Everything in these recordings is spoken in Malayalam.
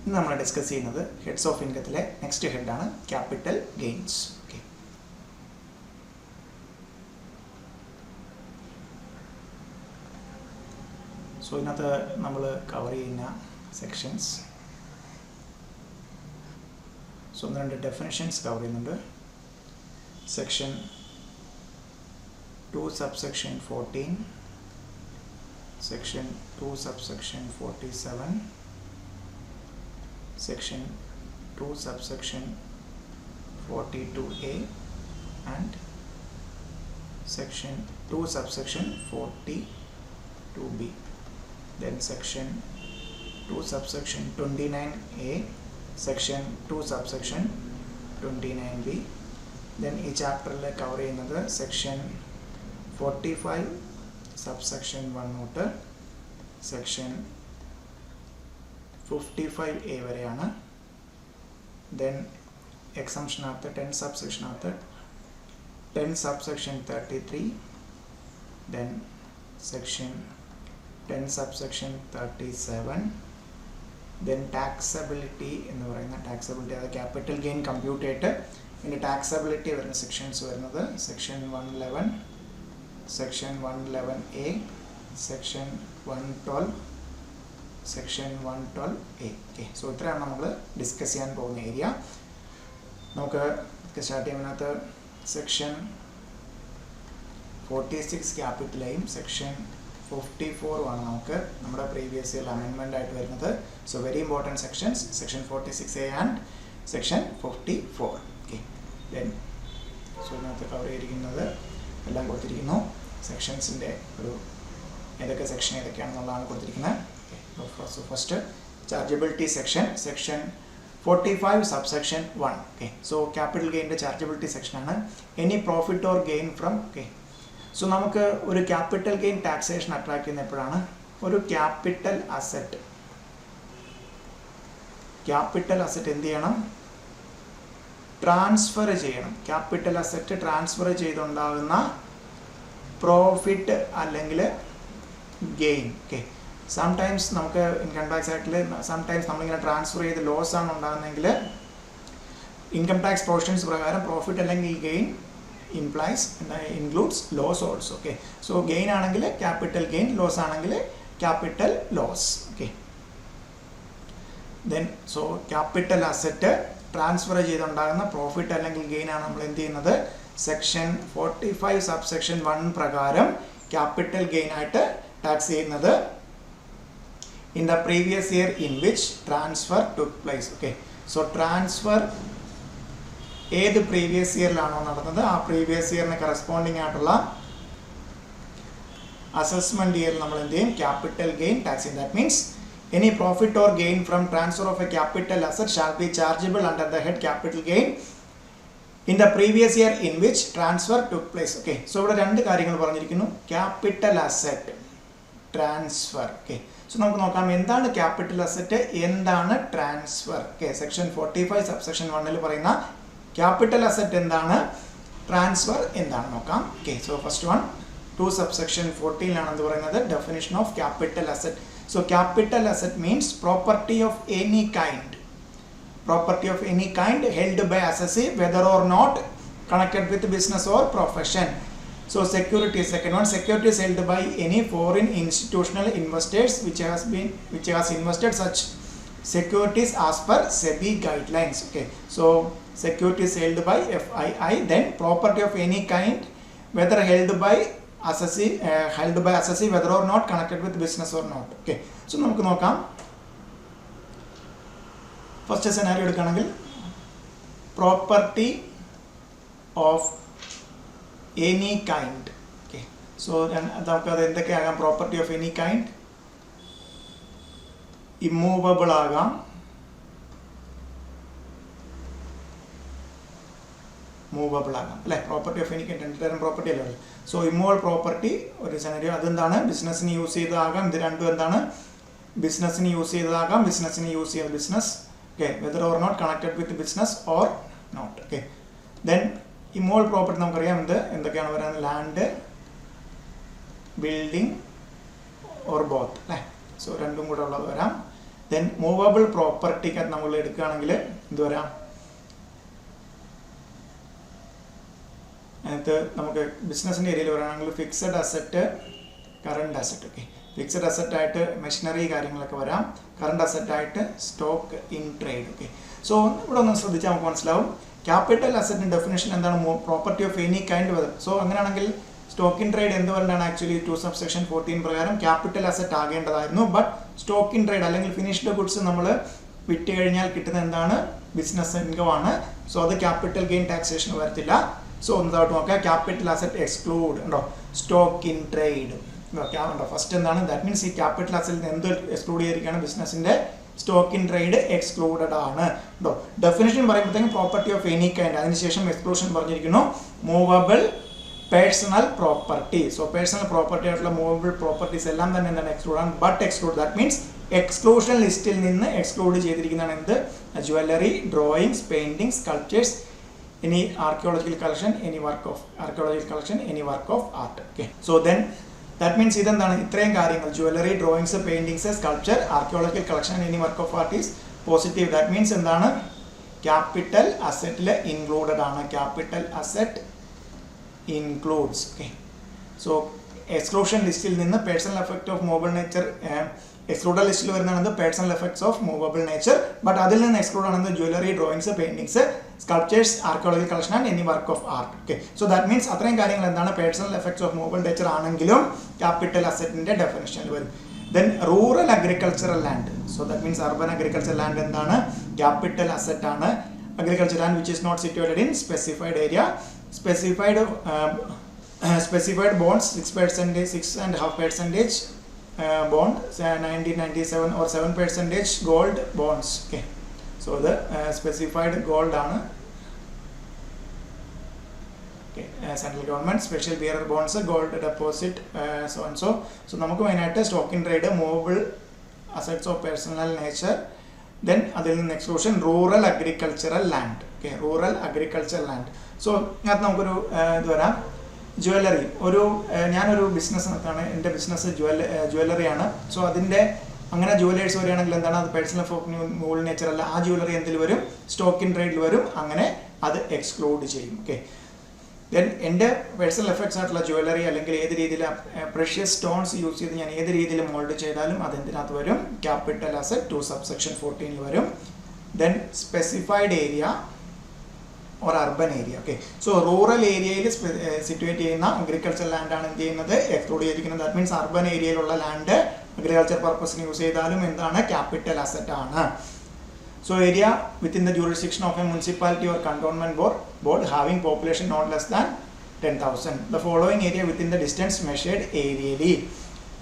ഇന്ന് നമ്മൾ ഡിസ്കസ് ചെയ്യുന്നത് ഹെഡ്സ് ഓഫ് ഇൻകത്തിലെ നെക്സ്റ്റ് ഹെഡാണ് ക്യാപിറ്റൽ ഗെയിൻസ്. ഓക്കെ, സോ ഇതിനകത്ത് നമ്മൾ കവർ ചെയ്യുന്ന സെക്ഷൻസ്, സോ ഒന്ന് രണ്ട് ഡെഫിനിഷൻസ് കവർ ചെയ്യുന്നുണ്ട്. Section 2 subsection 14, section 2 subsection 47, section 2 subsection 42A and section 2 subsection 42B, then section 2 subsection 29A, section 2 subsection 29B, then ഈ ചാപ്റ്ററിൽ കവർ ചെയ്യുന്നത് സെക്ഷൻ 45 subsection 1 തൊട്ട് സെക്ഷൻ 55A വരെയാണ്. ദെൻ എക്സംഷനകത്ത് 10 സബ്സെക്ഷനകത്ത് 10 subsection 33, then section 10 subsection 37, then taxability എന്ന് പറയുന്ന ടാക്സബിലിറ്റി, അത് ക്യാപിറ്റൽ ഗെയിൻ കമ്പ്യൂട്ട് ചെയ്തിട്ട് ഇനി ടാക്സബിലിറ്റി വരുന്ന സെക്ഷൻസ് വരുന്നത് section 111, section 111A, section 112, section 112A. Okay, so ഇത്രയാണ് നമ്മൾ ഡിസ്കസ് ചെയ്യാൻ പോകുന്ന ഏരിയ. നമുക്ക് സ്റ്റാർട്ട് ചെയ്യുന്നതിനകത്ത് സെക്ഷൻ 46 ക്യാപിറ്റലായും സെക്ഷൻ 54 ആണ് നമുക്ക് നമ്മുടെ പ്രീവിയസ് ഇയർ അമെൻമെൻ്റ് ആയിട്ട് വരുന്നത്. So very important sections, section 46A and section 54. Okay, then so ഇതിനകത്ത് കവർ ചെയ്തിരിക്കുന്നത് എല്ലാം കൊടുത്തിരിക്കുന്നു. സെക്ഷൻസിൻ്റെ ഒരു ഏതൊക്കെ സെക്ഷൻ ഏതൊക്കെയാണെന്നുള്ളതാണ് കൊടുത്തിരിക്കുന്നത്. Okay, first chargeability section, section 45 subsection 1. Okay, so capital ഗെയിൻ്റെ ചാർജബിലിറ്റി സെക്ഷനാണ്. Any profit or gain from. Okay, so നമുക്ക് ഒരു ക്യാപിറ്റൽ ഗെയിൻ ടാക്സേഷൻ അട്രാക്ട് ചെയ്യുന്ന എപ്പോഴാണ്? ഒരു ക്യാപിറ്റൽ അസറ്റ് എന്ത് ചെയ്യണം? ട്രാൻസ്ഫർ ചെയ്യണം. ക്യാപിറ്റൽ അസറ്റ് ട്രാൻസ്ഫർ ചെയ്തുണ്ടാകുന്ന പ്രോഫിറ്റ് അല്ലെങ്കിൽ ഗെയിൻ. ഓക്കെ, സംടൈംസ് നമുക്ക് ഇൻകം ടാക്സ് ആക്ടിൽ സംടൈംസ് നമ്മളിങ്ങനെ ട്രാൻസ്ഫർ ചെയ്ത് ലോസ് ആണ് ഉണ്ടാകുന്നതെങ്കിൽ ഇൻകം ടാക്സ് പ്രൊവിഷൻസ് പ്രകാരം പ്രോഫിറ്റ് അല്ലെങ്കിൽ gain includes loss also. Okay, so gain ആണെങ്കിൽ ക്യാപിറ്റൽ ഗെയിൻ, ലോസ് ആണെങ്കിൽ capital loss. Okay, then so capital asset transfer ചെയ്തുണ്ടാകുന്ന പ്രോഫിറ്റ് അല്ലെങ്കിൽ ഗെയിൻ ആണ് നമ്മൾ എന്ത് ചെയ്യുന്നത്? സെക്ഷൻ 45 സബ്സെക്ഷൻ 1 പ്രകാരം ക്യാപിറ്റൽ ഗെയിൻ ആയിട്ട് ടാക്സ് ചെയ്യുന്നത് in the previous year in which transfer took place. Okay, so transfer ഏത് പ്രീവിയസ് ഇയറിലാണോ നടന്നത് ആ പ്രീവിയസ് ഇയറിന് കറസ്പോണ്ടിങ് ആയിട്ടുള്ള അസസ്മെന്റ് ഇയറിൽ നമ്മൾ എന്ത് ചെയ്യും? ക്യാപിറ്റൽ ഗെയിൻ ടാക്സ് ചെയ്യും. That means any profit or gain from transfer of a capital asset shall be chargeable under the head capital gain in the previous year in which transfer took place. Okay, so ഇവിടെ രണ്ട് കാര്യങ്ങൾ പറഞ്ഞിരിക്കുന്നു. Capital asset transfer. Okay, so നമുക്ക് നോക്കാം എന്താണ് ക്യാപിറ്റൽ അസറ്റ്, എന്താണ് ട്രാൻസ്ഫർ. ഓക്കെ, സെക്ഷൻ 45 സബ്സെക്ഷൻ 1 പറയുന്ന ക്യാപിറ്റൽ അസറ്റ് എന്താണ്, ട്രാൻസ്ഫർ എന്താണ് നോക്കാം. Okay, so first one 2 subsection 14 ആണെന്ന് പറയുന്നത് definition of capital asset. So capital asset means property of any kind held by assessee whether or not connected with business or profession. So securities, second one, securities held by any foreign institutional investors which has invested such securities as per SEBI guidelines. Okay, so securities held by FII, then property of any kind whether held by assessee whether or not connected with business or not. Okay, so നമുക്ക് നോക്കാം. ഫസ്റ്റ് സെനാരിയോ എടുക്കുകയാണെങ്കിൽ property of any kind. Okay, so നമുക്കത് എന്തൊക്കെയാകാം? Property of any kind immovable ആകാം, മൂവബിൾ ആകാം അല്ലേ? പ്രോപ്പർട്ടി ഓഫ് എനി കൈൻഡ് രണ്ട് തരം പ്രോപ്പർട്ടി അല്ലേ? സോ ഇമ്മൂവബിൾ പ്രോപ്പർട്ടി ഒരു സെനറിയോ, അതെന്താണ്? ബിസിനസ്സിന് യൂസ് ചെയ്തതാകാം. ഇത് രണ്ടും എന്താണ്? ബിസിനസ്സിന് യൂസ് ചെയ്തതാകാം, ബിസിനസ്സിന് യൂസ് ചെയ്ത business. Okay, whether or not connected with business or not. Okay, then immovable property നമുക്കറിയാം എന്തൊക്കെയാണ് പറയുന്നത്? ലാൻഡ്, ബിൽഡിംഗ് ഓർ ബോത്ത് അല്ലേ? സോ രണ്ടും കൂടെ ഉള്ളത് വരാം. ദെൻ മൂവബിൾ പ്രോപ്പർട്ടിക്ക് നമ്മൾ എടുക്കുകയാണെങ്കിൽ എന്ത് വരാം, അതിനകത്ത് നമുക്ക് ബിസിനസ്സിൻ്റെ ഏരിയയിൽ പറയുകയാണെങ്കിൽ fixed asset, current asset. Okay, fixed asset ആയിട്ട് മെഷീനറി കാര്യങ്ങളൊക്കെ വരാം, കറണ്ട് അസറ്റ് ആയിട്ട് stock in trade. Okay, so ഇവിടെ ഒന്ന് ശ്രദ്ധിച്ചാൽ നമുക്ക് മനസ്സിലാവും ക്യാപിറ്റൽ അസറ്റിൻ്റെ ഡെഫിനേഷൻ എന്താണ്, പ്രോപ്പർട്ടി ഓഫ് എനി കൈൻഡ് വരും. സോ അങ്ങനെയാണെങ്കിൽ സ്റ്റോക്ക് ഇൻ ട്രേഡ് എന്തുകൊണ്ടാണ് ആക്ച്വലി 2 subsection 14 പ്രകാരം ക്യാപിറ്റൽ അസറ്റ് ആകേണ്ടതായിരുന്നു. ബട്ട് സ്റ്റോക്ക് ഇൻ ട്രേഡ് അല്ലെങ്കിൽ ഫിനിഷ്ഡ് ഗുഡ്സ് നമ്മൾ വിറ്റ് കഴിഞ്ഞാൽ കിട്ടുന്ന എന്താണ്, ബിസിനസ് ഇൻകം ആണ്. സോ അത് ക്യാപിറ്റൽ ഗെയിൻ ടാക്സേഷൻ വരത്തില്ല. സോ ഒന്നതായിട്ട് നോക്കാം, ക്യാപിറ്റൽ അസറ്റ് എക്സ്ക്ലൂഡ് ഉണ്ടോ, സ്റ്റോക്ക് ഇൻ ട്രേഡ് ഉണ്ടോ. ഫസ്റ്റ് എന്താണ്, ദാറ്റ് മീൻസ് ഈ ക്യാപിറ്റൽ അസറ്റിൽ എന്ത് എക്സ്ക്ലൂഡ് ചെയ്തിരിക്കുകയാണ്, ബിസിനസിന്റെ സ്റ്റോക്ക് ഇൻ ട്രേഡ് എക്സ്ക്ലൂഡഡ് ആണ് കേട്ടോ. ഡെഫിനേഷൻ പറയുമ്പോഴത്തേക്കും പ്രോപ്പർട്ടി ഓഫ് എനി കൈൻഡ്, അതിനുശേഷം എക്സ്ക്ലൂഷൻ പറഞ്ഞിരിക്കുന്നു movable personal property. So personal property ആയിട്ടുള്ള മൂവബിൾ പ്രോപ്പർട്ടീസ് എല്ലാം തന്നെ എന്താണ്, എക്സ്ക്ലൂഡ് ആണ്. But exclude that means exclusion ലിസ്റ്റിൽ നിന്ന് എക്സ്ക്ലൂഡ് ചെയ്തിരിക്കുന്നതാണ് എന്ത്, jewellery, drawings, painting, sculptures, any archaeological collection, any work of archaeological collection, any work of art. Okay, so then that means ഇതെന്താണ്, ഇത്രയും കാര്യങ്ങൾ jewellery, drawings, paintings, sculpture, archaeological collection, any work of art is positive. That means എന്താണ്, ക്യാപിറ്റൽ അസറ്റിൽ ഇൻക്ലൂഡഡ് ആണ്. Capital asset includes. Okay, so exclusion ലിസ്റ്റിൽ നിന്ന് personal effect of movable nature, excluded ലിസ്റ്റിൽ വരുന്നതാണ് personal effects of movable nature. But അതിൽ നിന്ന് എക്സ്ക്ലൂഡ് ആണെന്ന് jewellery, drawings, paintings, sculptures, archaeological collection and any work of art. Okay, so that means അത്രയും കാര്യങ്ങൾ എന്താണ്, personal effects of movable nature ആണെങ്കിലും ക്യാപിറ്റൽ അസറ്റിന്റെ ഡെഫിനിഷനിൽ വരും. Then rural agricultural land, so that means urban agriculture land എന്താണ്, ക്യാപിറ്റൽ അസറ്റ് ആണ്. Agriculture land which is not situated in specified area, specified bonds 6%, 6.5% bond, 1997 or 7% gold bonds. Okay, so the specified gold ആണ്. Okay, central government special bearer bonds, gold deposit, so and so. So നമുക്ക് മെയിനായിട്ട് stock in trade, movable assets of personal nature, then അതിൽ നിന്ന് exclusion rural agricultural land. Okay, rural agriculture land. So അതിനകത്ത് നമുക്കൊരു ഇത് വരാം, ജ്വല്ലറി. ഞാനൊരു ബിസിനസ് നടത്താണ്, എൻ്റെ ബിസിനസ് ജ്വല്ലറിയാണ്. സോ അതിൻ്റെ അങ്ങനെ ജ്വല്ലേഴ്സ് വരികയാണെങ്കിൽ എന്താണ്, അത് പേഴ്സണൽ ഓഫ് മൂവബിൾ നേച്ചർ അല്ല, ആ ജ്വല്ലറി എന്തിൽ വരും, സ്റ്റോക്ക് ഇൻ ട്രേഡിൽ വരും. അങ്ങനെ അത് എക്സ്ക്ലൂഡ് ചെയ്യും. ഓക്കെ, ദെൻ എൻ്റെ പേഴ്സണൽ എഫക്ട്സ് ആയിട്ടുള്ള ജ്വല്ലറി അല്ലെങ്കിൽ ഏത് രീതിയിൽ പ്രഷ്യസ് സ്റ്റോൺസ് യൂസ് ചെയ്ത് ഞാൻ ഏത് രീതിയിൽ മോൾഡ് ചെയ്താലും അതെന്തിനകത്ത് വരും, ക്യാപിറ്റൽ അസറ്റ് 2 subsection 14 വരും. Then specified area or urban area. Okay, so rural ഏരിയയിൽ സിറ്റുവേറ്റ് ചെയ്യുന്ന അഗ്രികൾച്ചർ ലാൻഡ് ആണ് എന്ത് ചെയ്യുന്നത്, എക്സ്ക്ലൂഡ് ചെയ്തിരിക്കുന്നത്. ദാറ്റ് മീൻസ് അർബൻ ഏരിയയിലുള്ള ലാൻഡ് അഗ്രികൾച്ചർ പർപ്പസിന് യൂസ് ചെയ്താലും എന്താണ്, ക്യാപിറ്റൽ അസറ്റ് ആണ്. So area within the jurisdiction of a municipality or cantonment board having population not less than 10,000. The following area within the distance measured aerially.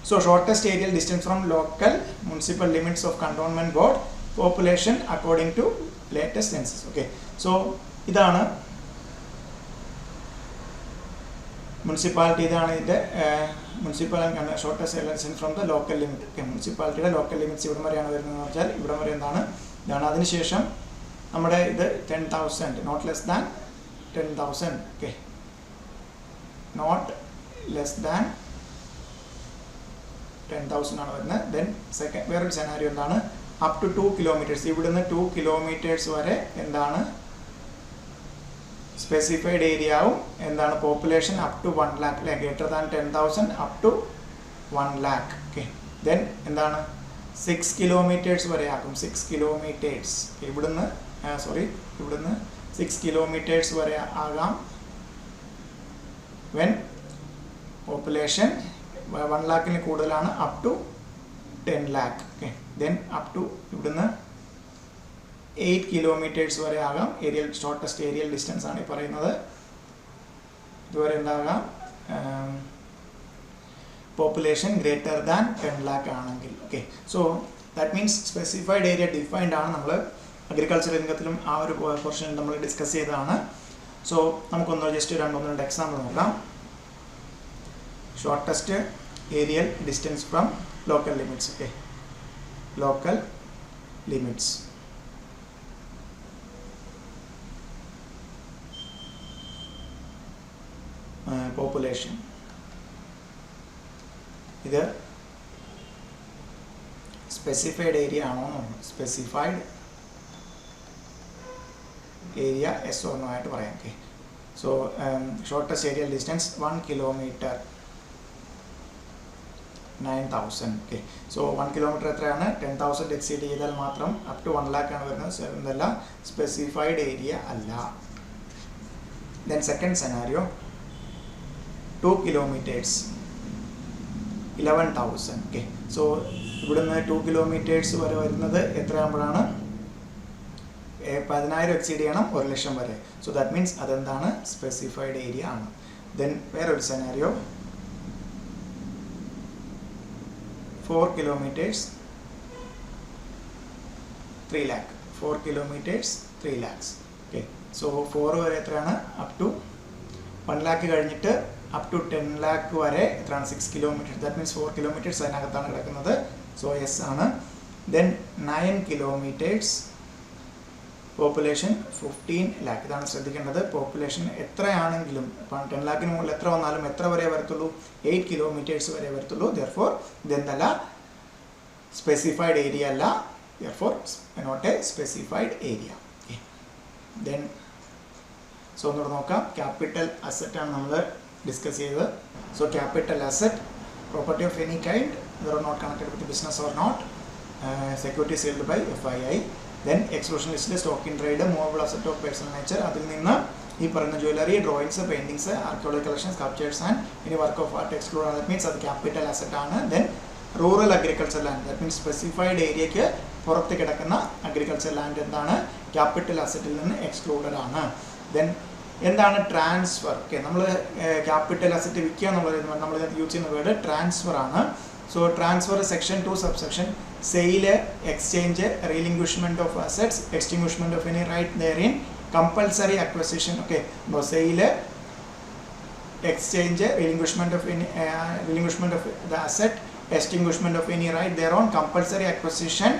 So shortest aerial distance from local municipal limits of cantonment board, population according to latest census. Okay, so ഇതാണ് മുനിസിപ്പാലിറ്റി, ഇതാണ് ഇതിൻ്റെ municipal shortest air distance from the local limit. Okay, മുനിസിപ്പാലിറ്റിയുടെ ലോക്കൽ ലിമിറ്റ്സ് ഇവിടം വരെയാണ് വരുന്നതെന്ന് വെച്ചാൽ ഇവിടം വരെ എന്താണ്, ഇതാണ്. അതിനുശേഷം നമ്മുടെ ഇത് 10,000, not less than 10,000. Okay, not less than 10,000 ആണ് വരുന്നത്. ദെൻ സെക്കൻഡ് വേറൊരു സെനാരിയോ എന്താണ്, അപ് ടു 2 kilometers, ഇവിടുന്ന് 2 kilometers വരെ എന്താണ്, സ്പെസിഫൈഡ് ഏരിയ ആവും. എന്താണ്, പോപ്പുലേഷൻ അപ് ടു 1 lakh, അല്ലെ, greater than 10,000 up to 1 lakh. Okay, then എന്താണ്, 6 kilometers വരെ ആക്കും. 6 kilometers ഇവിടുന്ന് 6 kilometers വരെ ആകാം വെൻ പോപ്പുലേഷൻ 1 lakhന് കൂടുതലാണ്, up to 10 lakh. Okay, then up to ഇവിടുന്ന് 8 kilometers വരെ ആകാം. ഏരിയൽ ഷോർട്ടസ്റ്റ് ഏരിയൽ ഡിസ്റ്റൻസ് ആണ് ഈ പറയുന്നത്. ഇതുവരെ എന്താകാം, പോപ്പുലേഷൻ ഗ്രേറ്റർ ദാൻ 10 lakh ആണെങ്കിൽ. Okay, so that means specified area defined ആണ്. നമ്മൾ അഗ്രികൾച്ചർ രംഗത്തിലും ആ ഒരു പോർഷൻ നമ്മൾ ഡിസ്കസ് ചെയ്തതാണ്. സോ നമുക്കൊന്ന് ജസ്റ്റ് രണ്ട് എക്സാമ്പിൾ നോക്കാം. Shortest aerial distance from local limits. Okay, local limits, population. ഇത് സ്പെസിഫൈഡ് ഏരിയ ആണോ എന്ന് specified area yes or no ആയിട്ട് പറയാം. Okay, so shortest aerial distance 1 kilometre 9,000. Okay, so 1 kilometre എത്രയാണ്? 10,000 എക്സീഡ് ചെയ്താൽ മാത്രം അപ് ടു 1 lakh ആണ് വരുന്നത്. എന്തല്ല, സ്പെസിഫൈഡ് ഏരിയ അല്ല. Then second scenario 2 kilometres 11,000. Okay, so ഇവിടുന്ന് 2 കിലോമീറ്റേഴ്സ് വരെ വരുന്നത് എത്രയാകുമ്പോഴാണ്? 10,000 എക്സീഡ് ചെയ്യണം 1,00,000 വരെ. സോ ദാറ്റ് മീൻസ് അതെന്താണ്? സ്പെസിഫൈഡ് ഏരിയ ആണ്. ദെൻ വേറൊരു scenario 4 kilometres 3 lakh. 4 kilometres 3 lakhs. Okay, so 4 വരെ എത്രയാണ്? അപ് ടു 1 lakh കഴിഞ്ഞിട്ട് അപ് ടു 10 lakh വരെ എത്രയാണ്? 6 കിലോമീറ്റർ. ദാറ്റ് മീൻസ് 4 കിലോമീറ്റേഴ്സ് അതിനകത്താണ് കിടക്കുന്നത്. സോ യെസ് ആണ്. Then 9 kilometres population 15 lakh. ഇതാണ് ശ്രദ്ധിക്കേണ്ടത്. പോപ്പുലേഷൻ എത്രയാണെങ്കിലും ഇപ്പം 10 lakhന് മുകളിൽ എത്ര വന്നാലും എത്ര വരെ വരത്തുള്ളൂ? 8 കിലോമീറ്റേഴ്സ് വരെ വരത്തുള്ളൂ. ദെർഫോർ ഇതെന്തല്ല, സ്പെസിഫൈഡ് ഏരിയ അല്ല. Therefore not a specified area. Okay, then so ഒന്നുകൂടെ നോക്കാം. ക്യാപിറ്റൽ അസറ്റ് ആണ് നമ്മൾ ഡിസ്കസ് ചെയ്തത്. So capital asset, property of any kind there are not connected with business or not, securities held by FII. Then exclusion ലിസ്റ്റിൽ stock in trade, movable asset of personal nature. അതിൽ നിന്ന് ഈ പറയുന്ന jewellery, drawings, paintings, archaeological collections, sculptures and ഇനി വർക്ക് ഓഫ് ആർട്ട് എക്സ്ക്ലൂഡ് ആണ്. ദാറ്റ് മീൻസ് അത് ക്യാപിറ്റൽ അസറ്റ് ആണ്. Then rural agriculture land, that means specified ഏരിയയ്ക്ക് പുറത്ത് കിടക്കുന്ന അഗ്രികൾച്ചർ ലാൻഡ് എന്താണ്? ക്യാപിറ്റൽ അസറ്റിൽ നിന്ന് എക്സ്ക്ലൂഡഡ് ആണ്. ദെൻ എന്താണ് ട്രാൻസ്ഫർ? ഓക്കെ, നമ്മൾ ക്യാപിറ്റൽ അസറ്റ് വിൽക്കുക എന്നുള്ളത് നമ്മൾ യൂസ് ചെയ്യുന്ന വേർഡ് ട്രാൻസ്ഫർ ആണ്. So transfer section 2 subsection sale, exchange, relinquishment of assets, extinguishment of any right therein, compulsory acquisition. Okay, sale, exchange, relinquishment of the asset, extinguishment of any right thereon, compulsory acquisition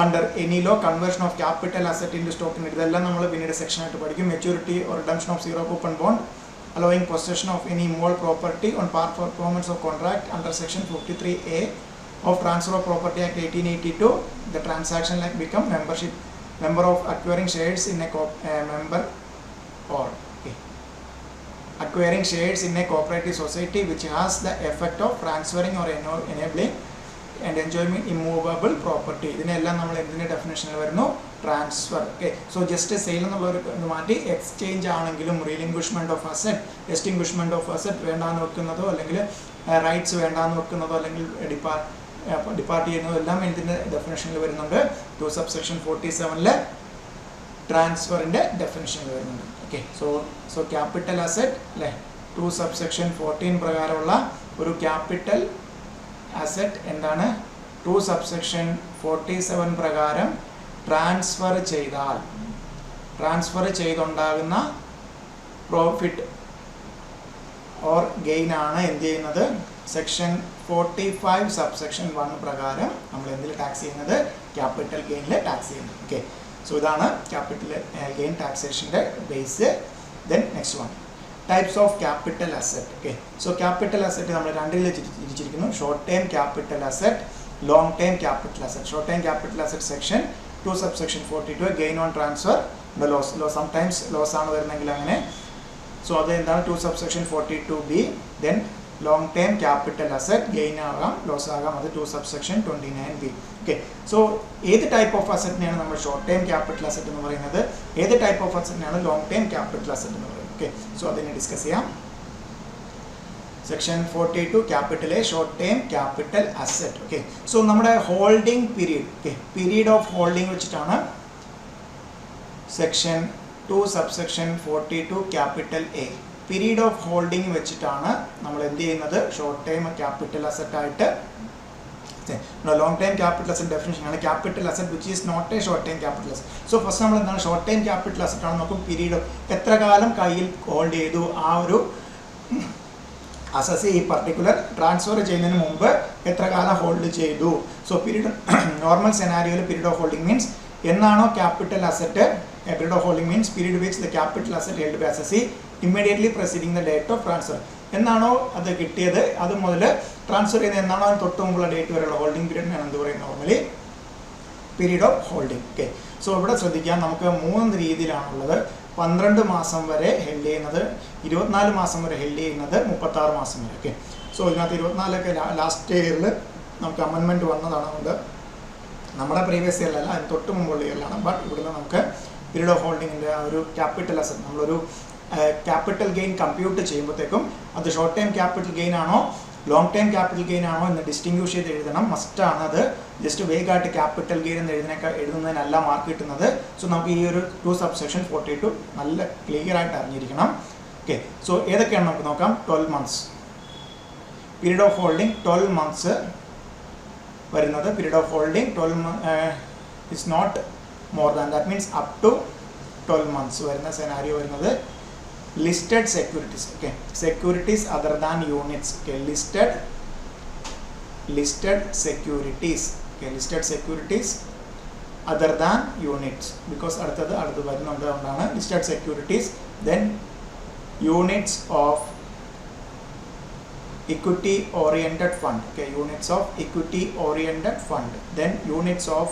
under any law, conversion of capital asset into stock. ഇതെല്ലാം നമ്മൾ പിന്നീട് സെക്ഷൻ ആയിട്ട് പഠിക്കും. Maturity or redemption of zero coupon bond, allowing possession of any immovable property on performance of contract under section 53A of Transfer of Property Act 1882. The transaction like become member of acquiring shares in a member or acquiring shares in a cooperative society which has the effect of transferring or enabling and enjoyment immovable property. ഇതിനെല്ലാം നമ്മൾ എന്തിൻ്റെ ഡെഫിനേഷനിൽ വരുന്നു? Transfer. Okay, so just sale എന്നുള്ളൊരു മാറ്റി എക്സ്ചേഞ്ച് ആണെങ്കിലും റീലിംഗ്വിഷ്മെന്റ് ഓഫ് അസറ്റ്, എക്സ്റ്റിംഗ്വിഷ്മെന്റ് ഓഫ് അസറ്റ് വേണ്ടാന്ന് വെക്കുന്നതോ അല്ലെങ്കിൽ റൈറ്റ്സ് വേണ്ടാന്ന് വെക്കുന്നതോ അല്ലെങ്കിൽ ഡിപ്പാർട്ട് ചെയ്യുന്നതോ എല്ലാം ഇതിൻ്റെ ഡെഫിനേഷനിൽ വരുന്നുണ്ട്. 2 സബ്സെക്ഷൻ 47 ട്രാൻസ്ഫറിൻ്റെ ഡെഫിനേഷനിൽ വരുന്നുണ്ട്. ഓക്കെ, സോ ക്യാപിറ്റൽ അസറ്റ് അല്ലേ, 2 സബ്സെക്ഷൻ 14 പ്രകാരമുള്ള ഒരു ക്യാപിറ്റൽ അസറ്റ് എന്താണ്? 2 സബ്സെക്ഷൻ 47 പ്രകാരം ട്രാൻസ്ഫർ ചെയ്തുണ്ടാകുന്ന പ്രോഫിറ്റ് ഓർ ഗെയിൻ ആണ് എന്ത് ചെയ്യുന്നത്? സെക്ഷൻ 45 സബ്സെക്ഷൻ 1 പ്രകാരം നമ്മൾ എന്തിൽ ടാക്സ് ചെയ്യുന്നത്? ക്യാപിറ്റൽ ഗെയിനിൽ ടാക്സ് ചെയ്യുന്നത്. ഓക്കെ, സോ ഇതാണ് ക്യാപിറ്റൽ ഗെയിൻ ടാക്സേഷൻ്റെ base. Then next one, types of capital asset. Okay, so capital asset നമ്മൾ രണ്ടിൽ തിരിച്ചിരിക്കുന്നു. Short time capital asset, long time capital asset. Short time capital asset section 2 subsection 42 gain on transfer loss sometimes loss ആണ് വരുന്നെങ്കിൽ അങ്ങനെ. സോ അത് എന്താണ്? 2 subsection 42B. Then long time capital asset gain ആകാം ലോസ് ആകാം, അത് 2 സബ്സെക്ഷൻ 29B. ഓക്കെ, സോ ഏത് ടൈപ്പ് ഓഫ് അസറ്റിനെയാണ് നമ്മൾ ഷോർട്ട് ടൈം ക്യാപിറ്റൽ അസറ്റ് എന്ന് പറയുന്നത്? ഏത് ടൈപ്പ് ഓഫ് അസറ്റിനെയാണ് ലോങ് ടൈം ക്യാപിറ്റൽ അസറ്റ് എന്ന് പറയുന്നത്? ഓക്കെ, സോ അതിനെ ഡിസ്കസ് ചെയ്യാം. Section 42 capital A, short time capital asset. Okay, so നമ്മുടെ holding period, okay, period of holding വെച്ചിട്ടാണ് section 2 subsection 42 capital A. Period of holding വെച്ചിട്ടാണ് നമ്മൾ എന്ത് ചെയ്യുന്നത്? ഷോർട്ട് ടൈം ക്യാപിറ്റൽ അസറ്റ് ആയിട്ട്. Long time capital asset definition ആണ് capital asset which is not a short time capital asset. So first നമ്മൾ എന്താണ് ഷോർട്ട് ടൈം ക്യാപിറ്റൽ അസറ്റ് ആണ് നോക്കും. പീരീഡ് എത്ര കാലം കയ്യിൽ ഹോൾഡ് ചെയ്തു, ആ ഒരു അസസ് ഈ പർട്ടിക്കുലർ ട്രാൻസ്ഫർ ചെയ്യുന്നതിന് മുമ്പ് എത്ര കാലം ഹോൾഡ് ചെയ്തു. സോ പീരീഡ് നോർമൽ സെനാരിയോയിൽ പീരീഡ് ഓഫ് ഹോൾഡിംഗ് മീൻസ് എന്നാണോ capital asset, period of holding means period which the capital asset held by assessee immediately preceding the date of transfer. എന്നാണോ അത് കിട്ടിയത് അത് മുതൽ ട്രാൻസ്ഫർ ചെയ്യുന്നത് എന്നാണോ അതിന് തൊട്ട് മുമ്പുള്ള ഡേറ്റ് വരെയുള്ള ഹോൾഡിംഗ് പീരീഡിനാണ് എന്ത് പറയുന്നത് normally period of holding. Okay, so ഇവിടെ ശ്രദ്ധിക്കാം, നമുക്ക് 3 രീതിയിലാണുള്ളത്. 12 മാസം വരെ ഹെൽഡ് ചെയ്യുന്നത്, 24 മാസം വരെ ഹെൽഡ് ചെയ്യുന്നത്, 36 മാസം വരെ. ഓക്കെ, സോ ഇതിനകത്ത് 24 ലാസ്റ്റ് ഇയറിൽ നമുക്ക് അമെൻമെൻറ്റ് വന്നതാണ്. അതുകൊണ്ട് നമ്മുടെ പ്രീവിയസ് ഇയറിലല്ല, അതിന് തൊട്ട് മുമ്പുള്ള ഇയറിലാണ്. ബട്ട് ഇവിടുന്ന് നമുക്ക് പീരീഡ് ഓഫ് ഹോൾഡിങ്ങിൻ്റെ ഒരു ക്യാപിറ്റൽ അസറ്റ്, നമ്മളൊരു ക്യാപിറ്റൽ ഗെയിൻ കമ്പ്യൂട്ട് ചെയ്യുമ്പോഴത്തേക്കും അത് ഷോർട്ട് ടൈം ക്യാപിറ്റൽ ഗെയിൻ ആണോ ലോങ് ടൈം ക്യാപിറ്റൽ ഗെയിൻ ആണോ എന്ന് ഡിസ്റ്റിങ്വിഷ് ചെയ്ത് എഴുതണം. മസ്റ്റാണ് അത്. ജസ്റ്റ് വേഗമായിട്ട് ക്യാപിറ്റൽ ഗെയിൻ എന്ന് എഴുതുന്നതിനല്ല മാർക്ക് കിട്ടുന്നത്. സോ നമുക്ക് ഈ ഒരു 2 സബ്സെക്ഷൻ 42 നല്ല ക്ലിയർ ആയിട്ട് അറിഞ്ഞിരിക്കണം. ഓക്കെ, സോ ഏതൊക്കെയാണ് നമുക്ക് നോക്കാം. 12 months period of holding, 12 months വരുന്നത്. Period of holding 12 is not more than, that means up to 12 months വരുന്ന സെനാരിയോ വരുന്നത്. Listed securities, okay, securities other than units, okay, listed securities, okay, listed securities other than units, because അടുത്ത് വരുന്നുണ്ട്, അതുകൊണ്ടാണ് listed securities. Then units of equity oriented fund, okay, units of equity oriented fund. Then units of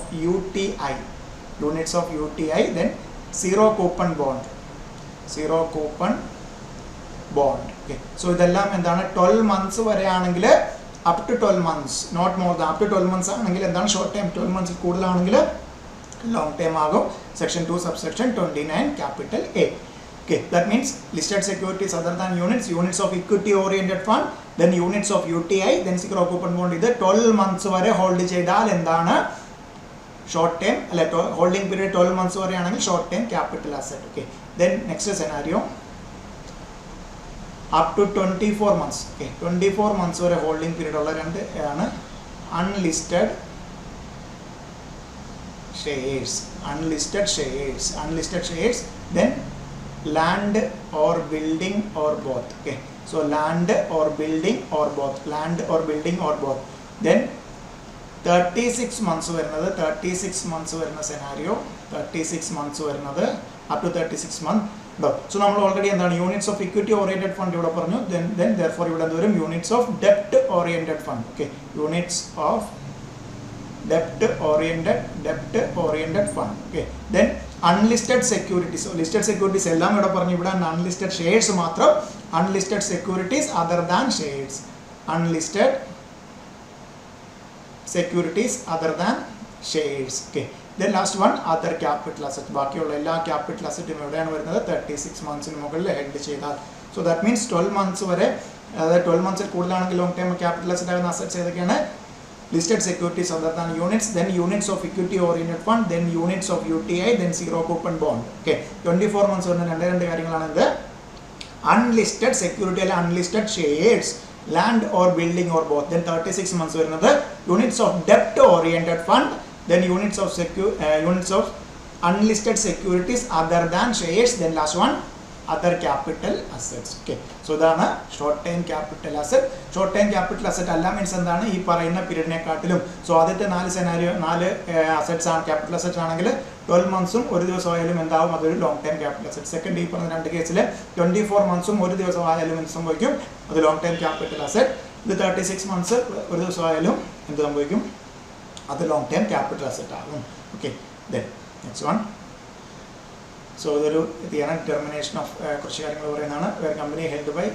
UTI, then zero coupon bond, okay. So ഇതെല്ലാം എന്താണ് 12 മന്ത്സ് വരെ ആണെങ്കിൽ up to 12 months, not more than. Up to 12 months ആണെങ്കിൽ എന്താണ് ഷോർട്ട് ടൈം, 12 മന്ത്സിൽ കൂടുതലാണെങ്കിൽ ലോങ് ടൈം ആകും. Section 2 subsection 29 capital A. Okay, that means listed securities other than units of equity oriented fund, then units of UTI, then zero coupon bond. ഇത് 12 മന്ത്സ് വരെ ഹോൾഡ് ചെയ്താൽ എന്താണ് ഷോർട്ട് ടൈം, അല്ലെ ഹോൾഡിംഗ് പീരീഡ് 12 മന്ത്സ് വരെ ആണെങ്കിൽ short time capital asset. Okay, then next scenario up to 24 months. Okay, 24 months വരെ ഹോൾഡിംഗ് പീരീഡ് ഉള്ള രണ്ട് ആണ് unlisted shares, then land or building or both. Okay, so land or building or both, then 36 months വരുന്നത്. 36 മന്ത്സ് വരുന്ന സെനാരിയോ, 36 മന്ത്സ് വരുന്നത് അപ് ടു 36 മന്ത്. സോ നമ്മൾ ഓൾറെഡി എന്താണ് units of equity oriented fund ഇവിടെ പറഞ്ഞു. ദെൻ therefore ഇവിടെ എന്ത് വരും, യൂണിറ്റ്സ് ഓഫ് ഡെപ്റ്റ് oriented fund. Okay, units of ഡെപ്റ്റ് oriented fund. Okay, then unlisted securities. Listed securities എല്ലാം ഇവിടെ പറഞ്ഞു. ഇവിടെ അൺലിസ്റ്റഡ് ഷെയർസ് മാത്രം. Unlisted securities other than shares, unlisted securities other than shares. Okay, then last one other capital assets. ബാക്കിയുള്ള എല്ലാ ക്യാപിറ്റൽ അസറ്റും എവിടെയാണ് വരുന്നത്, 36 മന്ത്സിന് മുകളിൽ ഹെൽഡ് ചെയ്താൽ. സോ ദാറ്റ് മീൻസ് 12 മന്ത്സ് വരെ, അതായത് 12 മന്ത്സിൽ കൂടുതലാണെങ്കിൽ ലോങ് ടൈം ക്യാപിറ്റൽ അസറ്റ് ആകുന്ന അസറ്റ്സ് ഏതൊക്കെയാണ്, listed securities other than units, then units of equity oriented fund, then units of UTI, then zero coupon bond. Okay, 24 months വരുന്ന രണ്ട് കാര്യങ്ങളാണ് ഇത്. അൺലിസ്റ്റഡ് സെക്യൂരിറ്റി അല്ല unlisted shares, land or building or both. Then 36 months വരുന്നത് units of debt oriented fund, then units of unlisted securities other than shares, then last one other capital assets. Okay, so ഇതാണ് short time capital asset. Short time capital asset അല്ല മീൻസ് എന്താണ്, ഈ പറയുന്ന പീരീഡിനെക്കാട്ടിലും. സോ ആദ്യത്തെ 4 അസറ്റ്സ് ആണ് ക്യാപിറ്റൽ അസറ്റ് ആണെങ്കിൽ 12 മന്ത്സും ഒരു ദിവസം ആയാലും എന്താവും, അതൊരു long time capital asset. Second ഈ പറഞ്ഞ രണ്ട് കേസിൽ 24 മന്ത്സും ഒരു ദിവസം ആയാലും എന്ത് സംഭവിക്കും, അത് ലോങ് ടൈം ക്യാപിറ്റൽ അസറ്റ്. ഇത് 36 മന്ത്സ് ഒരു ദിവസം ആയാലും എന്ത് സംഭവിക്കും, അത് ലോങ് ടൈം ക്യാപിറ്റൽ അസറ്റ് ആകും. Okay, then next one. So ഇതൊരു ഡിറ്റർമിനേഷൻ ഓഫ് കുറച്ച് കാര്യങ്ങൾ പറയുന്നതാണ്. കമ്പനി ഹെൽഡ് ബൈ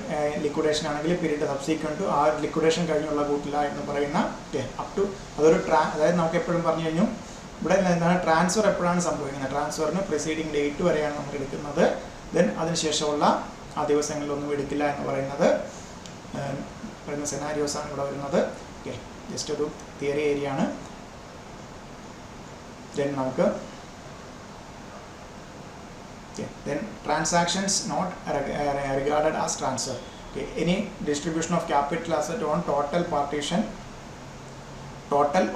ലിക്വിഡേഷൻ ആണെങ്കിൽ പീരീഡ് സബ്സീക്വൻറ്റ് ടു ആ ലിക്വിഡേഷൻ കഴിഞ്ഞുള്ള കൂട്ടില്ല എന്ന് പറയുന്ന. ഓക്കെ, അപ് ടു അതൊരു അതായത് നമുക്ക് എപ്പോഴും പറഞ്ഞു കഴിഞ്ഞു ഇവിടെ എന്താണ് ട്രാൻസ്ഫർ എപ്പോഴാണ് സംഭവിക്കുന്നത്, ട്രാൻസ്ഫറിന് പ്രിസീഡിങ് ഡേറ്റ് വരെയാണ് നമ്മൾ എടുക്കുന്നത്. ദെൻ അതിനുശേഷമുള്ള ആ ദിവസങ്ങളിലൊന്നും എടുക്കില്ല എന്ന് പറയുന്ന സെനാരിയോസാണ് ഇവിടെ വരുന്നത്. ഓക്കെ, ജസ്റ്റ് ഒരു തിയറി ഏരിയ ആണ്. ദെൻ നമുക്ക് then transactions not regarded as transfer. Okay, any distribution of capital asset on total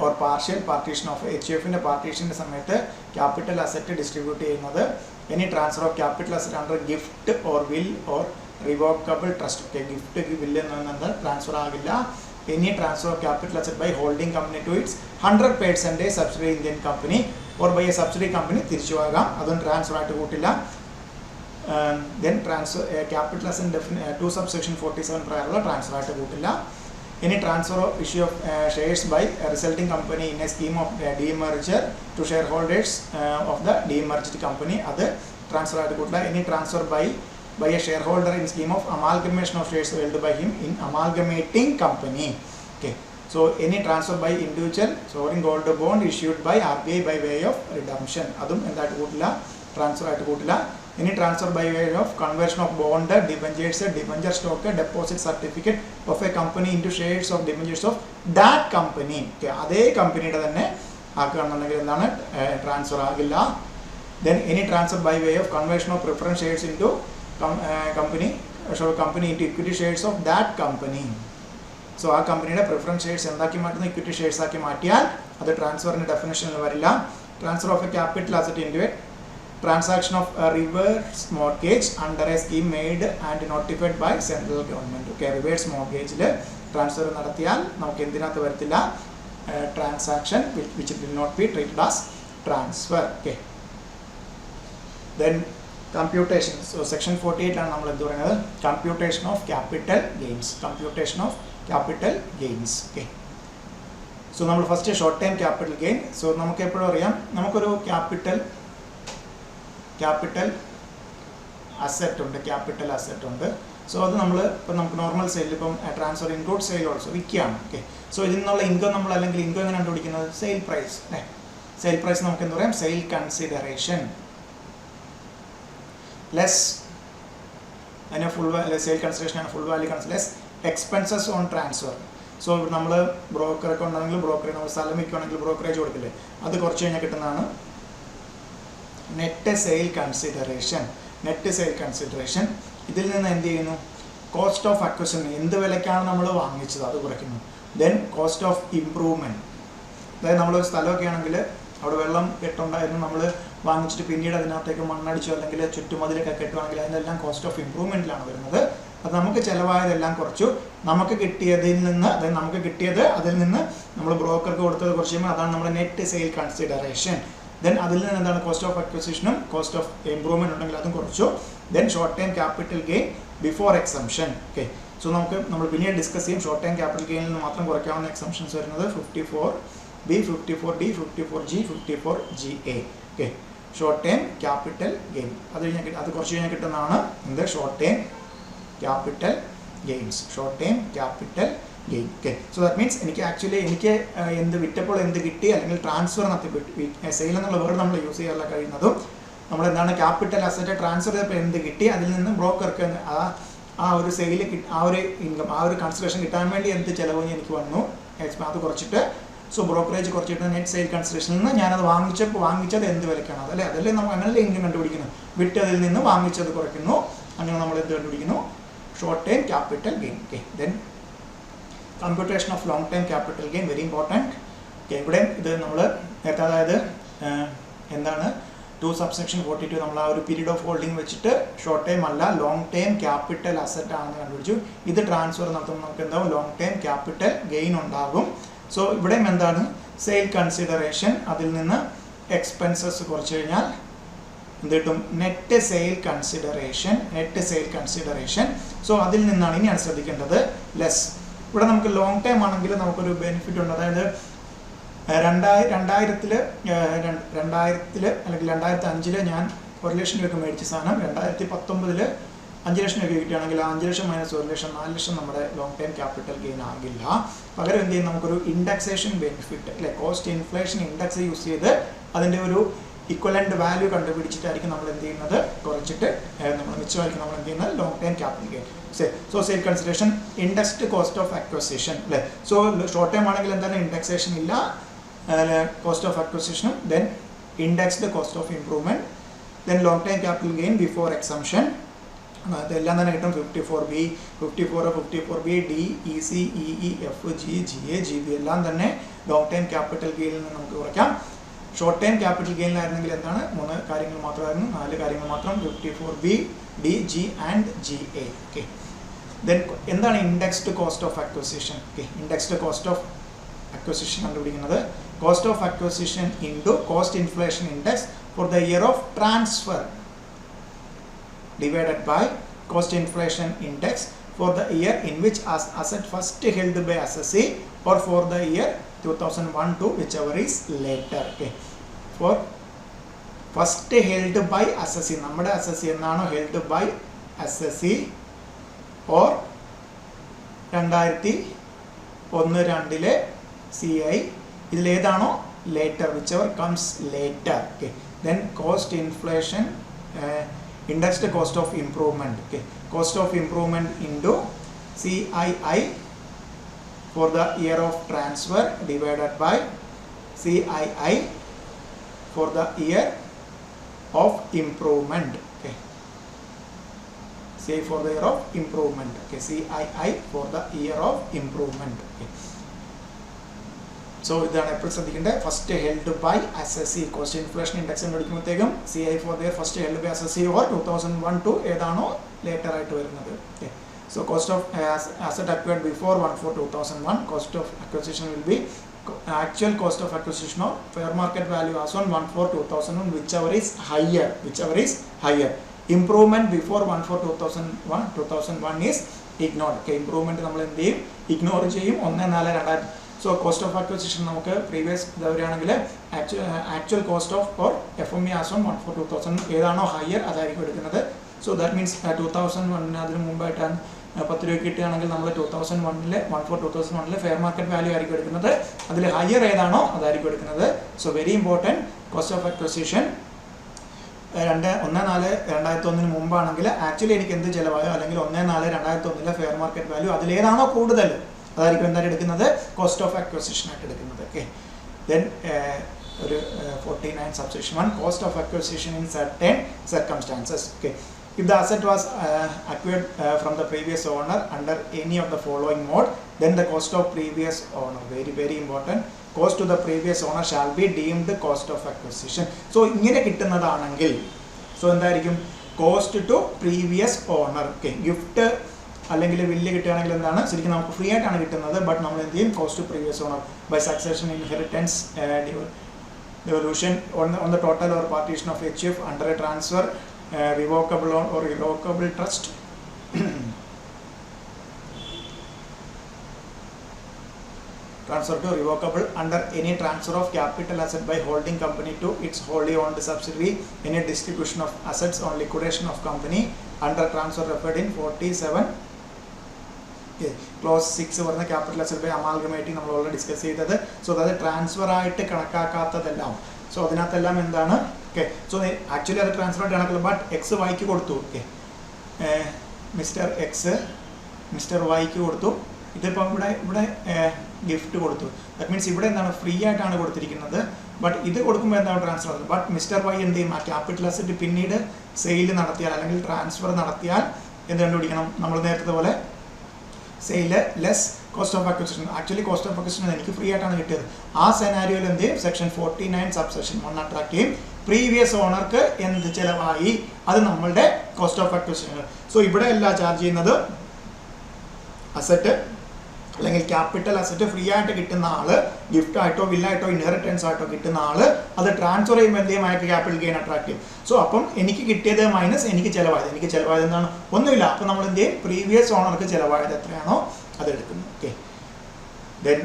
or partial partition of HUF ന്റെ പാർട്ടീഷൻ്റെ സമയത്ത് ക്യാപിറ്റൽ അസറ്റ് ഡിസ്ട്രിബ്യൂട്ട് ചെയ്യുന്നത്. Any transfer of capital asset under gift or will or revocable trust. Okay, gift will എന്നത് ട്രാൻസ്ഫർ ആകില്ല. Any transfer of capital asset by holding company to its 100% subsidiary Indian company or by a subsidiary company തിരിച്ചു പോകാം, അതും ട്രാൻസ്ഫർ ആയിട്ട് കൂട്ടില്ല. then transfer capital asset 2 subsection 47 പ്രകാരമുള്ള ട്രാൻസ്ഫർ ആയിട്ട് കൂട്ടില്ല. Any transfer or issue of shares by a resulting company in a scheme of demerger to shareholders of the demerged company, അത് ട്രാൻസ്ഫർ ആയിട്ട് കൂട്ടില്ല. Any transfer by a shareholder in scheme of amalgamation of shares held by him in amalgamating company. Okay. So any transfer by individual sovereign gold bond issued by RBI by way of redemption, അതും എന്തായിട്ട് കൂട്ടില്ല, ട്രാൻസ്ഫർ ആയിട്ട് കൂട്ടില്ല. Any transfer by way of conversion of bond, debentures, debenture stock, deposit certificate of a company into shares of debentures of that company. Okay, അതേ കമ്പനിയുടെ തന്നെ ആക്കുകയാണെന്നുണ്ടെങ്കിൽ എന്താണ്, ട്രാൻസ്ഫർ ആകില്ല. Then any transfer by way of conversion of preference shares into company into equity shares of that company. So ആ കമ്പനിയുടെ പ്രിഫറൻസ് ഷെയർസ് എന്താക്കി മാറ്റുന്നു, ഇക്വിറ്റി ഷെയർസ് ആക്കി മാറ്റിയാൽ അത് ട്രാൻസ്ഫറിൻ്റെ ഡെഫിനേഷനിൽ വരില്ല. Transfer of A capital asset into A transaction of a reverse mortgage under a scheme made and notified by central government. Okay, reverse mortgage transfer നടത്തിയാൽ നമുക്ക് എന്തിനകത്ത് വരത്തില്ല, transaction which will not be treated as transfer. Okay, then computation. So section 48 ആണ് നമ്മൾ എന്ത് പറയുന്നത്, computation of capital gains. Computation of capital gains. Okay, so നമ്മൾ first short time capital gain. So നമുക്ക് എപ്പോഴും അറിയാം, നമുക്കൊരു ക്യാപിറ്റൽ അസറ്റ് ഉണ്ട്, ക്യാപിറ്റൽ അസറ്റ് ഉണ്ട്. സോ അത് നമ്മൾ ഇപ്പം നമുക്ക് നോർമൽ സെയിൽ, ഇപ്പം ട്രാൻസ്ഫർ ഇൻക്ലൂഡ് സെയിൽ ഓൾസോ വിൽക്കുകയാണ്. ഓക്കെ, സോ ഇതിൽ നിന്നുള്ള ഇൻകം നമ്മൾ, അല്ലെങ്കിൽ ഇൻകം എങ്ങനെ കണ്ടുപിടിക്കുന്നത്, സെയിൽ പ്രൈസ് അല്ലേ. സെയിൽ പ്രൈസ് നമുക്ക് എന്ത് പറയാം, സെയിൽ കൺസിഡറേഷൻ ലെസ്, അതിനെ ഫുൾ സെയിൽ കൺസിഡറേഷൻ ആണ് full value less expenses on transfer. So നമ്മൾ ബ്രോക്കറൊക്കെ ഉണ്ടെങ്കിൽ ബ്രോക്കറേജ്, നമ്മൾ സ്ഥലം വിൽക്കുകയാണെങ്കിൽ ബ്രോക്കറേജ് കൊടുക്കില്ലേ, അത് കുറച്ച് കഴിഞ്ഞാൽ കിട്ടുന്നതാണ് net sale consideration. Net sale consideration ഇതിൽ നിന്ന് എന്ത് ചെയ്യുന്നു, കോസ്റ്റ് ഓഫ് അക്വസിഷൻ, എന്ത് വിലയ്ക്കാണ് നമ്മൾ വാങ്ങിച്ചത് അത് കുറയ്ക്കുന്നു. ദെൻ കോസ്റ്റ് ഓഫ് ഇംപ്രൂവ്മെൻറ്റ്, അതായത് നമ്മളൊരു സ്ഥലമൊക്കെ ആണെങ്കിൽ അവിടെ വെള്ളം കെട്ടുണ്ടായിരുന്നു, നമ്മൾ വാങ്ങിച്ചിട്ട് പിന്നീട് അതിനകത്തേക്ക് മണ്ണടിച്ചോ അല്ലെങ്കിൽ ചുറ്റുമതിലൊക്കെ കെട്ടുവാണെങ്കിൽ അതിൻ്റെ എല്ലാം കോസ്റ്റ് ഓഫ് ഇംപ്രൂവ്മെൻറ്റിലാണ് വരുന്നത്. അത് നമുക്ക് ചിലവായതെല്ലാം കുറച്ചു, നമുക്ക് കിട്ടിയതിൽ നിന്ന്, അതായത് നമുക്ക് കിട്ടിയത് അതിൽ നിന്ന് നമ്മൾ ബ്രോക്കർക്ക് കൊടുത്തത് കുറച്ച് കഴിയുമ്പോൾ അതാണ് നമ്മുടെ നെറ്റ് സെയിൽ കൺസിഡറേഷൻ. ദെൻ അതിൽ നിന്ന് എന്താണ്, കോസ്റ്റ് ഓഫ് അക്വിസിഷനും കോസ്റ്റ് ഓഫ് ഇംപ്രൂവ്മെൻറ്റ് ഉണ്ടെങ്കിൽ അതും കുറച്ചു. Then short time capital gain before exemption. Okay, so നമ്മൾ പിന്നീട് ഡിസ്കസ് ചെയ്യും. ഷോർട്ട് ടൈം ക്യാപിറ്റൽ ഗെയിനിൽ നിന്ന് മാത്രം കുറയ്ക്കാവുന്ന എക്സംഷൻസ് വരുന്നത് 54B, 54D, 54G, 54GA. Okay, short time capital gain അത് കുറച്ച് കഴിഞ്ഞാൽ കിട്ടുന്നതാണ് എന്ത്, short time capital gains. Short time capital gain. Okay, so that means എനിക്ക് എന്ത് വിറ്റപ്പോൾ എന്ത് കിട്ടി, അല്ലെങ്കിൽ ട്രാൻസ്ഫർ സെയിൽ എന്നുള്ള വേർഡ് നമ്മൾ യൂസ് ചെയ്യാനുള്ള കഴിയുന്നതും നമ്മൾ എന്താണ്, ക്യാപിറ്റൽ അസറ്റ് ട്രാൻസ്ഫർ ചെയ്തപ്പോൾ എന്ത് കിട്ടി, അതിൽ നിന്ന് ബ്രോക്കർക്ക് ആ ഒരു സെയിൽ, ആ ഒരു ഇൻകം, ആ ഒരു കൺസിഡറേഷൻ കിട്ടാൻ വേണ്ടി എന്ത് ചിലവ് എനിക്ക് വന്നു, അത് കുറച്ചിട്ട്, സോ ബ്രോക്കറേജ് കുറച്ചിട്ട് നെറ്റ് സെയിൽ കൺസിഡറേഷനിൽ നിന്ന് ഞാനത് വാങ്ങിച്ചത് എന്ത് വിലക്കാണ് അതല്ലേ, അതല്ലേ നമുക്ക് അങ്ങനെ ഇൻകം കണ്ടുപിടിക്കുന്നു. വിറ്റതിൽ നിന്ന് വാങ്ങിച്ചത് കുറയ്ക്കുന്നു, അങ്ങനെ നമ്മൾ എന്ത് കണ്ടുപിടിക്കുന്നു, short time capital gain. Okay, then computation of long time capital gain, very important. Okay, ഇവിടെ ഇത് നമ്മൾ നേരത്തെ, അതായത് എന്താണ് 2 subsection 42 നമ്മൾ ആ ഒരു പീരീഡ് ഓഫ് ഹോൾഡിംഗ് വെച്ചിട്ട് ഷോർട്ട് ടൈം അല്ല ലോങ് ടൈം ക്യാപിറ്റൽ അസറ്റ് ആണെന്ന് കണ്ടുപിടിച്ചു. ഇത് ട്രാൻസ്ഫർ നടത്തുമ്പോൾ നമുക്ക് എന്താവും, ലോങ് ടൈം ക്യാപിറ്റൽ ഗെയിൻ ഉണ്ടാകും. സോ ഇവിടെയും എന്താണ്, സെയിൽ കൺസിഡറേഷൻ, അതിൽ നിന്ന് എക്സ്പെൻസസ് കുറച്ച് കഴിഞ്ഞാൽ എന്ത് കിട്ടും, net sale consideration. Net sale consideration, so അതിൽ നിന്നാണ് ഇനിയാണ് ശ്രദ്ധിക്കേണ്ടത് ലെസ്. ഇവിടെ നമുക്ക് ലോങ് ടൈം ആണെങ്കിൽ നമുക്കൊരു ബെനിഫിറ്റ് ഉണ്ട്, അതായത് 2000 അല്ലെങ്കിൽ 2005 ഞാൻ 1 ലക്ഷം രൂപയ്ക്ക് മേടിച്ച സാധനം 2019 5 ലക്ഷം രൂപ കിട്ടുകയാണെങ്കിൽ 5 ലക്ഷം മൈനസ് 1 ലക്ഷം 4 ലക്ഷം നമ്മുടെ ലോങ് ടൈം ക്യാപിറ്റൽ ഗെയിൻ ആകില്ല. പകരം എന്ത് ചെയ്യും, നമുക്കൊരു ഇൻഡെക്സേഷൻ ബെനിഫിറ്റ് അല്ലെ, കോസ്റ്റ് ഇൻഫ്ലേഷൻ ഇൻഡെക്സ് യൂസ് ചെയ്ത് അതിൻ്റെ ഒരു ഇക്വലൻ്റ് വാല്യൂ കണ്ടുപിടിച്ചിട്ടായിരിക്കും നമ്മൾ എന്ത് ചെയ്യുന്നത്, കുറച്ചിട്ട് നമ്മൾ മിച്ചമായിരിക്കും നമ്മൾ എന്ത് ചെയ്യുന്നത്, long time capital gain. So sale consideration indexed cost of acquisition അല്ലേ. സോ ഷോർട്ട് ടൈം ആണെങ്കിൽ എന്താണ്, ഇൻഡെക്സേഷൻ ഇല്ല, കോസ്റ്റ് ഓഫ് അക്വസിഷനും, then indexed cost of improvement, then long time capital gain before exemption. ഇതെല്ലാം തന്നെ കിട്ടും. 54B, 54B, D, EC, EE, F, G, GA, GB എല്ലാം തന്നെ ലോങ് ടൈം ക്യാപിറ്റൽ ഗെയിനിൽ നിന്ന് നമുക്ക് കുറയ്ക്കാം. ഷോർട്ട് ടൈം ക്യാപിറ്റൽ ഗെയിനിലായിരുന്നെങ്കിൽ എന്താണ്, 3 കാര്യങ്ങൾ മാത്രമായിരുന്നു, 4 കാര്യങ്ങൾ മാത്രം, 54B, D, G and GA. Okay, then എന്താണ് indexed cost of acquisition. Okay, indexed cost of acquisition കണ്ടുപിടിക്കുന്നത് cost of acquisition into cost inflation index for the year of transfer. divided by cost inflation index for the year in which asset first held by assessee or for the year 2001 to whichever is later. Okay, for first held by assessee, നമ്മുടെ assessee എന്നാണോ held by assessee or 2001-2 CI ഇതിലേതാണോ later, whichever comes later. Okay, then cost inflation indexed cost of improvement. Okay, cost of improvement into CII for the year of transfer divided by CII for the year of improvement. Okay, say for the year of improvement. Okay, CII for the year of improvement. Okay, so ഇതാണ് എപ്പോഴും ശ്രദ്ധിക്കേണ്ടത്. First held by assessee cost inflation index എന്ന് വിളിക്കുമ്പോഴത്തേക്കും CI for their first held by assessee or 2001 ഏതാണോ ലേറ്റർ ആയിട്ട് വരുന്നത്. Okay, so cost of asset acquired before 1/4/2001, cost of acquisition will be actual cost of acquisition or fair market value as on 1/4/2001 whichever is higher. Improvement before 1/4/2001 is ignored. Okay, improvement നമ്മൾ എന്ത് ചെയ്യും, ഇഗ്നോർ ചെയ്യും. 1/4/2000. സോ കോസ്റ്റ് ഓഫ് അക്വിസിഷൻ നമുക്ക് പ്രീവിയസ് ഇതാവുകയാണെങ്കിൽ actual cost of or FME as on 1/4/2000 ഏതാണോ ഹയർ അതായിരിക്കും എടുക്കുന്നത്. സോ ദാറ്റ് മീൻസ് 2001 അതിന് മുമ്പായിട്ടാണ് 10 രൂപ കിട്ടുകയാണെങ്കിൽ നമ്മൾ 1/4/2001 ഫെയർ മാർക്കറ്റ് വാല്യൂ ആയിരിക്കും എടുക്കുന്നത്. അതിൽ ഹയർ ഏതാണോ അതായിരിക്കും എടുക്കുന്നത്. So very important, cost of acquisition 1/4/2001 മുമ്പാണെങ്കിൽ ആക്ച്വലി എനിക്ക് എന്ത് ചിലവായോ അല്ലെങ്കിൽ 1/4/2001 ഫെയർ മാർക്കറ്റ് വാല്യൂ അതിലേതാണോ കൂടുതൽ അതായിരിക്കും എന്തായാലും എടുക്കുന്നത്, കോസ്റ്റ് ഓഫ് അക്വിസിഷൻ ആയിട്ട് എടുക്കുന്നത്. ഓക്കെ, ദെൻ ഒരു 49 subsection 1 cost of acquisition in certain circumstances. Okay, if the asset was acquired from the previous owner under any of the following mode, then the cost of previous owner, very important, cost to the previous owner shall be deemed cost of acquisition. So ഇങ്ങനെ കിട്ടുന്നതാണെങ്കിൽ സോ എന്തായിരിക്കും, cost to previous owner. Okay, gift അല്ലെങ്കിൽ വില്ല് കിട്ടുകയാണെങ്കിൽ എന്താണ്, ശരിക്കും നമുക്ക് ഫ്രീ ആയിട്ടാണ് കിട്ടുന്നത്. ബട്ട് നമ്മൾ എന്ത് ചെയ്യും, cost to previous owner by succession inheritance devolution on the total or partition of HF under a transfer, revocable loan or irrevocable trust. Transfer to revocable under any transfer of capital asset by holding company to its wholly owned subsidiary, any distribution of assets on liquidation of company under transfer referred in 47 close 6 പറഞ്ഞ ക്യാപിറ്റൽ അസറ്റ് ബൈ അമാൽഗമേറ്റിംഗ് നമ്മൾ ഓൾറെഡി ഡിസ്കസ് ചെയ്തത്. സോ അതായത് ട്രാൻസ്ഫർ ആയിട്ട് കണക്കാക്കാത്തതെല്ലാം, സോ അതിനകത്തെല്ലാം എന്താണ്, ഓക്കെ, സോ ആക്ച്വലി അത് ട്രാൻസ്ഫർ ആയിട്ട് കണക്കില്ല. ബട്ട് എക്സ് വൈക്ക് കൊടുത്തു. ഓക്കെ, മിസ്റ്റർ എക്സ് മിസ്റ്റർ വൈക്ക് കൊടുത്തു. ഇതിപ്പോൾ ഇവിടെ ഗിഫ്റ്റ് കൊടുത്തു. ദാറ്റ് മീൻസ് ഇവിടെ എന്താണ്, ഫ്രീ ആയിട്ടാണ് കൊടുത്തിരിക്കുന്നത്. ബട്ട് ഇത് കൊടുക്കുമ്പോൾ എന്താണ് ട്രാൻസ്ഫർ. ബട്ട് മിസ്റ്റർ വൈ എന്ത് ചെയ്യും, ആ ക്യാപിറ്റൽ അസറ്റ് പിന്നീട് സെയിൽ നടത്തിയാൽ അല്ലെങ്കിൽ ട്രാൻസ്ഫർ നടത്തിയാൽ എന്ത് കണ്ടുപിടിക്കണം, നമ്മൾ നേരത്തെ പോലെ sale less cost of acquisition. Actually cost of acquisition എനിക്ക് ഫ്രീ ആയിട്ടാണ് കിട്ടിയത്. ആ സെനാരിയോയിൽ എന്ത് ചെയ്യും, സെക്ഷൻ 49 സബ്സെക്ഷൻ 1 അട്രാക്ട് ചെയ്യും. പ്രീവിയസ് ഓണർക്ക് എന്ത് ചിലവായി അത് നമ്മളുടെ കോസ്റ്റ് ഓഫ് അക്വിസിഷൻ. സോ ഇവിടെ എല്ലാം ചാർജ് ചെയ്യുന്നത് അസറ്റ് അല്ലെങ്കിൽ ക്യാപിറ്റൽ അസറ്റ് ഫ്രീ ആയിട്ട് കിട്ടുന്ന ആള്, ഗിഫ്റ്റ് ആയിട്ടോ വില്ലായിട്ടോ ഇൻഹെറിറ്റൻസ് ആയിട്ടോ കിട്ടുന്ന ആള് അത് ട്രാൻസ്ഫർ ചെയ്യുമ്പോൾ എന്ത് ചെയ്യും, അയാൾക്ക് ക്യാപിറ്റൽ ഗെയിൻ അട്രാക്ട് ചെയ്യും. സോ അപ്പം എനിക്ക് കിട്ടിയത് മൈനസ് എനിക്ക് ചിലവായത് എന്താണ്, ഒന്നുമില്ല. അപ്പം നമ്മൾ എന്ത് ചെയ്യും, പ്രീവിയസ് ഓണർക്ക് ചിലവായത് എത്രയാണോ അത് എടുക്കുന്നു. Okay, then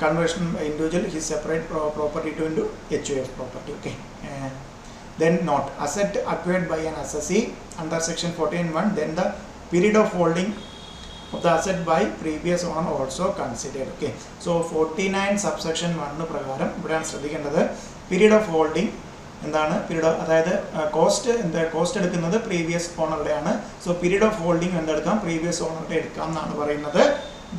conversion individual his separate property to into HUF property. Okay, then not asset acquired by an assessee under section 49(1), then the period of holding of the asset by previous owner also considered. Okay, so 49 subsection 1 പ്രകാരം ഇവിടെയാണ് ശ്രദ്ധിക്കേണ്ടത്. പീരീഡ് ഓഫ് ഹോൾഡിംഗ് എന്താണ്, പീരീഡ് അതായത് കോസ്റ്റ് എടുക്കുന്നത് പ്രീവിയസ് ഓണറുടെയാണ്. സോ പീരീഡ് ഓഫ് ഹോൾഡിംഗ് എന്തെടുക്കാം, പ്രീവിയസ് ഓണറുടെ എടുക്കാം എന്നാണ് പറയുന്നത്.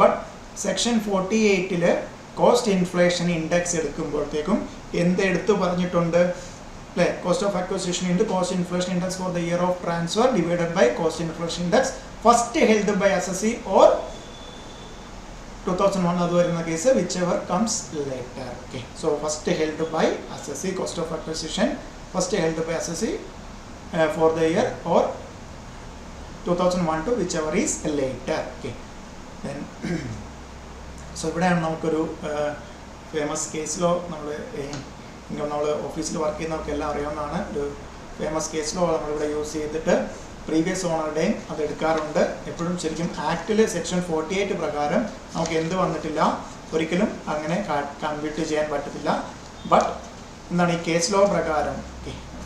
But section 48 cost inflation index എടുക്കുമ്പോഴത്തേക്കും എന്തെടുത്ത് പറഞ്ഞിട്ടുണ്ട് അല്ലേ, cost of acquisition into cost inflation index for the year of transfer divided by cost inflation index first held by assessee or 2001 അത് വരുന്ന case whichever comes later. Okay, so first held by assessee cost of acquisition, first held by assessee for the year or 2001 to whichever is later. Okay, then so ഇവിടെയാണ് നമുക്കൊരു ഫേമസ് കേസിലോ നമ്മൾ ഓഫീസിൽ വർക്ക് ചെയ്യുന്നവർക്ക് എല്ലാം അറിയാവുന്നതാണ്. ഒരു ഫേമസ് കേസിലോ നമ്മളിവിടെ യൂസ് ചെയ്തിട്ട് പ്രീവിയസ് ഓണറുടെയും അത് എടുക്കാറുണ്ട്. എപ്പോഴും ശരിക്കും ആക്ടിൽ സെക്ഷൻ 48 പ്രകാരം നമുക്ക് എന്ത് വന്നിട്ടില്ല, ഒരിക്കലും അങ്ങനെ കമ്പ്യൂട്ട് ചെയ്യാൻ പറ്റത്തില്ല. ബട്ട് എന്താണ് ഈ കേസ് ലോ പ്രകാരം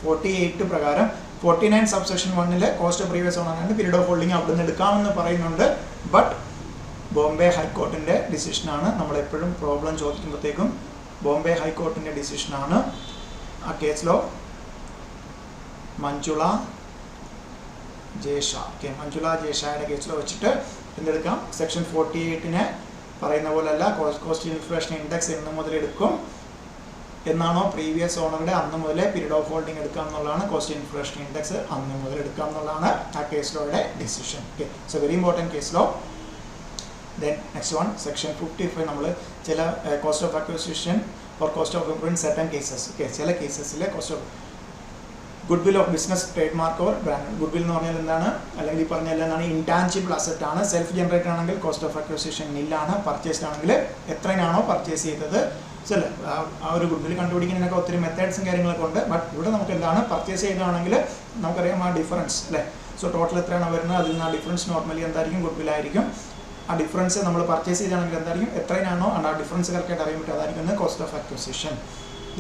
48 പ്രകാരം 49 subsection 1 cost of previous owner and period of holding അവിടെ നിന്ന് എടുക്കാമെന്ന് പറയുന്നുണ്ട്. ബട്ട് ബോംബെ ഹൈക്കോർട്ടിൻ്റെ ഡിസിഷനാണ്. നമ്മളെപ്പോഴും പ്രോബ്ലം ചോദിക്കുമ്പോഴത്തേക്കും ബോംബെ ഹൈക്കോർട്ടിൻ്റെ ഡിസിഷനാണ്. ആ കേസ് ലോ മഞ്ജുള ജേഷ, മഞ്ജുള ജേഷയുടെ കേസിൽ വെച്ചിട്ട് എന്തെടുക്കാം, സെക്ഷൻ 48 പറയുന്ന പോലെയല്ല കോസ്റ്റ് ഇൻഫ്ലേഷൻ ഇൻഡെക്സ് എന്ന് മുതൽ എടുക്കും എന്നാണോ പ്രീവിയസ് ഓണറുടെ അന്ന് മുതലേ പീരീഡ് ഓഫ് ഹോൾഡിംഗ് എടുക്കാം എന്നുള്ളതാണ്. കോസ്റ്റ് ഇൻഫ്ലേഷൻ ഇൻഡെക്സ് അന്ന് മുതൽ എടുക്കാം എന്നുള്ളതാണ് ആ കേസ് ലോയുടെ ഡിസിഷൻ. Okay, so very important case law. Then next one section 55 നമ്മൾ ചില cost of acquisition or cost of improvement certain cases. Okay, ചില കേസസിലെ cost of goodwill of business trade mark or brand. Goodwill എന്ന് പറഞ്ഞാൽ എന്താണ്, അല്ലെങ്കിൽ ഈ പറഞ്ഞാൽ എന്താണ്, ഇൻടാഞ്ചിബിൾ അസറ്റ് ആണ്. സെൽഫ് ജനറേറ്റ് ആണെങ്കിൽ കോസ്റ്റ് ഓഫ് അക്വിസിഷൻ നില്ലാണ്. പർച്ചേസ്ഡ് ആണെങ്കിൽ എത്രയാണോ പർച്ചേസ് ചെയ്തത് അല്ലേ, ആ ഒരു ഗുഡ് വിൽ കണ്ടുപിടിക്കുന്നതിനൊക്കെ ഒത്തിരി മെത്തേഡ്സും കാര്യങ്ങളൊക്കെ ഉണ്ട്. ബട്ട് ഇവിടെ നമുക്ക് എന്താണ്, പർച്ചേസ് ചെയ്തതാണെങ്കിൽ നമുക്കറിയാം ആ ഡിഫറൻസ് അല്ലേ. സോ ടോട്ടൽ എത്രയാണ് വരുന്നത്, അതിൽ നിന്ന് ആ ഡിഫറൻസ് നോർമലി എന്തായിരിക്കും, ഗുഡ് വിൽ ആയിരിക്കും. ആ ഡിഫറൻസ് നമ്മൾ പർച്ചേസ് ചെയ്താണെങ്കിൽ എന്തായിരിക്കും, എത്രയാണോ ആ ഡിഫറൻസ് കറക്റ്റായിട്ട് അറിയാൻ പറ്റും, അതായിരിക്കും cost of acquisition.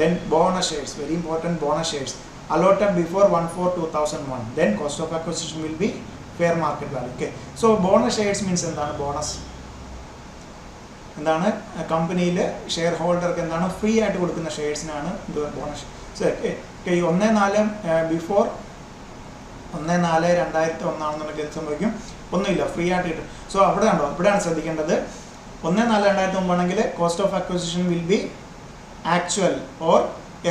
Then bonus shares, very important. Bonus shares allotted before 1/4/2001, then cost of acquisition will be fair market value. Okay, so bonus shares means എന്താണ്, ബോണസ് എന്താണ്, കമ്പനിയിൽ ഷെയർ ഹോൾഡർക്ക് എന്താണ് ഫ്രീ ആയിട്ട് കൊടുക്കുന്ന ഷെയർസിനാണ് ബോണസ്. ഈ 1/4 ബിഫോർ 1/4/2001 ആണെന്നുണ്ടെങ്കിൽ സംഭവിക്കും ഒന്നുമില്ല, ഫ്രീ ആയിട്ട് കിട്ടും. സോ അവിടെ ഉണ്ടോ, ഇവിടെയാണ് ശ്രദ്ധിക്കേണ്ടത്. 1/4/2001 ആണെങ്കിൽ cost of acquisition will be actual or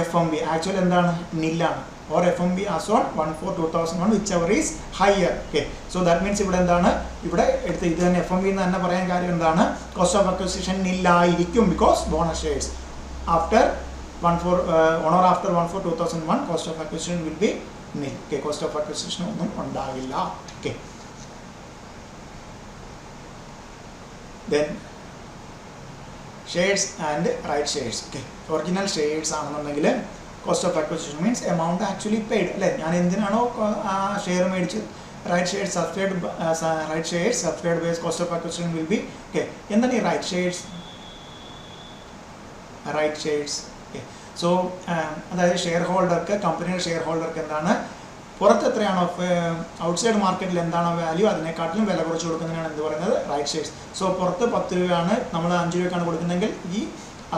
FMV. Actual എന്താണ്, നില്ലാണ്. Or FMV as on 1/4/2001 whichever is higher. Okay, so that means ഇവിടെ എന്താണ്, ഇവിടെ എടുത്ത് ഇത് തന്നെ FMV എന്ന് തന്നെ പറയാൻ കാര്യം എന്താണ്, കോസ്റ്റ് ഓഫ് അക്വിസിഷൻ നില്ലായിരിക്കും because bonus shares after 1/4/2001 cost of acquisition will be nil. Okay, cost of acquisition ഒന്നും ഉണ്ടാകില്ല. Okay, then shares and right shares. Okay, original shares ആണെന്നുണ്ടെങ്കിൽ cost of acquisition means amount actually paid അല്ലേ, ഞാൻ എന്തിനാണോ ആ ഷെയർ മേടിച്ചത്. Right shares subscribe base cost of acquisition will be. Okay, എന്താണ് ഈ റൈറ്റ് ഷെയർസ്? ഓക്കെ, സോ അതായത് ഷെയർ ഹോൾഡർക്ക്, കമ്പനിയുടെ ഷെയർ ഹോൾഡർക്ക് എന്താണ്, പുറത്ത് എത്രയാണോ ഔട്ട്സൈഡ് മാർക്കറ്റിൽ എന്താണോ വാല്യൂ അതിനെക്കാട്ടിലും വില കുറച്ച് കൊടുക്കുന്നതിനാണ് എന്ത് പറയുന്നത്, റൈറ്റ് ഷെയർസ്. സോ പുറത്ത് 10 രൂപയാണ്, നമ്മൾ 5 രൂപയ്ക്കാണ് കൊടുക്കുന്നതെങ്കിൽ ഈ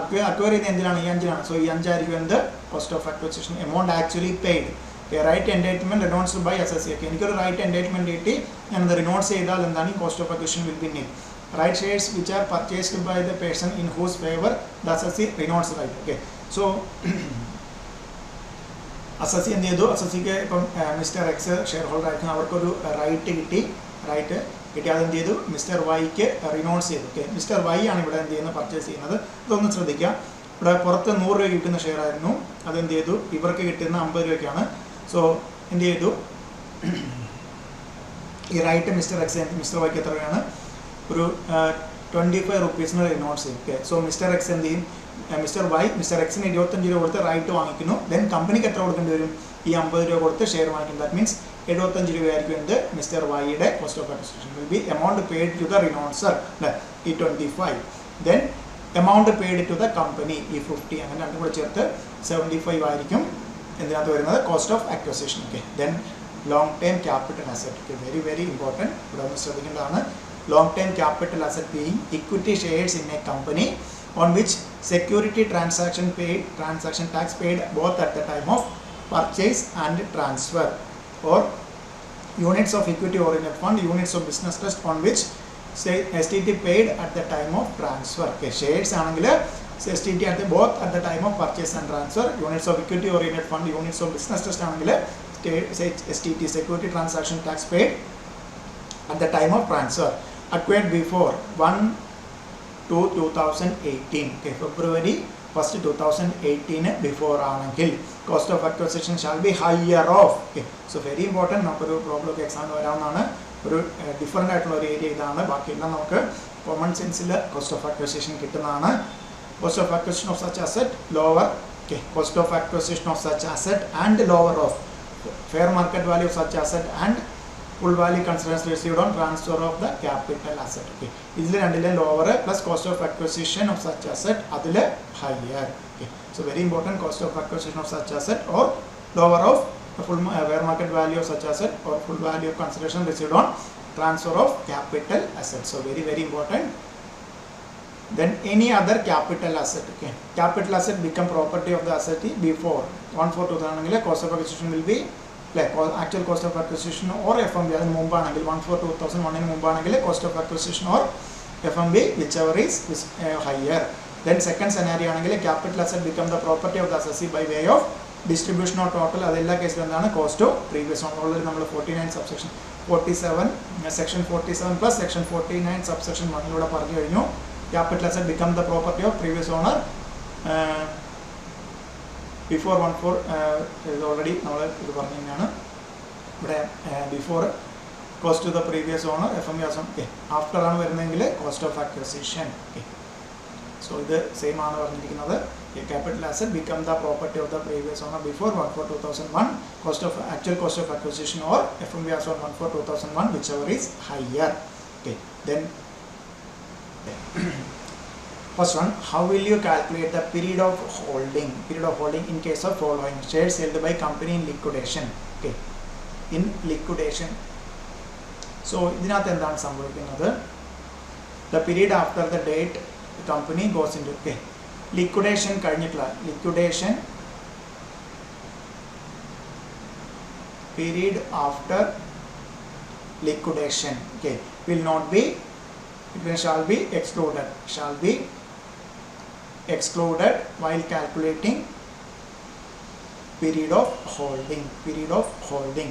അക്വയർ ചെയ്യുന്ന എന്തിനാണ്, ഈ 5-നാണ്. സോ ഈ 5 ആയിരിക്കും എന്ത്, cost of acquisition. Amount actually paid. Right entitlement renounced by SSC. Okay എനിക്കൊരു റൈറ്റ് എൻറ്റൈറ്റ്മെന്റ് കിട്ടി, ഞാനത് റിനോൺസ് ചെയ്താൽ എന്താണ്, ഈ cost of acquisition will be nil. Right shares which are purchased by the person in whose favour the SSC renounce right. Okay, so SSC എന്ത് ചെയ്തു, SSCക്ക് ഇപ്പം മിസ്റ്റർ എക്സ് ഷെയർ ഹോൾഡർ ആയിരിക്കും, അവർക്കൊരു റൈറ്റ് കിട്ടി. അതെന്ത് ചെയ്തു, മിസ്റ്റർ വൈക്ക് റിനോൺസ് ചെയ്തു. ഓക്കെ, മിസ്റ്റർ വൈ ആണ് ഇവിടെ എന്ത് ചെയ്യുന്നത്, പർച്ചേസ് ചെയ്യുന്നത്. ഇതൊന്ന് ശ്രദ്ധിക്കുക. ഇവിടെ പുറത്ത് 100 രൂപ കിട്ടുന്ന ഷെയർ ആയിരുന്നു, അതെന്ത് ചെയ്തു, ഇവർക്ക് കിട്ടുന്ന 50 രൂപയ്ക്കാണ്. സോ എന്ത് ചെയ്തു, ഈ റൈറ്റ് മിസ്റ്റർ വൈക്ക് എത്ര രൂപയാണ്, ഒരു 25 റുപ്പീസിന് റിനോൺസ് ചെയ്യും. ഓക്കെ, സോ മിസ്റ്റർ എക്സ് എന്ത് ചെയ്യും, മിസ്റ്റർ എക്സിന് 25 രൂപ കൊടുത്ത് റൈറ്റ് വാങ്ങിക്കുന്നു. ദെൻ കമ്പനിക്ക് എത്ര കൊടുക്കേണ്ടി വരും, ഈ 50 രൂപ കൊടുത്ത് ഷെയർ വാങ്ങിക്കും. ദാറ്റ് മീൻസ് 75 രൂപയായിരിക്കും എന്ത്, മിസ്റ്റർ വൈയുടെ cost of acquisition will be amount paid to the renouncer ഈ 25. Then amount paid to the company ഈ 50. അങ്ങനെ രണ്ടും കൂടെ ചേർത്ത് 75 ആയിരിക്കും എന്തിനകത്ത് വരുന്നത്, cost of acquisition. Okay, then long time capital asset. Okay, very very important, ഇവിടെ ഒന്ന് ശ്രദ്ധിക്കേണ്ടതാണ്. Long time capital asset being equity shares in A company on which security transaction tax paid both at the time of purchase and transfer, or units of equity oriented fund, units of business trust on which STT paid at the time of transfer. Okay, shares ആണെങ്കിൽ STT both at the time of purchase and transfer. Units of equity oriented fund, units of business trust ആണെങ്കിൽ STT security transaction tax paid at the time of transfer, acquired before 1/2/2018. Okay, February 1st 2018 before ആണെങ്കിൽ cost of acquisition shall be higher of. Okay, so very important. നമുക്കൊരു പ്രോബ്ലം ഒക്കെ എക്സാമിന് വരാവുന്നതാണ്. ഒരു ഡിഫറൻ്റ് ആയിട്ടുള്ള ഒരു ഏരിയ ഇതാണ്. ബാക്കിയെല്ലാം നമുക്ക് കോമൺ സെൻസിൽ കോസ്റ്റ് ഓഫ് അക്വിസിഷൻ കിട്ടുന്നതാണ്. Cost of acquisition of such asset lower. Okay, cost of acquisition of such asset and lower of fair market value of such asset and full value consideration received on transfer of the capital asset. Okay. ഇതിൽ രണ്ടിലെ lower plus cost of acquisition of such asset അതിൽ higher. Okay. So very important, cost of acquisition of such asset or lower of the full fair market value of such asset or full value of consideration received on transfer of capital asset. So very important. Then any other capital asset. Okay. Capital asset become property of the asset before 1/4 cost of acquisition will be actual cost of acquisition or FMB അതിന് മുമ്പാണെങ്കിൽ 1/4/2001 മുമ്പാണെങ്കിൽ cost of acquisition or FMB whichever is higher. Then second scenario ആണെങ്കിൽ capital asset become the property of the assessee by way of distribution or total. അതെല്ലാ കേസിലും എന്താണ് cost of previous on. Already നമ്മൾ 49 subsection 47 section 47 plus section 49 subsection 1 ലൂടെ പറഞ്ഞു കഴിഞ്ഞു. Capital asset become the property of previous owner before 1/4 is already നമ്മൾ ഇത് പറഞ്ഞു തന്നെയാണ് ഇവിടെ before cost to the previous owner FMB okay after ആണ് വരുന്നതെങ്കിൽ cost of acquisition. Okay so ഇത് സെയിം ആണ് പറഞ്ഞിരിക്കുന്നത്. Capital asset become the property of the previous owner before 1/4/2001 cost of actual cost of acquisition or FMB as on 1/4/2001 whichever is higher. Okay, then first one, how will you calculate the period of holding in case of following shares held by company in liquidation. Okay, in liquidation. So ഇതിനകത്ത് എന്താണ് സംഭവിക്കുന്നത്? The period after the date the company goes into liquidation കഴിഞ്ഞിട്ടുള്ള liquidation period after liquidation will not be, it shall be excluded while calculating period of holding.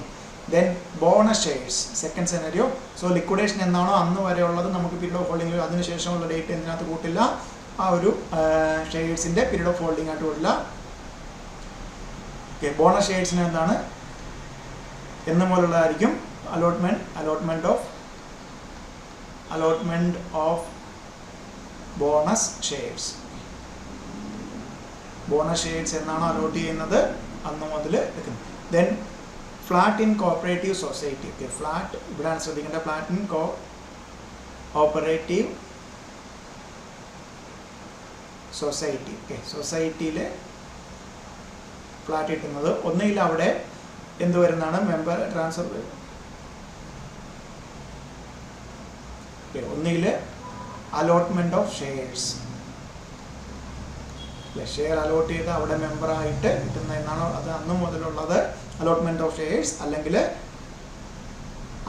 Then bonus shares, second scenario. So liquidation എന്നാണോ അന്ന് വരെ ഉള്ളത് നമുക്ക് പീരീഡ് ഓഫ് ഹോൾഡിംഗ്, അതിനുശേഷമുള്ള ഡേറ്റ് എന്തിനകത്ത് കൂട്ടില്ല, ആ ഒരു ഷെയർസിൻ്റെ പീരീഡ് ഓഫ് ഹോൾഡിംഗ് ആയിട്ട് കൂടില്ല. ബോണസ് ഷെയർസിന് എന്താണ് എന്ന പോലുള്ളതായിരിക്കും allotment of bonus shares. Bonus shares എന്നാണ് അലോട്ട് ചെയ്യുന്നത് അന്ന് മുതൽ എടുക്കുന്നത്. Then flat in cooperative society. Flat ഇവിടെയാണ് ശ്രദ്ധിക്കേണ്ടത്. Flat in cooperative society. സൊസൈറ്റിയിൽ ഫ്ലാറ്റ് കിട്ടുന്നത് ഒന്നുകിൽ അവിടെ എന്ത് വരുന്നതാണ് മെമ്പർ ട്രാൻസ്ഫർ, ഒന്നുകിൽ allotment of shares, share allot ചെയ്ത് അവിടെ മെമ്പറായിട്ട് കിട്ടുന്ന എന്നാണോ അത് അന്ന് മുതലുള്ളത് അലോട്ട്മെന്റ് ഓഫ് ഷെയർസ്, അല്ലെങ്കിൽ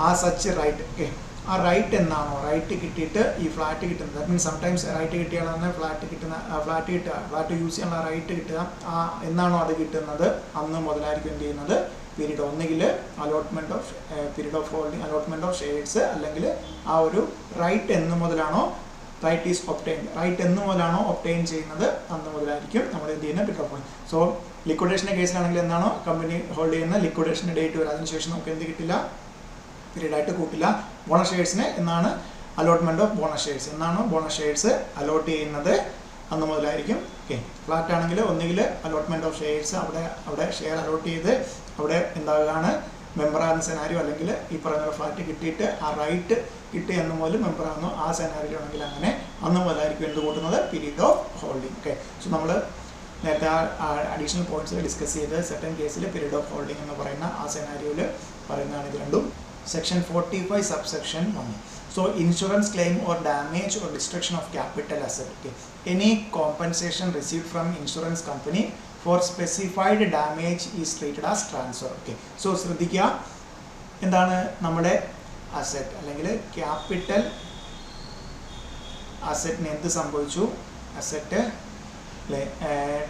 ആ സച്ച് റൈറ്റ്, ആ റൈറ്റ് എന്നാണോ റൈറ്റ് കിട്ടിയിട്ട് ഈ ഫ്ലാറ്റ് കിട്ടുന്നത്. ദാറ്റ് മീൻസ് സംടൈംസ് റൈറ്റ് കിട്ടിയാൽ തന്നെ ഫ്ലാറ്റ് യൂസ് ചെയ്യാനുള്ള റൈറ്റ് കിട്ടുക, ആ എന്നാണോ അത് കിട്ടുന്നത് അന്ന് മുതലായിരിക്കും എന്ത് ചെയ്യുന്നത് പീരീഡ്. ഒന്നുകിൽ allotment of period of holding allotment of shares, അല്ലെങ്കിൽ ആ ഒരു റൈറ്റ് എന്ന് മുതലാണോ റൈറ്റ് ഈസ് ഒപ്റ്റൈൻ, റൈറ്റ് എന്ന് മുതലാണോ ഒപ്റ്റൈൻ ചെയ്യുന്നത് അന്ന് മുതലായിരിക്കും നമ്മൾ എന്ത് ചെയ്യുന്നത് പീരീഡ് ഓഫ് ഹോൾഡിംഗ്. സോ ലിക്വിഡേഷൻ്റെ കേസിലാണെങ്കിൽ എന്നാണോ കമ്പനി ഹോൾഡ് ചെയ്യുന്ന ലിക്വിഡേഷൻ്റെ ഡേറ്റ് വരും, അതിനുശേഷം നമുക്ക് എന്ത് കിട്ടില്ല പീരീഡായിട്ട് കൂട്ടില്ല. ബോണസ് ഷെയർസിന് എന്നാണ് അലോട്ട്മെന്റ് ഓഫ് ബോണസ് ഷെയർസ്, എന്നാണോ ബോണസ് ഷെയർസ് അലോട്ട് ചെയ്യുന്നത് അന്ന് മുതലായിരിക്കും. ഫ്ലാറ്റ് ആണെങ്കിൽ ഒന്നുകിൽ അലോട്ട്മെന്റ് ഓഫ് ഷെയർസ് അവിടെ ഷെയർ അലോട്ട് ചെയ്ത് അവിടെ എന്താകുകയാണ് മെമ്പറാകുന്ന സെനാരിയോ, അല്ലെങ്കിൽ ഈ പറയുന്ന ഫ്ലാറ്റ് കിട്ടിയിട്ട് ആ റൈറ്റ് കിട്ടി എന്ന് മുതൽ മെമ്പറാകുന്നു ആ സെനാരിയോ ആണെങ്കിൽ അങ്ങനെ അന്ന് മുതലായിരിക്കും എന്ത് കൂട്ടുന്നത് പീരീഡ് ഓഫ് ഹോൾഡിംഗ്. സോ നമ്മൾ നേരത്തെ ആ അഡീഷണൽ പോയിന്റ്സിൽ ഡിസ്കസ് ചെയ്ത് സെക്കൻഡ് കേസിൽ പീരീഡ് ഓഫ് ഹോൾഡിംഗ് എന്ന് പറയുന്ന ആ സെനാരിയോയിൽ പറയുന്നതാണ് ഇത് രണ്ടും. Section 45 subsection 1. So insurance claim or damage or destruction of capital asset. Any compensation received from insurance company for specified damage is treated as transfer. So ശ്രദ്ധിക്കുക, എന്താണ് നമ്മുടെ അസറ്റ് അല്ലെങ്കിൽ ക്യാപിറ്റൽ അസറ്റിന് എന്ത് സംഭവിച്ചു, asset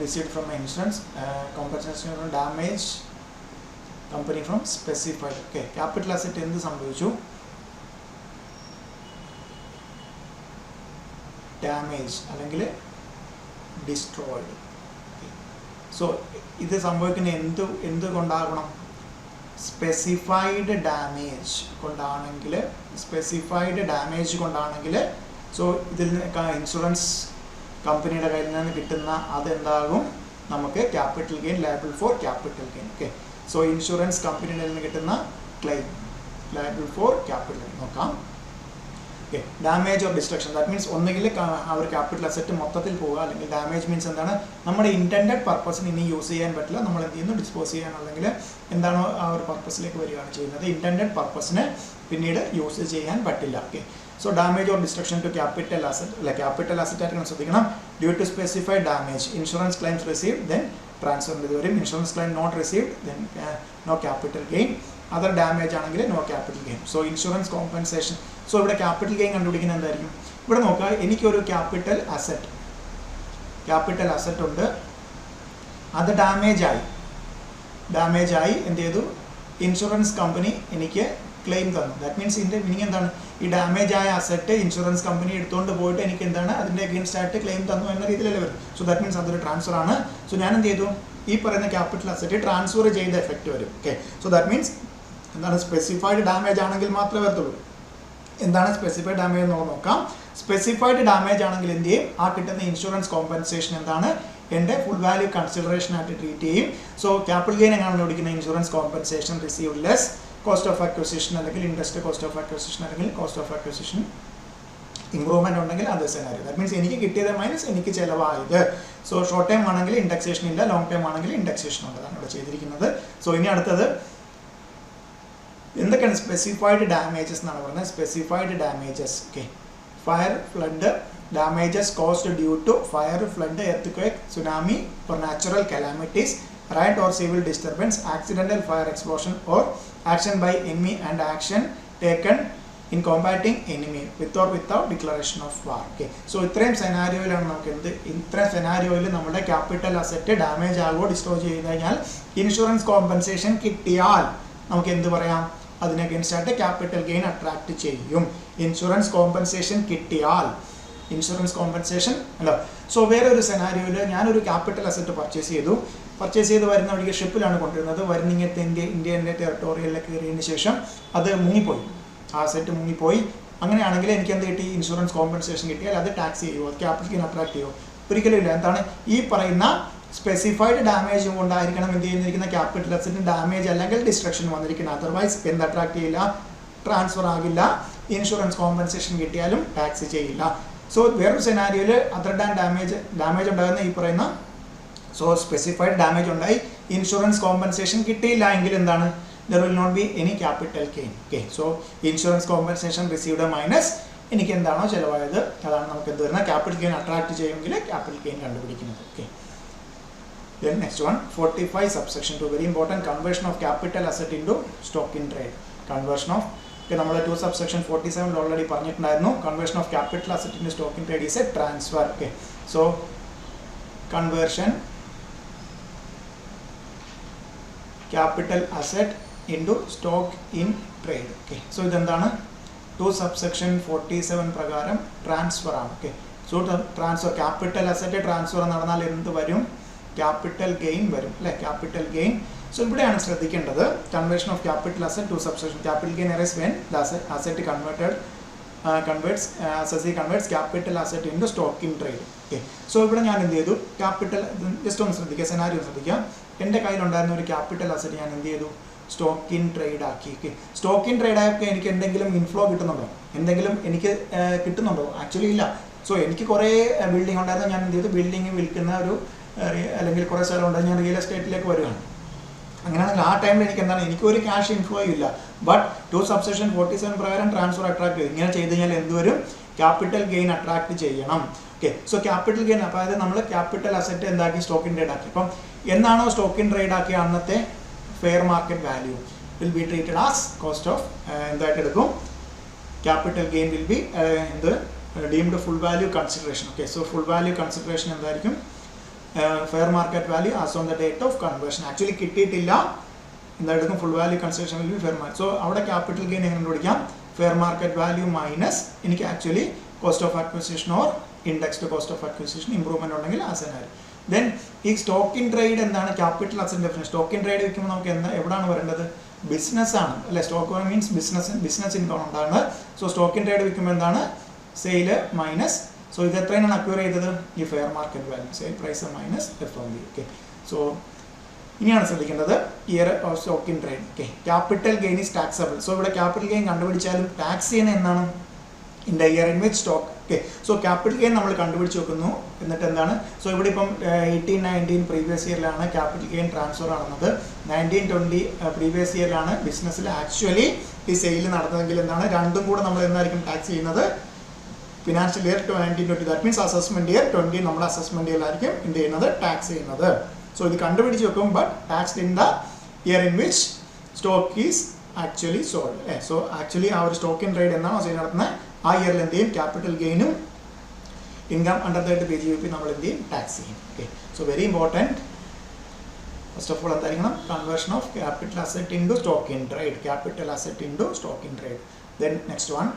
received from insurance compensation or damage company from specified. Capital asset എന്ത് സംഭവിച്ചു, ഡാമേജ് അല്ലെങ്കിൽ ഡിസ്ട്രോയിഡ്. സോ ഇത് സംഭവിക്കുന്ന എന്തുകൊണ്ടാകണം, സ്പെസിഫൈഡ് ഡാമേജ് കൊണ്ടാണെങ്കിൽ സോ ഇതിൽ ഇൻഷുറൻസ് കമ്പനിയുടെ കയ്യിൽ നിന്ന് കിട്ടുന്ന അതെന്താകും നമുക്ക് capital gain, liable four capital gain. So insurance കമ്പനിയുടെ നിന്ന് കിട്ടുന്ന ക്ലെയിം liable for capital നോക്കാം. Okay, damage or destruction that means ഒന്നുകിൽ ആ ഒരു ക്യാപിറ്റൽ അസറ്റ് മൊത്തത്തിൽ പോവുക, അല്ലെങ്കിൽ ഡാമേജ് മീൻസ് എന്താണ് നമ്മുടെ ഇൻറ്റൻഡഡ് പർപ്പസിന് ഇനി യൂസ് ചെയ്യാൻ പറ്റില്ല, നമ്മൾ എന്ത് ചെയ്യുന്നു ഡിസ്പോസ് ചെയ്യാൻ, അല്ലെങ്കിൽ എന്താണോ ആ ഒരു പർപ്പസിലേക്ക് വരികയാണ് ചെയ്യുന്നത്, ഇൻറ്റൻഡഡ് പർപ്പസിന് പിന്നീട് യൂസ് ചെയ്യാൻ പറ്റില്ല. Okay, so damage or destruction to capital asset അല്ല ക്യാപിറ്റൽ അസറ്റ് ആയിട്ട് ശ്രദ്ധിക്കണം. Due to specified damage insurance claims received then transfer ചെയ്ത് വരും. Insurance claim not received then no capital gain. Other damage ആണെങ്കിൽ no capital gain. So insurance compensation. So ഇവിടെ ക്യാപിറ്റൽ ഗെയിൻ കണ്ടുപിടിക്കുന്നത് എന്തായിരിക്കും? ഇവിടെ നോക്കുക, എനിക്കൊരു ക്യാപിറ്റൽ അസറ്റ് ഉണ്ട്, അത് ഡാമേജ് ആയി എന്ത് ചെയ്തു, ഇൻഷുറൻസ് കമ്പനി എനിക്ക് ക്ലെയിം തന്നു. ദാറ്റ് മീൻസ് ഇതിൻ്റെ മീനിങ് എന്താണ്? ഈ ഡാമേജ് ആയ അസറ്റ് ഇൻഷുറൻസ് കമ്പനി എടുത്തുകൊണ്ട് പോയിട്ട് എനിക്ക് എന്താണ് അതിൻ്റെ അഗെയിൻസ്റ്റ് ആയിട്ട് ക്ലെയിം തന്നു എന്ന രീതിയിലല്ലേ വരും. സോ ദാറ്റ് മീൻസ് അതൊരു ട്രാൻസ്ഫർ ആണ്. സോ ഞാൻ എന്ത് ചെയ്തു, ഈ പറയുന്ന ക്യാപിറ്റൽ അസറ്റ് ട്രാൻസ്ഫർ ചെയ്ത എഫക്റ്റ് വരും. ഓക്കെ, സോ ദാറ്റ് മീൻസ് എന്താണ് സ്പെസിഫൈഡ് ഡാമേജ് ആണെങ്കിൽ മാത്രമേ വരത്തുള്ളൂ. എന്താണ് സ്പെസിഫൈഡ് ഡാമേജ് എന്ന് നോക്കാം. സ്പെസിഫൈഡ് ഡാമേജ് ആണെങ്കിൽ എന്ത് ചെയ്യും, ആ കിട്ടുന്ന ഇൻഷുറൻസ് കോമ്പൻസേഷൻ എന്താണ്, എൻ്റെ ഫുൾ വാല്യൂ കൺസിഡറേഷൻ ആയിട്ട് ട്രീറ്റ് ചെയ്യും. സോ ക്യാപിറ്റൽ ഗെയിൻ എങ്ങനെയാണ് ലഭിക്കുന്ന, insurance compensation receive less cost of acquisition, അല്ലെങ്കിൽ ഇൻട്രസ്റ്റ് കോസ്റ്റ് ഓഫ് അക്വിസിഷൻ, അല്ലെങ്കിൽ കോസ്റ്റ് ഓഫ് അക്വിസിഷൻ ഇംപ്രൂവ്മെന്റ് ഉണ്ടെങ്കിൽ അത് സെനാരിയോ. ദാറ്റ് മീൻസ് എനിക്ക് കിട്ടിയത് മൈനസ് എനിക്ക് ചിലവായത്. സോ ഷോർട്ട് ടൈം ആണെങ്കിൽ ഇൻഡെക്സേഷൻ ഇല്ല, ലോങ് ടൈം ആണെങ്കിൽ ഇൻഡെക്സേഷൻ ഉള്ളതാണ് ഇവിടെ ചെയ്തിരിക്കുന്നത്. സോ ഇനി അടുത്തത് എന്തൊക്കെയാണ് സ്പെസിഫൈഡ് ഡാമേജസ് എന്നാണ് പറയുന്നത്. Specified damages, okay, fire, flood, damages cost due to fire, flood, earth, tsunami or natural calamities, riot or civil disturbance, accidental fire explosion or action by enemy and action taken in combating enemy with or without declaration of war. Okay, so ഇത്രയും സെനാരിയോയിലാണ് നമുക്ക് ഇത്രയും സെനാരിയോയിൽ നമ്മുടെ ക്യാപിറ്റൽ അസറ്റ് ഡാമേജ് ആകുമോ ഡിസ്ട്രോയ് ചെയ്ത് കഴിഞ്ഞാൽ ഇൻഷുറൻസ് കോമ്പൻസേഷൻ കിട്ടിയാൽ നമുക്ക് എന്ത് പറയാം, അതിനെ അഗെയിൻസ്റ്റ് ആയിട്ട് ക്യാപിറ്റൽ ഗെയിൻ അട്രാക്ട് ചെയ്യും. ഇൻഷുറൻസ് കോമ്പൻസേഷൻ കിട്ടിയാൽ, ഇൻഷുറൻസ് കോമ്പൻസേഷൻ അല്ലോ. സോ വേറെ ഒരു സെനാരിയോയിൽ ഞാനൊരു ക്യാപിറ്റൽ അസറ്റ് പർച്ചേസ് ചെയ്ത് വരുന്ന വഴിക്ക് ഷിപ്പിലാണ് കൊണ്ടുവരുന്നത്. വരുന്നിങ്ങത്തെ ഇന്ത്യൻ്റെ ടെറിട്ടോറിയലിലേക്ക് കയറിയതിന് ശേഷം അത് മുങ്ങിപ്പോയി, ആ അസറ്റ് മുങ്ങിപ്പോയി. അങ്ങനെയാണെങ്കിൽ എനിക്ക് എന്ത് കിട്ടി, ഇൻഷുറൻസ് കോമ്പൻസേഷൻ കിട്ടിയാൽ അത് ടാക്സ് ചെയ്യുമോ, ക്യാപിറ്റൽ ഗെയിൻ അട്രാക്ട് ചെയ്യുമോ? ഒരിക്കലും ഇല്ല. എന്താണ് ഈ പറയുന്ന സ്പെസിഫൈഡ് ഡാമേജ് കൊണ്ടായിരിക്കണം എന്ത് ചെയ്യുന്നിരിക്കുന്ന ക്യാപിറ്റൽ അസറ്റിന് ഡാമേജ് അല്ലെങ്കിൽ ഡിസ്ട്രക്ഷൻ വന്നിരിക്കുന്നത്. അതർവൈസ് എന്ത് അട്രാക്ട് ചെയ്യില്ല, ട്രാൻസ്ഫർ ആകില്ല, ഇൻഷുറൻസ് കോമ്പൻസേഷൻ കിട്ടിയാലും ടാക്സ് ചെയ്യില്ല. സോ വേറൊരു സെനാരിയോയിൽ അതർ ദാൻ ഡാമേജ് ഉണ്ടാകുന്ന ഈ പറയുന്ന സോ സ്പെസിഫൈഡ് ഡാമേജ് ഉണ്ടായി, ഇൻഷുറൻസ് കോമ്പൻസേഷൻ കിട്ടിയില്ല എങ്കിൽ എന്താണ്, there will not be any capital gain. Okay, so insurance compensation received minus എനിക്ക് എന്താണോ ചിലവായത് അതാണ് നമുക്ക് എന്ത് വരുന്നത്, ക്യാപിറ്റൽ ഗെയിൻ അട്രാക്ട് ചെയ്യുമെങ്കിൽ ക്യാപിറ്റൽ ഗെയിൻ കണ്ടുപിടിക്കുന്നത്. Okay, then next one 45 subsection 2 very important, conversion of capital asset into stock in trade. Conversion of നമ്മൾ 2 subsection 47 ഓൾറെഡി പറഞ്ഞിട്ടുണ്ടായിരുന്നു. Conversion of capital asset in stock in trade is A transfer. Okay, so conversion capital asset into stock in trade. Okay, so ഇതെന്താണ് 2 subsection 47 പ്രകാരം ട്രാൻസ്ഫർ ആണ്. Okay, so transfer capital asset transfer നടന്നാൽ എന്ത് വരും, ക്യാപിറ്റൽ ഗെയിൻ വരും അല്ലേ, ക്യാപിറ്റൽ ഗെയിൻ. സോ ഇവിടെയാണ് ശ്രദ്ധിക്കേണ്ടത്, conversion of capital asset 2 subsection capital gain arise when the asset converts capital asset into stock in trade. Okay, so ഇവിടെ ഞാൻ എന്ത് ചെയ്തു, ക്യാപിറ്റൽ ജസ്റ്റ് ഒന്ന് ശ്രദ്ധിക്കുക, സെനാരിയോ ശ്രദ്ധിക്കുക. എൻ്റെ കയ്യിലുണ്ടായിരുന്ന ഒരു ക്യാപിറ്റൽ അസറ്റ് ഞാൻ എന്ത് ചെയ്തു, സ്റ്റോക്ക് ഇൻ ട്രേഡ് ആക്കി. ഓക്കെ, സ്റ്റോക്ക് ഇൻ ട്രേഡ് ആയപ്പോൾ എനിക്ക് എന്തെങ്കിലും ഇൻഫ്ലോ കിട്ടുന്നുണ്ടോ, എന്തെങ്കിലും എനിക്ക് കിട്ടുന്നുണ്ടോ? ആക്ച്വലി ഇല്ല. സോ എനിക്ക് കുറേ ബിൽഡിംഗ് ഉണ്ടായിരുന്നു, ഞാൻ എന്ത് ചെയ്തു, ബിൽഡിംഗ് വിൽക്കുന്ന ഒരു അല്ലെങ്കിൽ കുറേ സ്ഥലം ഉണ്ടായി, ഞാൻ റിയൽ എസ്റ്റേറ്റിലേക്ക് വരികയാണ്. അങ്ങനെയാണെങ്കിൽ ആ ടൈമിൽ എനിക്ക് എന്താണ്, എനിക്കൊരു ക്യാഷ് ഇൻഫ്ലോ ഇല്ല. ബട്ട് 2 subsection 47 പ്രകാരം ട്രാൻസ്ഫർ അട്രാക്ട് ചെയ്യും. ഇങ്ങനെ ചെയ്ത് കഴിഞ്ഞാൽ എന്തുവരും, ക്യാപിറ്റൽ ഗെയിൻ അട്രാക്ട് ചെയ്യണം. ഓക്കെ, സോ ക്യാപിറ്റൽ ഗെയിൻ, അതായത് നമ്മൾ ക്യാപിറ്റൽ അസറ്റ് എന്താക്കി, സ്റ്റോക്ക് ഇൻ ട്രേഡ് ആക്കി. അപ്പം എന്നാണോ സ്റ്റോക്ക് ഇൻ ട്രേഡ് ആക്കിയ അന്നത്തെ fair market value will be treated as cost of എന്തായിട്ട് എടുക്കും, ക്യാപിറ്റൽ ഗെയിൻ വിൽ ബി എന്ത് deemed full value consideration. Okay, so full value consideration എന്തായിരിക്കും, fair market value as on the date of conversion. Actually കിട്ടിയിട്ടില്ല, എന്തായിരിക്കും, full value consideration will be fair market. So അവിടെ ക്യാപിറ്റൽ ഗെയിൻ എങ്ങനെ കണ്ടുപിടിക്കാം, ഫെയർ മാർക്കറ്റ് വാല്യൂ മൈനസ് എനിക്ക് actually cost of acquisition or indexed cost of acquisition improvement ഉണ്ടെങ്കിൽ ആ സെനാരിയോ. ദെൻ ഈ സ്റ്റോക്ക് ഇൻ ട്രേഡ് എന്താണ്, capital asset definition. Stock in trade വെക്കുമ്പോൾ നമുക്ക് എവിടെയാണ് വരേണ്ടത്, ബിസിനസ് ആണ് അല്ലെ. സ്റ്റോക്ക് മീൻസ് ബിസിനസ് ഇൻകം ഉണ്ടാകുന്നത്. സോ സ്റ്റോക്ക് ഇൻ ട്രേഡ് വെക്കുമ്പോൾ എന്താണ്, സെയില് മൈനസ്, സോ ഇത് എത്രയാണ് അക്വയർ ചെയ്തത്, ഈ fair market value, sale price minus FOB. Okay, so ഇനിയാണ് ശ്രദ്ധിക്കേണ്ടത് year of stock in trade. Okay, capital gain is taxable. So ഇവിടെ ക്യാപിറ്റൽ ഗെയിൻ കണ്ടുപിടിച്ചാലും ടാക്സ് ചെയ്യുന്ന എന്നാണ് in the year in which stock. Okay, so capital gain നമ്മൾ കണ്ടുപിടിച്ച് വെക്കുന്നു. എന്നിട്ട് എന്താണ്, സോ ഇവിടെ ഇപ്പം 18-19 പ്രീവിയസ് ഇയറിലാണ് ക്യാപിറ്റൽ ഗെയിൻ ട്രാൻസ്ഫർ നടന്നത്. 19-20 പ്രീവിയസ് ഇയറിലാണ് ബിസിനസ്സിൽ ആക്ച്വലി ഈ സെയിൽ നടന്നതെങ്കിൽ എന്താണ്, രണ്ടും കൂടെ നമ്മൾ എന്തായിരിക്കും ടാക്സ് ചെയ്യുന്നത്, financial year 19-20. That means assessment year 20 നമ്മൾ അസസ്മെന്റ് ഇയറിലായിരിക്കും എന്ത് ചെയ്യുന്നത്, ടാക്സ് ചെയ്യുന്നത്. സോ ഇത് കണ്ടുപിടിച്ച് വെക്കും. But taxed in the year in which stock is actually sold. So actually ആ ഒരു സ്റ്റോക്ക് ഇൻ ട്രേഡ് എന്നാണോ സെയിൽ നടത്തുന്നത്, ആ ഇയറിൽ എന്ത് ചെയ്യും, ക്യാപിറ്റൽ ഗെയിനും ഇൻകം അണ്ടർ ദ PGBP നമ്മൾ എന്ത് ചെയ്യും, ടാക്സ് ചെയ്യും. Okay, so very important. First of all എന്തായിരിക്കണം, conversion of capital asset into stock in trade. Capital asset into stock in trade. Then next one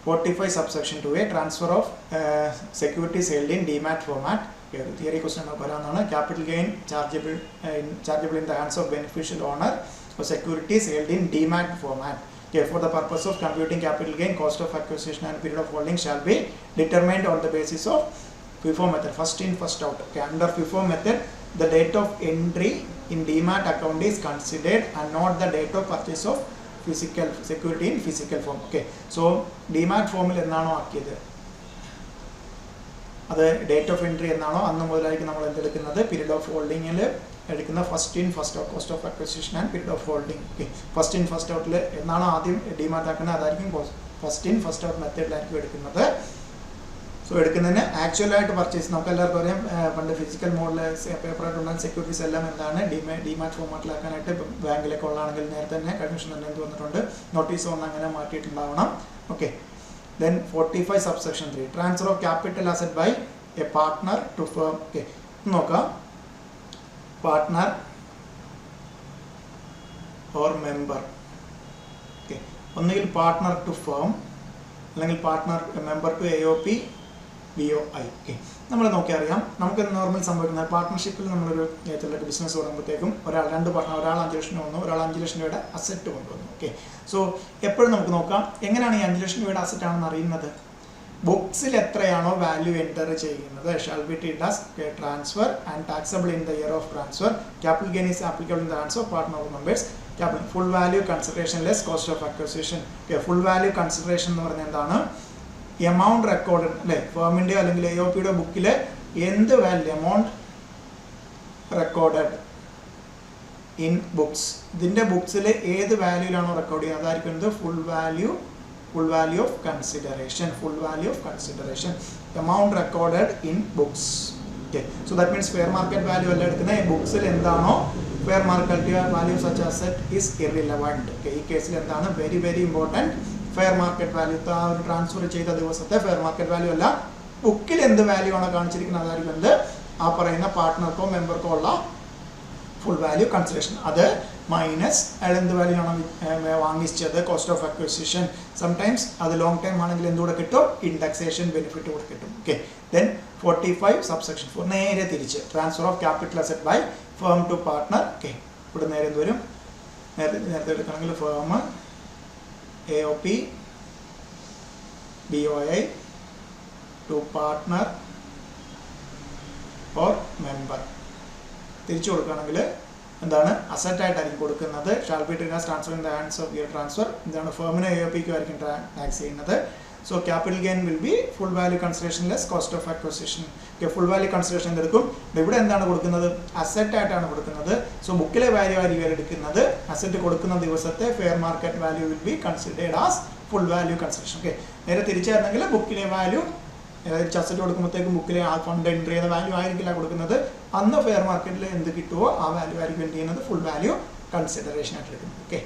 45 subsection 2A, transfer of securities held in demat format. Theory question പറയാവുന്നതാണ്. Capital gain chargeable in the hands of beneficial owner for securities held in demat format. Okay, for the purpose of computing capital gain, cost of acquisition and period of holding shall be determined on the basis of FIFO method, first in first out. Okay, under FIFO method the date of entry in demat account is considered and not the date of purchase of physical security in physical form. Okay, so demat ഫോമിൽ എന്നാണോ ആക്കിയത്, അത് ഡേറ്റ് ഓഫ് എൻട്രി എന്നാണോ അന്ന് മുതലായിരിക്കും നമ്മൾ എന്തെടുക്കുന്നത്, പീരീഡ് ഓഫ് ഹോൾഡിങ്ങിൽ എടുക്കുന്ന first in first out, cost of acquisition and period of holding. Okay, first in first ഔട്ടിൽ എന്നാണോ ആദ്യം ഡിമാറ്റ് ആക്കുന്നത് അതായിരിക്കും ഫസ്റ്റ് ഇൻ ഫസ്റ്റ് ഔട്ട് മെത്തേഡിലായിരിക്കും എടുക്കുന്നത്. സോ എടുക്കുന്നതിന് ആക്ച്വലായിട്ട് പർച്ചേസ് നമുക്ക് എല്ലാവർക്കും അറിയാം, പണ്ട് ഫിസിക്കൽ മോഡിൽ പേപ്പറായിട്ട് ഉണ്ടാകുന്ന സെക്യൂരിറ്റീസ് എല്ലാം എന്താണ് ഡിമാറ്റ് ഫോമാറ്റിലാക്കാനായിട്ട് ഇപ്പം ബാങ്കിലേക്ക് ഉള്ളതാണെങ്കിൽ നേരത്തെ തന്നെ കമ്മീഷൻ തന്നെ എന്ത് വന്നിട്ടുണ്ട്, നോട്ടീസ് വന്ന് അങ്ങനെ മാറ്റിയിട്ടുണ്ടാവണം. Okay, then 45 subsection 3, transfer of capital asset by a partner to firm. Okay, നോക്കാം, പാർട്ട്ണർ ഓർ മെമ്പർ. ഓക്കെ, ഒന്നുകിൽ പാർട്ട്ണർ ടു ഫേം അല്ലെങ്കിൽ partner member to AOP BOI. Okay, നമ്മൾ നോക്കിയറിയാം, നമുക്ക് നോർമൽ സംഭവിക്കുന്നത് പാർട്ട്ണർഷിപ്പിൽ നമ്മളൊരു നേരത്തെ ബിസിനസ് തുടങ്ങുമ്പോഴത്തേക്കും രണ്ട് പാർട്ട്ണർ, ഒരാൾ 5 ലക്ഷം വന്നു, ഒരാൾ 5 ലക്ഷം രൂപയുടെ അസറ്റ് കൊണ്ടുവന്നു. ഓക്കെ, സോ എപ്പോഴും നമുക്ക് നോക്കാം എങ്ങനെയാണ് ഈ 5 ലക്ഷം രൂപയുടെ അസറ്റ് ആണെന്ന് അറിയുന്നത്, ബുക്സിൽ എത്രയാണോ വാല്യൂ എൻ്റർ ചെയ്യുന്നത് shall be treated as transfer and taxable in the year of transfer. Capital gain is applicable in the hands of partner or members. Capital full value consideration less cost of acquisition. Full value consideration എന്ന് പറഞ്ഞാൽ എന്താണ്, എമൗണ്ട് റെക്കോർഡ് അല്ലേ, ഫേമിൻ്റെയോ അല്ലെങ്കിൽ AOPയുടെ ബുക്കിൽ എന്ത് value amount recorded in books, ഇതിൻ്റെ ബുക്സിൽ ഏത് വാല്യൂലാണോ റെക്കോർഡ് ചെയ്യുന്നത് അതായിരിക്കും full value of consideration. Full value of consideration, amount recorded in books. Okay, so that means fair market value അല്ല എടുക്കുന്നത്, ബുക്സിൽ എന്താണോ fair market value such asset is irrelevant. Okay, ഈ കേസിൽ എന്താണ് very very important, fair market value ആ ഒരു ട്രാൻസ്ഫർ ചെയ്ത ദിവസത്തെ ഫെയർ മാർക്കറ്റ് വാല്യൂ അല്ല, ബുക്കിൽ എന്ത് വാല്യൂ ആണോ കാണിച്ചിരിക്കുന്നത് അതായിരിക്കും എന്ത് ആ പറയുന്ന പാർട്ട്ണർക്കോ മെമ്പർക്കോ ഉള്ള ഫുൾ വാല്യൂ കൺസിഡറേഷൻ. അത് മൈനസ് അയാൾ എന്ത് വാല്യൂ ആണോ വാങ്ങിച്ചത്, കോസ്റ്റ് ഓഫ് അക്വിസിഷൻ, സംടൈംസ് അത് ലോങ് ടൈം ആണെങ്കിൽ എന്തുകൂടെ കിട്ടും, ഇൻഡെക്സേഷൻ ബെനിഫിറ്റ് കൂടെ കിട്ടും. ഓക്കെ, ദെൻ 45 subsection 4, നേരെ തിരിച്ച് transfer of capital asset by firm to partner. Okay, ഇവിടെ നേരെ എന്ത് വരും, നേരത്തെ എടുക്കണമെങ്കിൽ firm AOP BOI to partner or member. തിരിച്ചു കൊടുക്കുകയാണെങ്കിൽ എന്താണ് അസറ്റായിട്ടായിരിക്കും കൊടുക്കുന്നത്. Shall be treated as transfer in the hands of year transfer. എന്താണ് ഫേമിന് AOPക്കും ആയിരിക്കും ടാക്സ് ചെയ്യുന്നത്. So capital gain will be full value consideration less cost of acquisition. Full value consideration എന്തെടുക്കും, ഇവിടെ എന്താണ് കൊടുക്കുന്നത്, അസറ്റ് ആയിട്ടാണ് കൊടുക്കുന്നത്. സോ ബുക്കിലെ വാല്യൂ ആയിരിക്കും ഇവർ എടുക്കുന്നത്, അസറ്റ് കൊടുക്കുന്ന ദിവസത്തെ fair market value will be considered as full value consideration. Okay, നേരെ തിരിച്ചായിരുന്നെങ്കിൽ ബുക്കിലെ വാല്യൂ അസറ്റ് കൊടുക്കുമ്പോഴത്തേക്കും ബുക്കിലെ ആ ഫണ്ട് എൻട്രി ചെയ്ത വാല്യൂ ആയിരിക്കില്ല കൊടുക്കുന്നത്, അന്ന് ഫെയർ മാർക്കറ്റിൽ എന്ത് കിട്ടുമോ ആ വാല്യൂ ആയിരിക്കും എന്ത് ചെയ്യുന്നത്, ഫുൾ വാല്യൂ കൺസിഡറേഷൻ ആയിട്ട് എടുക്കുന്നത്. Okay,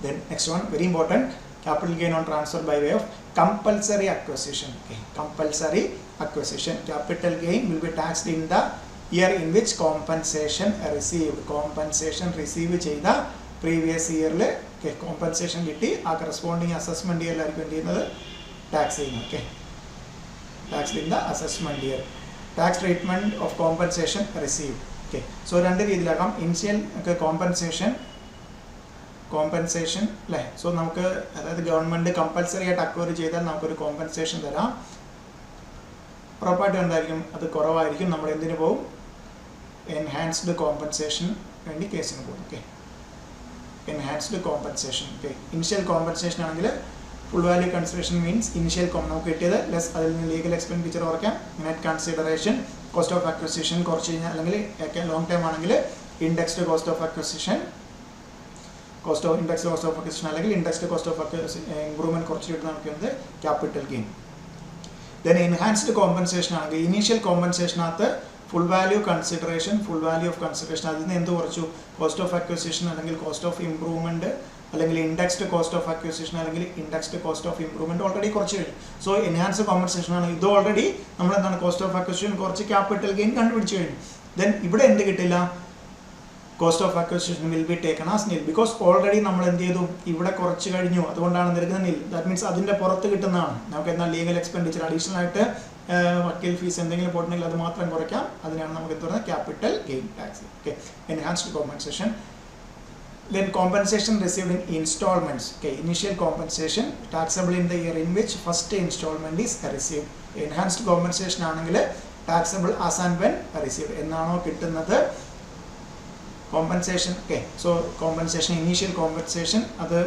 then next one very important, capital gain on transfer by way of compulsory acquisition. Okay, compulsory acquisition, capital gain will be taxed in the year in which compensation received. Compensation receive ചെയ്ത previous yearൽ compensation കിട്ടി, ആ corresponding assessment yearലായിരിക്കും എന്ത് ചെയ്യുന്നത്, ടാക്സ് ചെയ്യുന്നത്. Okay, taxed in the assessment year. Tax treatment of compensation received. Okay, so രണ്ട് രീതിയിലാക്കാം, ഇനിഷ്യൽ കോമ്പൻസേഷൻ അല്ലേ. സോ നമുക്ക് അതായത് ഗവൺമെൻറ് കമ്പൽസറി ആയിട്ട് അക്വയർ ചെയ്താൽ നമുക്കൊരു കോമ്പൻസേഷൻ തരാം, ഉറപ്പായിട്ടും എന്തായിരിക്കും അത് കുറവായിരിക്കും, നമ്മൾ എന്തിനു പോകും, എൻഹാൻസ്ഡ് കോമ്പൻസേഷൻ വേണ്ടി കേസിന് പോകും. Okay, enhanced compensation. Okay, initial compensation ആണെങ്കിൽ full value consideration means initial നമുക്ക് കിട്ടിയത് ലെസ് അതിൽ നിന്ന് ലീഗൽ എക്സ്പെൻഡിച്ചർ കുറയ്ക്കാം. Net consideration, cost of acquisition കുറച്ച് കഴിഞ്ഞാൽ അല്ലെങ്കിൽ ലോങ് ടൈം ആണെങ്കിൽ indexed cost of acquisition, indexed cost of acquisition അല്ലെങ്കിൽ ഇൻഡെക്സ്ഡ് കോസ്റ്റ് ഓഫ് ഇംപ്രൂവ്മെന്റ് കുറച്ച് കിട്ടുന്ന നമുക്ക് capital gain. Then enhanced compensation ആണെങ്കിൽ ഇനീഷ്യൽ കോമ്പൻസേഷനകത്ത് full value consideration, full value of consideration അതിൽ നിന്ന് എന്ത് കുറച്ചു? കോസ്റ്റ് ഓഫ് അക്വസിഷൻ അല്ലെങ്കിൽ കോസ്റ്റ് ഓഫ് ഇംപ്രൂവ്മെന്റ് അല്ലെങ്കിൽ ഇൻഡെക്സ്ഡ് കോസ്റ്റ് ഓഫ് അക്വസിഷൻ അല്ലെങ്കിൽ indexed cost of improvement already കുറച്ച് കഴിഞ്ഞു. സോ എൻഹാൻസ്ഡ് കോമ്പൻസേഷൻ ആണ്. ഇത് ഓൾറെഡി നമ്മൾ എന്താണ് കോസ്റ്റ് ഓഫ് അക്വസിഷൻ കുറച്ച് ക്യാപിറ്റൽ ഗെയിൻ കണ്ടുപിടിച്ച് കഴിഞ്ഞു. ദെൻ ഇവിടെ എന്ത് കിട്ടില്ല? Cost of acquisition will be taken as നിൽ ബിക്കോസ് ഓൾറെഡി നമ്മൾ എന്ത് ചെയ്തു? ഇവിടെ കുറച്ച് കഴിഞ്ഞു, അതുകൊണ്ടാണ് നിൽക്കുന്നത് നിൽ. ദാറ്റ് മീൻസ് അതിൻ്റെ പുറത്ത് കിട്ടുന്നതാണ്. നമുക്ക് എന്നാൽ ലീഗൽ എക്സ്പെൻഡിച്ചർ അഡീഷണൽ ആയിട്ട് വക്കീൽ ഫീസ് എന്തെങ്കിലും പോയിട്ടുണ്ടെങ്കിൽ അത് മാത്രം കുറയ്ക്കാം. അതിനാണ് നമുക്ക് എന്ത് പറയുന്നത്? Capital gain tax. Okay, enhanced compensation. Then compensation received in installments. Okay, initial compensation taxable in the year in which first installment is received. Enhanced compensation ആണെങ്കിൽ taxable as and when received. എന്നാണോ കിട്ടുന്നത് compensation. Okay, so compensation, initial compensation അത്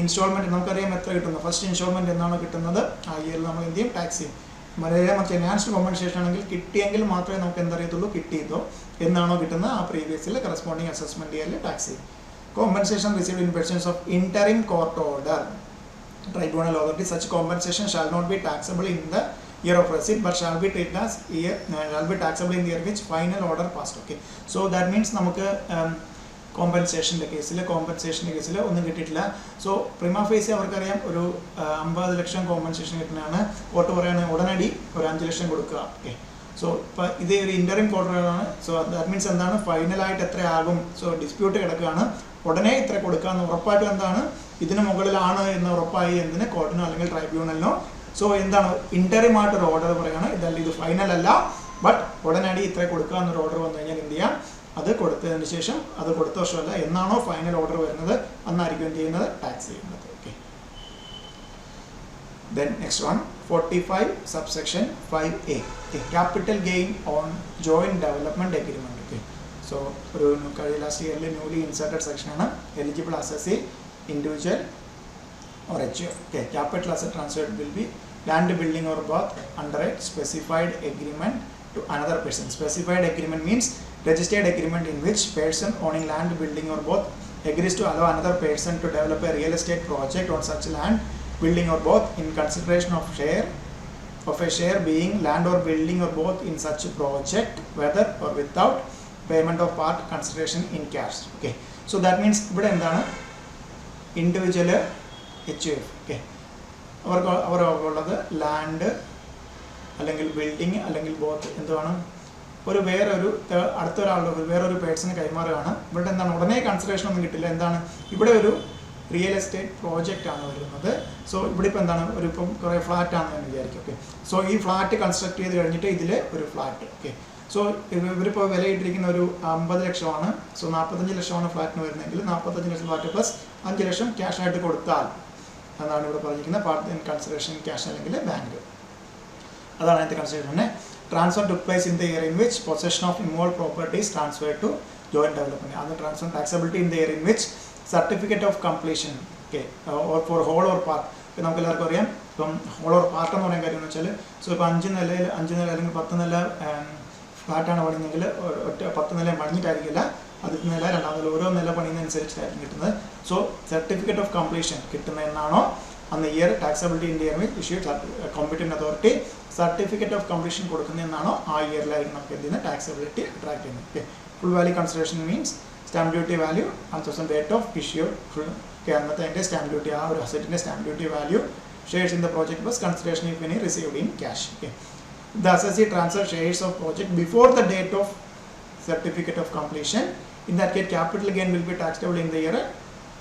ഇൻസ്റ്റാൾമെന്റ് നമുക്കറിയാം എത്ര കിട്ടുന്നു. ഫസ്റ്റ് ഇൻസ്റ്റാൾമെന്റ് എന്നാണോ കിട്ടുന്നത് ആ ഇയറിൽ നമ്മൾ എന്ത് ചെയ്യും? ടാക്സ് ചെയ്യും. മറ്റേ എൻഹാൻസ്ഡ് കോമ്പൻസേഷൻ ആണെങ്കിൽ കിട്ടിയെങ്കിൽ മാത്രമേ നമുക്ക് എന്തറിയത്തുള്ളൂ കിട്ടിയതോ എന്നാണോ കിട്ടുന്നത് ആ പ്രീവിയസിൽ കറസ്പോണ്ടിങ് അസസ്മെന്റ് ഇയറിൽ ടാക്സ് ചെയ്യും. Compensation received in presence of interim court order, tribunal authority. Such compensation shall not be taxable in the year of receipt, but shall be treated as shall be taxable in the year which final order passed. Okay, so that means നമുക്ക് കോമ്പൻസേഷൻ്റെ കേസിൽ ഒന്നും കിട്ടിയിട്ടില്ല. സോ പ്രിമ ഫേസി അവർക്കറിയാം ഒരു 50 ലക്ഷം കോമ്പൻസേഷൻ കിട്ടുന്നതാണ്. കോർട്ട് പറയുകയാണെങ്കിൽ ഉടനടി ഒരു 5 ലക്ഷം കൊടുക്കുക. ഓക്കെ, സോ ഇപ്പോൾ ഇത് ഒരു ഇൻ്ററിം കോർട്ടറാണ്. സോ ദാറ്റ് മീൻസ് എന്താണ്? ഫൈനലായിട്ട് എത്ര ആകും? സോ ഡിസ്പ്യൂട്ട് കിടക്കുകയാണ്, ഉടനെ ഇത്ര കൊടുക്കാമെന്ന് ഉറപ്പായിട്ടും എന്താണ് ഇതിന് മുകളിലാണ് എന്ന് ഉറപ്പായി എന്തിന്? കോർട്ടിനോ അല്ലെങ്കിൽ ട്രൈബ്യൂണലിനോ. സോ എന്താണ്? ഇൻ്ററിമായിട്ടൊരു ഓർഡർ പറയുകയാണ്, ഇതല്ല ഇത് ഫൈനൽ അല്ല, ബട്ട് ഉടനടി ഇത്ര കൊടുക്കുക എന്നൊരു ഓർഡർ വന്നു കഴിഞ്ഞാൽ എന്ത് ചെയ്യാം? അത് കൊടുത്തതിന് ശേഷം അത് കൊടുത്ത വർഷമല്ല എന്നാണോ ഫൈനൽ ഓർഡർ വരുന്നത് അന്നായിരിക്കും എന്ത് ചെയ്യുന്നത്? ടാക്സ് ചെയ്യുന്നത്. Okay, then next one 45 subsection 5A. Okay, capital gain on joint development agreement. Okay, so ഒരു ലാസ്റ്റ് ഇയറിൽ ന്യൂലി ഇൻസർട്ടഡ് സെക്ഷനാണ്. Eligible assess individual or HF. Okay, capital asset transferred will be land, building or both under a specified agreement to another person. Specified agreement means registered agreement in which person owning land, building or both agrees to allow another person to develop a real estate project on such land, building or both in consideration of a share being land or building or both in such a project, whether or without payment of part consideration in cash. Okay, so that means ഇവിടെ എന്താണ്? Individual HUF. ഓക്കെ, അവർക്കുള്ളത് ലാൻഡ് അല്ലെങ്കിൽ ബിൽഡിങ് അല്ലെങ്കിൽ ബോത്ത് എന്തുവാണ്? ഒരു അടുത്തൊരാളുടെ വേറൊരു പേഴ്സണ് കൈമാറുകയാണ്. ഇവിടെ എന്താണ്? ഉടനെ കൺസിഡറേഷൻ ഒന്നും കിട്ടില്ല. എന്താണ്? ഇവിടെ ഒരു റിയൽ എസ്റ്റേറ്റ് പ്രോജക്റ്റ് ആണ് വരുന്നത്. സോ ഇവിടെ ഇപ്പോൾ എന്താണ്? ഇപ്പം കുറേ ഫ്ലാറ്റ് ആണെന്ന് വിചാരിക്കും. ഓക്കെ, സോ ഈ ഫ്ലാറ്റ് കൺസ്ട്രക്ട് ചെയ്ത് കഴിഞ്ഞിട്ട് ഇതിൽ ഒരു ഫ്ലാറ്റ്. ഓക്കെ, സോ ഇവരിപ്പോൾ വിലയിട്ടിരിക്കുന്ന ഒരു 50 ലക്ഷമാണ്. സോ 45 ലക്ഷമാണ് ഫ്ലാറ്റിന് വരുന്നതെങ്കിൽ 45 ലക്ഷം ഫ്ലാറ്റ് പ്ലസ് 5 ലക്ഷം ക്യാഷ് ആയിട്ട് കൊടുത്താൽ എന്നാണ് ഇവിടെ പറഞ്ഞിരിക്കുന്നത്. പാർട്ട് ഇൻ കൺസിഡറേഷൻ ക്യാഷ് അല്ലെങ്കിൽ ബാങ്ക്. അതാണ് അതിൻ്റെ consideration. Transfer took place in the year in which possession of involved properties transferred to joint development. അത് transfer taxability in the year in which certificate of completion, okay, or for whole or part. ഇപ്പം നമുക്ക് എല്ലാവർക്കും അറിയാം ഇപ്പം ഹോൾ ഓർ പാർട്ട് എന്ന് പറയുന്ന കാര്യം എന്ന് വെച്ചാൽ സോ ഇപ്പോൾ 5 നില അല്ലെങ്കിൽ 10 നില ഫ്ലാറ്റാണ് പണിയുന്നതെങ്കിൽ 10 നില പണിഞ്ഞിട്ടായിരിക്കില്ല, ആദ്യത്തെ നില രണ്ടാം നില ഓരോ നില പണിയുന്നതനുസരിച്ചിട്ടായിരിക്കും കിട്ടുന്നത്. സോ സർട്ടിഫിക്കറ്റ് ഓഫ് കംപ്ലീഷൻ കിട്ടുന്ന എന്നാണോ അന്ന് year taxability in year issued competent authority certificate of completion കൊടുക്കുന്നതെന്നാണോ ആ ഇയറിലായിരിക്കും നമുക്ക് എന്ത് ചെയ്യുന്നത്? ടാക്സബിലിറ്റി അട്രാക്ട് ചെയ്യുന്നത്. Okay, full value consideration means stamp duty value അന്ന് ഡേറ്റ് ഓഫ് ഇഷ്യൂ ഫുൾ അന്നത്തെ അതിൻ്റെ സ്റ്റാമ്പ് ഡ്യൂട്ടി ആ ഒരു അസറ്റിൻ്റെ stamp duty value shares in the project plus consideration if any received in cash. Okay, the assessee transfer shares of project before the date of certificate of completion. In that case, capital gain will be taxable in the year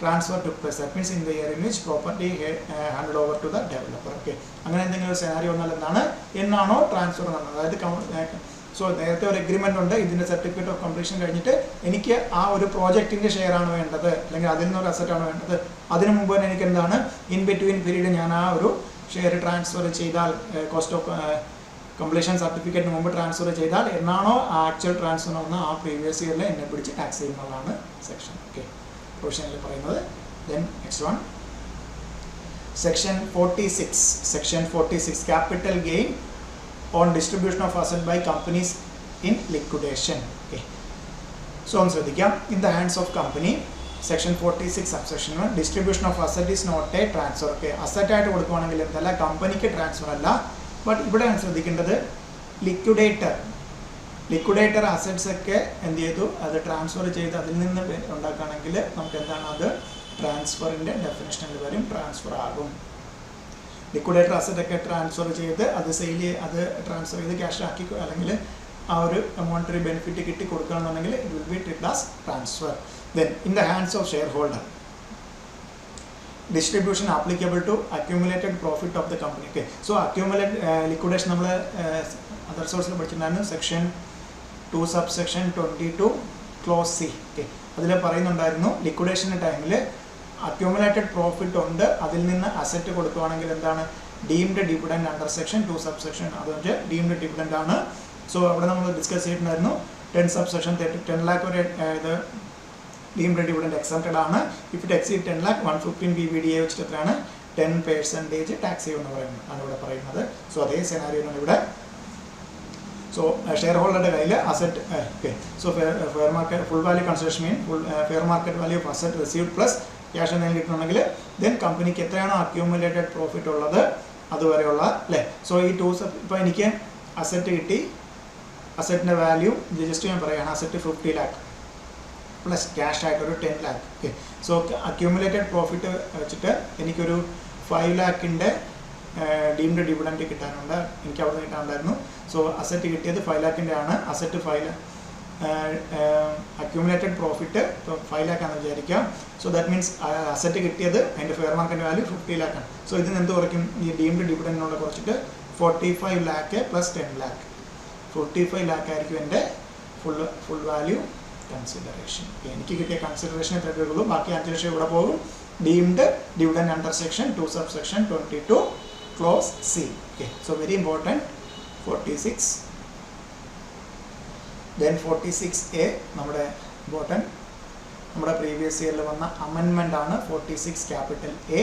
transfer took place. That means in the year in which property handed over to the developer. Okay, അങ്ങനെ എന്തെങ്കിലും ഒരു സെനാരിയോ വന്നാൽ എന്താണ്? എന്നാണോ ട്രാൻസ്ഫർ നടന്നത്? അതായത് സോ നേരത്തെ ഒരു എഗ്രിമെൻ്റ് ഉണ്ട്, ഇതിൻ്റെ സർട്ടിഫിക്കറ്റ് ഓഫ് കംപ്ലീഷൻ കഴിഞ്ഞിട്ട് എനിക്ക് ആ ഒരു പ്രോജക്റ്റിൻ്റെ ഷെയർ ആണ് വേണ്ടത് അല്ലെങ്കിൽ അതിൽ നിന്നൊരു അസറ്റാണ് വേണ്ടത്. അതിനു മുമ്പ് തന്നെ എനിക്ക് എന്താണ്? ഇൻ ബിറ്റ്വീൻ പീരീഡ് ഞാൻ ആ ഒരു ഷെയർ ട്രാൻസ്ഫർ ചെയ്താൽ കോസ്റ്റ് ഓഫ് കംപ്ലീഷൻ സർട്ടിഫിക്കറ്റിന് മുമ്പ് ട്രാൻസ്ഫർ ചെയ്താൽ എന്നാണോ ആക്ച്വൽ ട്രാൻസ്ഫർ വന്ന ആ പ്രീവിയസ് ഇയറിൽ എന്നെ പിടിച്ച് ടാക്സ് ചെയ്യുന്നതാണ് സെക്ഷൻ. ഓക്കെ, പ്രൊവിഷനിൽ പറയുന്നത്. Then next one section 46 capital gain on distribution of asset by companies in liquidation. Okay, so ഒന്ന് ശ്രദ്ധിക്കാം. In the hands of company section 46 subsection 1 distribution of asset is not a transfer. Okay, അസറ്റായിട്ട് കൊടുക്കുകയാണെങ്കിൽ എന്തല്ല കമ്പനിക്ക് ട്രാൻസ്ഫർ അല്ല. ബട്ട് ഇവിടെയാണ് ശ്രദ്ധിക്കേണ്ടത് ലിക്വിഡേറ്റർ അസറ്റ്സ് ഒക്കെ എന്ത് ചെയ്തു അത് ട്രാൻസ്ഫർ ചെയ്ത് അതിൽ നിന്ന് ഉണ്ടാക്കുകയാണെങ്കിൽ നമുക്ക് എന്താണ് അത് ട്രാൻസ്ഫറിൻ്റെ ഡെഫിനേഷനിൽ വരും, ട്രാൻസ്ഫർ ആകും. ലിക്വിഡേറ്റർ അസറ്റ് ഒക്കെ ട്രാൻസ്ഫർ ചെയ്ത് അത് അത് ട്രാൻസ്ഫർ ചെയ്ത് ക്യാഷ് ആക്കി അല്ലെങ്കിൽ ആ ഒരു മോണിറ്ററി ബെനിഫിറ്റ് കിട്ടി കൊടുക്കുകയാണെന്നുണ്ടെങ്കിൽ it will be treated as transfer. Then in the hands of share holder distribution applicable to accumulated profit of the company. Okay, so accumulated liquidation നമ്മൾ അതർ സോഴ്സിൽ പഠിച്ചിട്ടുണ്ടായിരുന്നു section 2 subsection 22 clause C. Okay, അതിൽ പറയുന്നുണ്ടായിരുന്നു ലിക്വിഡേഷൻ ടൈമിൽ അക്യൂമുലേറ്റഡ് പ്രോഫിറ്റ് ഉണ്ട്, അതിൽ നിന്ന് അസറ്റ് കൊടുക്കുകയാണെങ്കിൽ എന്താണ് deemed dividend under section 2 subsection അതുകൊണ്ട് ഡീംഡ് ഡിവിഡൻഡ് ആണ്. സോ അവിടെ നമ്മൾ ഡിസ്കസ് ചെയ്തിട്ടുണ്ടായിരുന്നു 10 സബ്സെക്ഷൻ 10 lakh വരെ ഇത് deemed dividend exempted ആണ്. If it exceed 10 lakh 115 BBDA വെച്ചിട്ട് എത്രയാണ് 10% ടാക്സ് ചെയ്യുമെന്ന് ആണ് ഇവിടെ പറയുന്നത്. സോ അതേ സെനാരിയോയാണ് ഇവിടെ. സോ ഷെയർ ഹോൾഡറുടെ കയ്യിൽ asset okay, so fair market full value consideration mean fair market value of asset received plus cash എന്തെങ്കിലും കിട്ടണമെങ്കിൽ ദെൻ കമ്പനിക്ക് എത്രയാണോ അക്യൂമുലേറ്റഡ് പ്രോഫിറ്റ് ഉള്ളത് അതുവരെയുള്ള അല്ലേ. സോ ഈ ഇപ്പോൾ എനിക്ക് അസറ്റ് കിട്ടി, അസറ്റിൻ്റെ വാല്യൂ ജസ്റ്റ് ഞാൻ പറയുകയാണ് അസറ്റ് 50 lakh പ്ലസ് ക്യാഷ് ആയിട്ടൊരു 10 lakh. Okay, so accumulated profit വെച്ചിട്ട് എനിക്കൊരു 5 lakhൻ്റെ ഡീംഡ് ഡിവിഡൻറ്റ് കിട്ടാനുണ്ട്, എനിക്ക് അവിടെ കിട്ടാനുണ്ടായിരുന്നു. സോ അസറ്റ് കിട്ടിയത് 5 lakhൻ്റെ ആണ്. അസറ്റ് 5 lakh അക്യൂമുലേറ്റഡ് പ്രോഫിറ്റ് ഇപ്പോൾ 5 lakh ആണെന്ന് വിചാരിക്കാം. സോ ദാറ്റ് മീൻസ് അസറ്റ് കിട്ടിയത് അതിൻ്റെ ഫെയർ മാർക്കറ്റ് വാല്യൂ 50 lakh ആണ്. സോ ഇതിന് എന്ത് കുറയ്ക്കും ഈ ഡീംഡ് ഡിവിഡൻറ്റിനുള്ള കുറച്ചിട്ട് 45 lakh പ്ലസ് 10 lakh 45 lakh ആയിരിക്കും എൻ്റെ ഫുൾ വാല്യൂ കൺസിഡറേഷൻ. എനിക്ക് കിട്ടിയ കൺസിഡറേഷൻ എത്ര രൂപയുള്ളൂ, ബാക്കി 5 ലക്ഷം ഇവിടെ പോകും. Deemed dividend under section 2 subsection 22 clause C. Okay, so very important 46. Then 46A നമ്മുടെ ഇമ്പോർട്ടൻറ്റ് നമ്മുടെ പ്രീവിയസ് ഇയറിൽ വന്ന അമെൻമെൻ്റ് ആണ് 46 capital A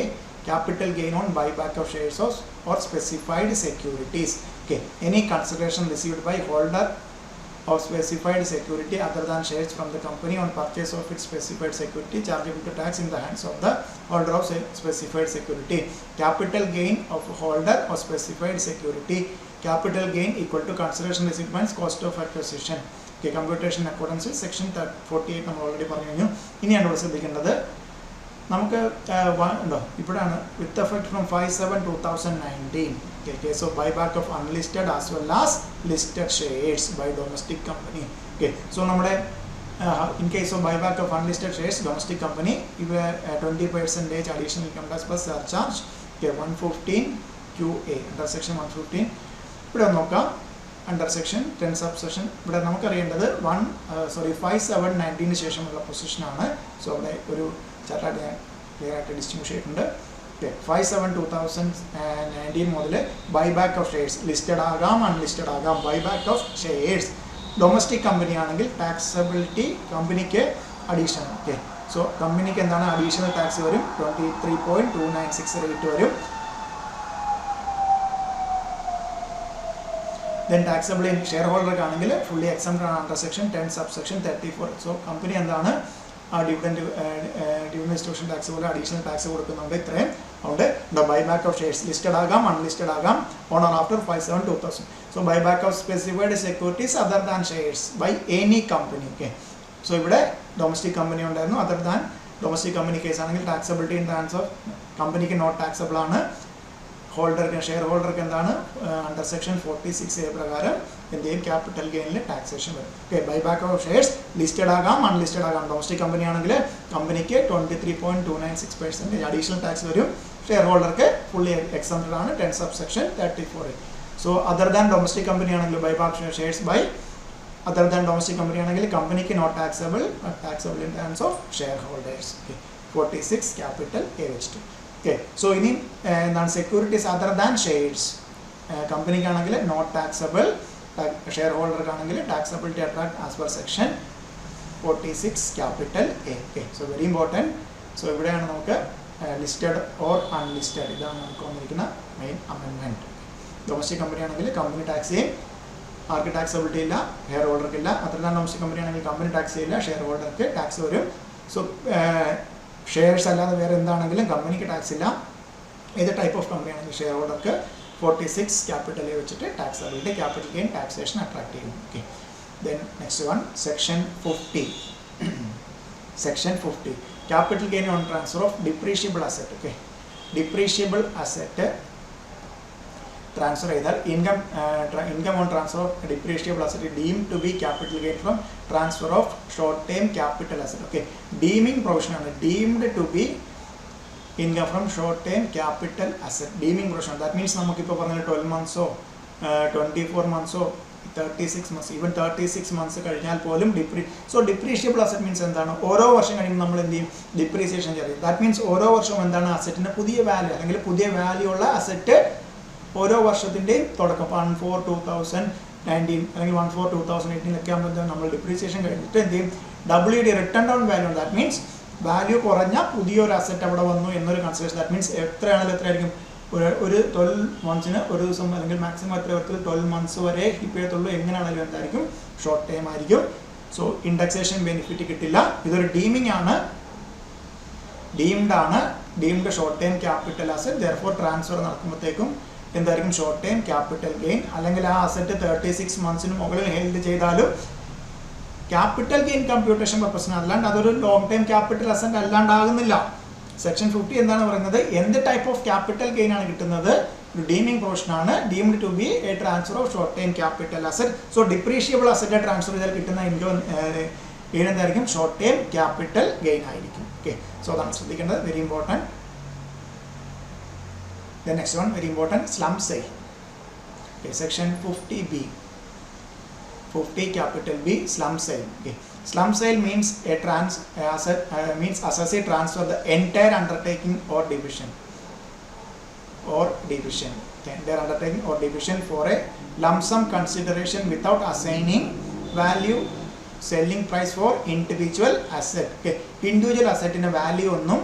capital gain on buy back of shares or specified securities. Okay, any consideration received by holder of specified security other than shares from the company on purchase of its specified security chargeable to tax in the hands of the holder of specified security. Capital gain of holder of specified security, capital gain equal to consideration received minus cost of acquisition. Okay, computation in accordance with section 48 നമ്മൾ ഓൾറെഡി പറഞ്ഞു കഴിഞ്ഞു. ഇനിയാണ് ഇവിടെ ശ്രദ്ധിക്കേണ്ടത് നമുക്ക് ഉണ്ടോ ഇവിടെയാണ് with effect from 5/7/2019 case of buyback of unlisted as well as listed shares by domestic company. Okay, so നമ്മുടെ in case of buyback of unlisted shares domestic company ഇവിടെ 20% additional income tax plus surcharge. Okay, 115 QA under section 115 ഇവിടെ നോക്കാം അണ്ടർ സെക്ഷൻ 10 സബ്സെക്ഷൻ ഇവിടെ നമുക്കറിയേണ്ടത് 5/7/19 ശേഷമുള്ള പൊസിഷനാണ്. സോ അവിടെ ഒരു ചാർട്ടായിട്ട് ഞാൻ ക്ലിയർ ആയിട്ട് ഡിസ്റ്റിങ്വിഷ് ചെയ്തിട്ടുണ്ട്. 5/7/2019 മുതൽ ബൈബാക്ക് ഓഫ് ഷെയർസ് ലിസ്റ്റഡ് ആകാം അൺലിസ്റ്റഡ് ആകാം. Buyback of shares domestic company ആണെങ്കിൽ ടാക്സബിലിറ്റി കമ്പനിക്ക് അഡീഷണൽ. ഓക്കെ, സോ കമ്പനിക്ക് എന്താണ് അഡീഷണൽ ടാക്സ് വരും 23.296 റേറ്റ് വരും. ദെൻ ടാക്സബിൾ ഇൻ ഷെയർ ഹോൾഡർക്കാണെങ്കിൽ ഫുള്ളി എക്സംപ്റ്റഡ് ആണ് under section 10 subsection 34. So company എന്താണ് ആ ഡിവിഡൻഡ് ഡിസ്ട്രിബ്യൂഷൻ ടാക്സ് പോലെ അഡീഷണൽ ടാക്സ് കൊടുക്കുന്നുണ്ട്. ഇത്രയും അതുകൊണ്ട് ബൈബാക്ക് ഓഫ് ഷെയർസ് ലിസ്റ്റഡ് ആകാം അൺലിസ്റ്റഡ് ആകാം on or after 5/7/2000. So buyback of specified securities other than shares by any company. Okay, so ഇവിടെ ഡൊമസ്റ്റിക് കമ്പനി ഉണ്ടായിരുന്നു. Other than domestic company case ആണെങ്കിൽ ടാക്സബിലിറ്റി ഇൻ ഹാൻഡ്സ് ഓഫ് കമ്പനിക്ക് നോട്ട് ടാക്സബിൾ ആണ്. ഹോൾഡർക്ക് ഷെയർ ഹോൾഡർക്ക് എന്താണ് അണ്ടർ സെക്ഷൻ 46A പ്രകാരം എന്ത് ചെയ്യും ക്യാപിറ്റൽ ഗെയിനിൽ ടാക്സേഷൻ വരും. Okay, buyback of shares listed ആകാം അൺലിസ്റ്റഡ് ആകാം. ഡൊമസ്റ്റിക് കമ്പനി ആണെങ്കിൽ കമ്പനിക്ക് 23.296% അഡീഷണൽ ടാക്സ് വരും. ഷെയർ ഹോൾഡർക്ക് ഫുള്ളി എക്സംപ്റ്റഡ് ആണ് 10 subsection 34. So other than domestic company ആണെങ്കിൽ buyback shares by other than domestic company ആണെങ്കിൽ കമ്പനിക്ക് not taxable taxable in terms of share holders. Okay, 46 capital A വെച്ചിട്ട്. ഓക്കെ, സോ ഇനി എന്താണ് സെക്യൂരിറ്റീസ് അതർ ദാൻ ഷെയർസ് കമ്പനിക്കാണെങ്കിൽ നോട്ട് ടാക്സബിൾ, ഷെയർ ഹോൾഡർക്കാണെങ്കിൽ taxability attract as per section 46 capital A. Okay, so very important. So ഇവിടെയാണ് നമുക്ക് ലിസ്റ്റഡ് ഓർ അൺലിസ്റ്റഡ്, ഇതാണ് നമുക്ക് വന്നിരിക്കുന്ന മെയിൻ അമെൻമെൻറ്റ്. ഡൊമസ്റ്റിക് കമ്പനി ആണെങ്കിൽ കമ്പനി ടാക്സ് ചെയ്യും, ആർക്ക് ടാക്സബിലിറ്റി ഇല്ല, ഷെയർ ഹോൾഡർക്ക് ഇല്ല. അത്രയും ഡൊമസ്റ്റിക് കമ്പനി ആണെങ്കിൽ കമ്പനി ടാക്സ് ചെയ്യില്ല, ഷെയർ ഹോൾഡർക്ക് ടാക്സ് വരും. സോ ഷെയർസ് അല്ലാതെ വേറെ എന്താണെങ്കിലും കമ്പനിക്ക് ടാക്സ് ഇല്ല. ഏത് ടൈപ്പ് ഓഫ് കമ്പനി ആണെങ്കിൽ ഷെയർ ഹോൾഡർക്ക് 46 ക്യാപിറ്റൽ എ വെച്ചിട്ട് taxability capital gain taxation attract ചെയ്യും. Okay, then next one, section 50. Section 50, capital gain on transfer of depreciable asset. Okay, depreciable asset transfer either income on transfer of depreciable asset deemed to be capital gain from transfer of short term capital asset. Okay, deeming provision ആണ്, deemed to be income from short term capital asset. Deeming provision, that means നമുക്കിപ്പോൾ പറഞ്ഞ 12 months 24 months 36 months, even 36 months കഴിഞ്ഞാൽ പോലും ഡിപ്രീഷിയബിൾ അസറ്റ് മീൻസ് എന്താണ്? ഓരോ വർഷം കഴിയുമ്പോൾ നമ്മൾ എന്ത് ചെയ്യും? ഡിപ്രീസിയേഷൻ ചെയ്യും. ദാറ്റ് മീൻസ് ഓരോ വർഷവും എന്താണ്? അസറ്റിന് പുതിയ വാല്യൂ അല്ലെങ്കിൽ പുതിയ വാല്യൂ ഉള്ള അസറ്റ് ഓരോ വർഷത്തിൻ്റെയും തുടക്കം 1/4/2019 അല്ലെങ്കിൽ 1/4/2018 ആകുമ്പോൾ നമ്മൾ ഡിപ്രീസിയേഷൻ കഴിഞ്ഞിട്ട് എന്ത് ചെയ്യും? WD return down value. That means value കുറഞ്ഞ പുതിയൊരു അസറ്റ് അവിടെ വന്നു എന്നൊരു കൺസിഡറേഷൻ. ദാറ്റ് മീൻസ് എത്രയാണെങ്കിലും എത്രയായിരിക്കും? ഒരു 12 മന്ത്സിന് ഒരു ദിവസം അല്ലെങ്കിൽ മാക്സിമം എത്ര വരത്തിൽ 12 മന്ത്സ് വരെ കീപ്പ് ചെയ്യത്തുള്ളൂ. എങ്ങനെയാണെങ്കിലും എന്തായിരിക്കും? ഷോർട്ട് ടൈം ആയിരിക്കും. സോ ഇൻഡെക്സേഷൻ ബെനിഫിറ്റ് കിട്ടില്ല. ഇതൊരു ഡീമിംഗ് ആണ്, ഡീംഡ് ആണ്, deemed short time capital asset. Therefore transfer നടക്കുമ്പോഴത്തേക്കും എന്തായിരിക്കും? Short time capital gain. അല്ലെങ്കിൽ ആ അസറ്റ് 36 മന്ത്സിന് മുകളിൽ ഹെൽഡ് ചെയ്താലും ക്യാപിറ്റൽ ഗെയിൻ കമ്പ്യൂട്ടേഷൻ പർപ്പസിന് അല്ലാണ്ട് അതൊരു ലോങ് ടൈം ക്യാപിറ്റൽ അസറ്റ് അല്ലാണ്ടാകുന്നില്ല. സെക്ഷൻ 50 എന്താണ് പറയുന്നത്? എന്ത് ടൈപ്പ് ഓഫ് ക്യാപിറ്റൽ ഗെയിൻ ആണ് കിട്ടുന്നത്? ഒരു ഡീമിംഗ് പ്രൊവിഷൻ ആണ്, deemed to be a transfer of short time capital asset. So depreciable asset transfer ചെയ്താൽ കിട്ടുന്ന ഇൻകം ഗെയിൻ എന്തായിരിക്കും? ഷോർട്ട് ടൈം ക്യാപിറ്റൽ ഗെയിൻ ആയിരിക്കും. ഓക്കെ, സോ അതാണ് ശ്രദ്ധിക്കേണ്ടത്, very important. The next one, very important, slump sale. Okay, section 50B, 50 capital B, slump sale. Okay, slump sale means means associate transfer the entire undertaking or division. The entire undertaking or division for a lump sum consideration without assigning value, selling price for individual asset. Okay, individual asset in a value ഒന്നും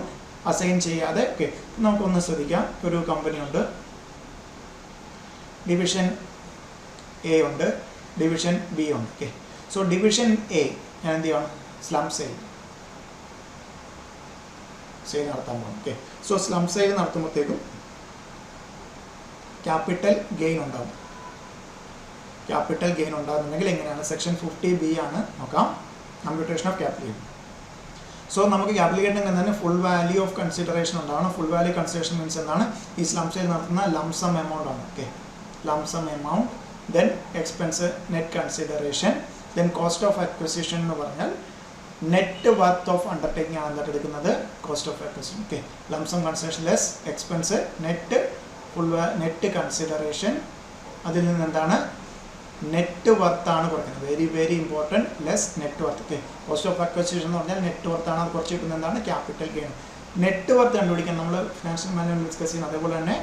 അസൈൻ ചെയ്യാതെ. ഓക്കെ, നമുക്കൊന്ന് ശ്രദ്ധിക്കാം. ഒരു കമ്പനി ഉണ്ട്, ഡിവിഷൻ എ ഉണ്ട്, ഡിവിഷൻ ബി ഉണ്ട്. ഓക്കെ, സോ ഡിവിഷൻ എ ഞാൻ എന്ത് ചെയ്യണം? സ്ലംപ് സെയിൽ നടത്താൻ പോകും. ഓക്കെ, സോ സ്ലംപ് സെയിൽ നടത്തുമ്പോഴത്തേക്കും ക്യാപിറ്റൽ ഗെയിൻ ഉണ്ടാകും. ക്യാപിറ്റൽ ഗെയിൻ ഉണ്ടാകുന്നുണ്ടെങ്കിൽ എങ്ങനെയാണ്? സെക്ഷൻ 50B ആണ് നോക്കാം, computation of capital gain. So നമുക്ക് ക്യാപിറ്റൽ ഗെയിൻ തന്നെ ഫുൾ വാല്യൂ ഓഫ് കൺസിഡറേഷൻ ഉണ്ടാവണം. ഫുൾ വാല്യൂ കൺസിഡറേഷൻ മീൻസ് എന്താണ്? ഈ സ്ലംപ് സെയിൽ നടത്തുന്ന ലംസം എമൗണ്ട് ആണ്. Okay, lump sum amount, then expense, net consideration, then cost of acquisition എന്ന് പറഞ്ഞാൽ നെറ്റ് വർത്ത് ഓഫ് അണ്ടർടേക്കിംഗ് ആണ് എന്തായിട്ട് എടുക്കുന്നത്? Cost of acquisition. Okay, lump sum consideration less expense, net consideration, അതിൽ നിന്ന് എന്താണ്? നെറ്റ് വർത്താണ് കുറയ്ക്കുന്നത്. Very very important, less net worth. Okay, cost of acquisition എന്ന് പറഞ്ഞാൽ നെറ്റ് വർത്താണ്, അത് കുറച്ച് കിട്ടുന്നത് എന്താണ്? Capital gain. നെറ്റ് വർത്ത് കണ്ടുപിടിക്കാൻ നമ്മൾ ഫിനാൻഷ്യൽ മാനേജ്മെന്റ് ഡിസ്കസ് ചെയ്യുന്നത്. അതേപോലെ തന്നെ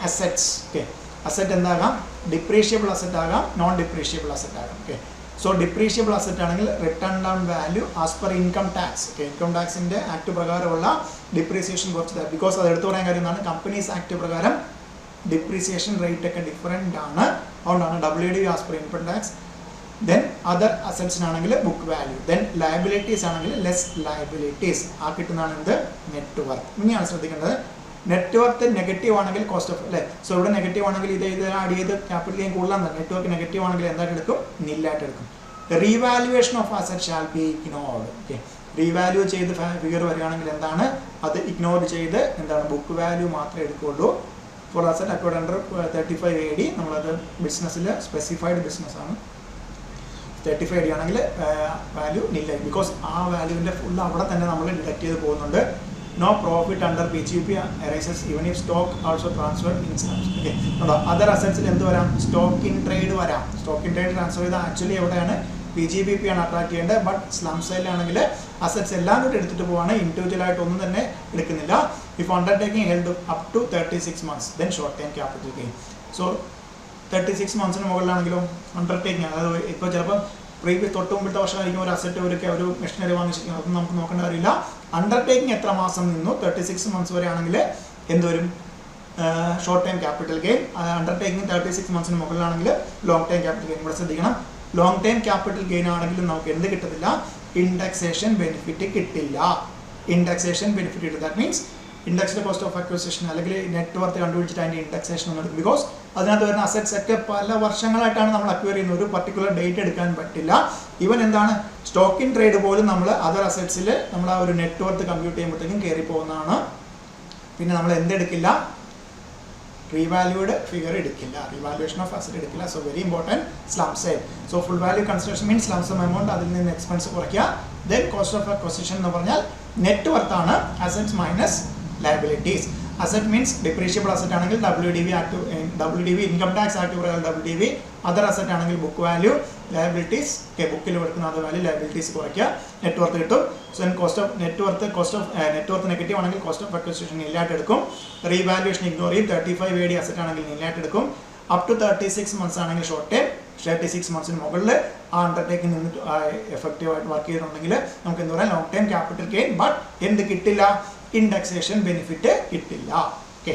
അസറ്റ്സ്. ഓക്കെ, അസറ്റ് എന്താകാം? ഡിപ്രീഷിയബിൾ അസറ്റ് ആകാം, നോൺ ഡിപ്രീഷിയബിൾ അസറ്റ് ആകാം. ഓക്കെ, സോ ഡിപ്രീഷിയബിൾ അസറ്റ് ആണെങ്കിൽ written down value as per income tax. Okay, income ടാക്സിൻ്റെ ആക്ട് പ്രകാരമുള്ള ഡിപ്രീസിയേഷൻ കുറച്ച്, ബിക്കോസ് അത് എടുത്തു പറയാൻ കാര്യം എന്താണ്? കമ്പനീസ് ആക്ട് പ്രകാരം ഡിപ്രീസിയേഷൻ റേറ്റ് ഒക്കെ ഡിഫറെൻ്റ് ആണ്. അതുകൊണ്ടാണ് WD as per income tax. Then other അസറ്റ്സിനാണെങ്കിൽ ബുക്ക് വാല്യൂ, ദെൻ ലയബിലിറ്റീസ് ആണെങ്കിൽ ലെസ് ലയബിലിറ്റീസ്. ആ കിട്ടുന്നതാണ് എന്ത്? Net worth. ഇനിയാണ് ശ്രദ്ധിക്കേണ്ടത്, നെറ്റ് വർത്ത് നെഗറ്റീവ് ആണെങ്കിൽ കോസ്റ്റ് ഓഫ്, അല്ലേ? സോ ഇവിടെ നെഗറ്റീവ് ആണെങ്കിൽ ഇത് ആഡ് ചെയ്ത് ക്യാപിറ്റൽ ഗെയിൻ കൂടുതലാണ്. നെറ്റ് വർക്ക് നെഗറ്റീവ് ആണെങ്കിൽ എന്തായിട്ട് എടുക്കും? നില്ലായിട്ട് എടുക്കും. Revaluation of asset shall be ignored. Okay, revalue ചെയ്ത് ഫിഗർ വരികയാണെങ്കിൽ എന്താണ്? അത് ഇഗ്നോർ ചെയ്ത് എന്താണ്? ബുക്ക് വാല്യൂ മാത്രമേ എടുക്കുകയുള്ളൂ. For asset acquired under 35 AD, നമ്മളത് ബിസിനസ്സിൽ സ്പെസിഫൈഡ് ബിസിനസ്സാണ്. 35 AD ആണെങ്കിൽ വാല്യൂ നില്ല, ബിക്കോസ് ആ വാല്യൂവിൻ്റെ ഫുൾ അവിടെ തന്നെ നമ്മൾ ഡിഡക്ട് ചെയ്ത് പോകുന്നുണ്ട്. No profit under PGP arises even if stock also transferred in slumps. Okay, other അസറ്റ്സിൽ എന്ത് വരാം? സ്റ്റോക്ക് ഇൻ ട്രേഡ് വരാം. സ്റ്റോക്ക് ഇൻ ട്രേഡ് ട്രാൻസ്ഫർ ചെയ്താൽ ആക്ച്വലി എവിടെയാണ്? PGBP ആണ് അട്രാക്ട് ചെയ്യേണ്ടത്. ബട്ട് സ്ലം സെയിലാണെങ്കിൽ അസറ്റ്സ് എല്ലാം കൂടി എടുത്തിട്ട് പോവാണ്, ഇൻഡിവിജ്വലായിട്ട് ഒന്നും തന്നെ എടുക്കുന്നില്ല. If undertaking held up to 36 months, then short term capital gain. So 36 മന്ത്സിന് മുകളിലാണെങ്കിലോ അണ്ടർടേക്കിംഗ്, അതായത് ഇപ്പോൾ ചിലപ്പോൾ പ്രീവിയസ് തൊട്ട് മുമ്പിലത്തെ വർഷമായിരിക്കും ഒരു അസറ്റ് ഒരു മെഷീനറി വാങ്ങിച്ചിരിക്കുന്നത്, അതൊന്നും നമുക്ക് നോക്കേണ്ട കാര്യമില്ല. അണ്ടർടേക്കിംഗ് എത്ര മാസം നിന്നു, 36 മന്ത്സ് വരെ ആണെങ്കിൽ എന്തുവരും short time capital gain. Undertaking 36 മന്ത്സിന് മുകളിലാണെങ്കിൽ ലോങ് ടൈം ക്യാപിറ്റൽ ഗെയിൻ. ഇവിടെ ശ്രദ്ധിക്കണം, ലോങ് ടൈം ക്യാപിറ്റൽ ഗെയിൻ ആണെങ്കിലും നമുക്ക് എന്ത് കിട്ടത്തില്ല, ഇൻഡെക്സേഷൻ ബെനിഫിറ്റ് കിട്ടില്ല. ഇൻഡെക്സേഷൻ ബെനിഫിറ്റ് കിട്ടും. That means indexed cost of acquisition അല്ലെങ്കിൽ നെറ്റ് വർത്ത് കണ്ടുപിടിച്ചിട്ട് അതിൻ്റെ ഇൻഡെക്സേഷൻ ഒന്നും എടുക്കും. ബിക്കോസ് അതിനകത്ത് വരുന്ന അസറ്റ്സ് ഒക്കെ പല വർഷങ്ങളായിട്ടാണ് നമ്മൾ അക്വയർ ചെയ്യുന്നത്, ഒരു പർട്ടിക്കുലർ ഡേറ്റ് എടുക്കാൻ പറ്റില്ല. ഈവൻ എന്താണ് സ്റ്റോക്ക് ഇൻ ട്രേഡ് പോലും നമ്മൾ അതർ അസറ്റ്സിൽ നമ്മൾ ആ ഒരു നെറ്റ് വർത്ത് കമ്പ്യൂട്ട് ചെയ്യുമ്പോഴത്തേക്കും കയറി പോകുന്നതാണ്. പിന്നെ നമ്മൾ എന്തെടുക്കില്ല, റീവാല്യൂഡ് ഫിഗർ എടുക്കില്ല, റീവാലുവേഷൻ ഓഫ് അസറ്റ് എടുക്കില്ല. So very important, slump sale. So full value consideration means lump sum amount, അതിൽ നിന്ന് എക്സ്പെൻസ് കുറയ്ക്കുക. ദെൻ കോസ്റ്റ് ഓഫ് അക്വിസിഷൻ എന്ന് പറഞ്ഞാൽ നെറ്റ് വർത്താണ് assets minus liabilities. Asset means depreciable asset ആണെങ്കിൽ WDV income tax active WDV, other asset ആണെങ്കിൽ ബുക്ക് വാല്യൂ, ലയബിലിറ്റീസ് ബുക്കിൽ കൊടുക്കുന്ന അതർ വാല്യൂ, ലയബിലിറ്റീസ് കുറയ്ക്കുക, നെറ്റ് വർത്ത് കിട്ടും. So cost of net worth negative ആണെങ്കിൽ കോസ്റ്റ് ഓഫ് അക്വിസിഷൻ ഇല്ലായിട്ട് എടുക്കും. റീവാല്യൂഷൻ ഇഗ്നോർ ചെയ്യും. 35 AD അസറ്റ് ആണെങ്കിൽ ഇല്ലായിട്ട് എടുക്കും. അപ് ടു 36 മന്ത്സ് ആണെങ്കിൽ ഷോർട്ട് ടൈം, 36 മന്ത്സിന് മുകളിൽ ആ അണ്ടർടേക്കിംഗ് നിന്നിട്ട് എഫക്റ്റീവായിട്ട് വർക്ക് ചെയ്തിട്ടുണ്ടെങ്കിൽ നമുക്ക് എന്താ പറയുക, long time capital gain. But എന്ത് കിട്ടില്ല, ഇൻഡെക്സേഷൻ ബെനിഫിറ്റ് കിട്ടില്ല. Okay,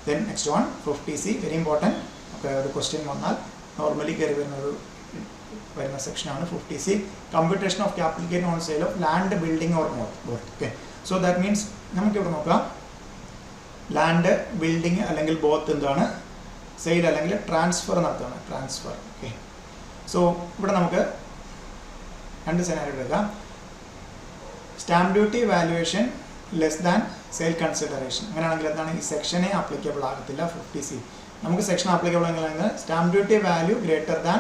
then next one 50C, very important. ഒക്കെ ഒരു ക്വസ്റ്റ്യൻ വന്നാൽ നോർമലി കയറി വരുന്ന സെക്ഷനാണ് 50C. Computation of capital gain on sale of land, building or both. Okay, so that means നമുക്കിവിടെ നോക്കാം, ലാൻഡ്, ബിൽഡിംഗ് അല്ലെങ്കിൽ ബോത്ത് എന്താണ്, സെയിൽ അല്ലെങ്കിൽ ട്രാൻസ്ഫർ നടത്തുകയാണ്, ട്രാൻസ്ഫർ. ഓക്കെ, സോ ഇവിടെ നമുക്ക് രണ്ട് സെനാരിയോ എടുക്കാം. Stamp duty valuation less than sale consideration. അങ്ങനെയാണെങ്കിൽ എന്താണ്, ഈ സെക്ഷനെ ആപ്ലിക്കബിൾ ആകത്തില്ല 50C. നമുക്ക് സെക്ഷൻ ആപ്ലിക്കബിൾ ആണെങ്കിൽ stamp duty value greater than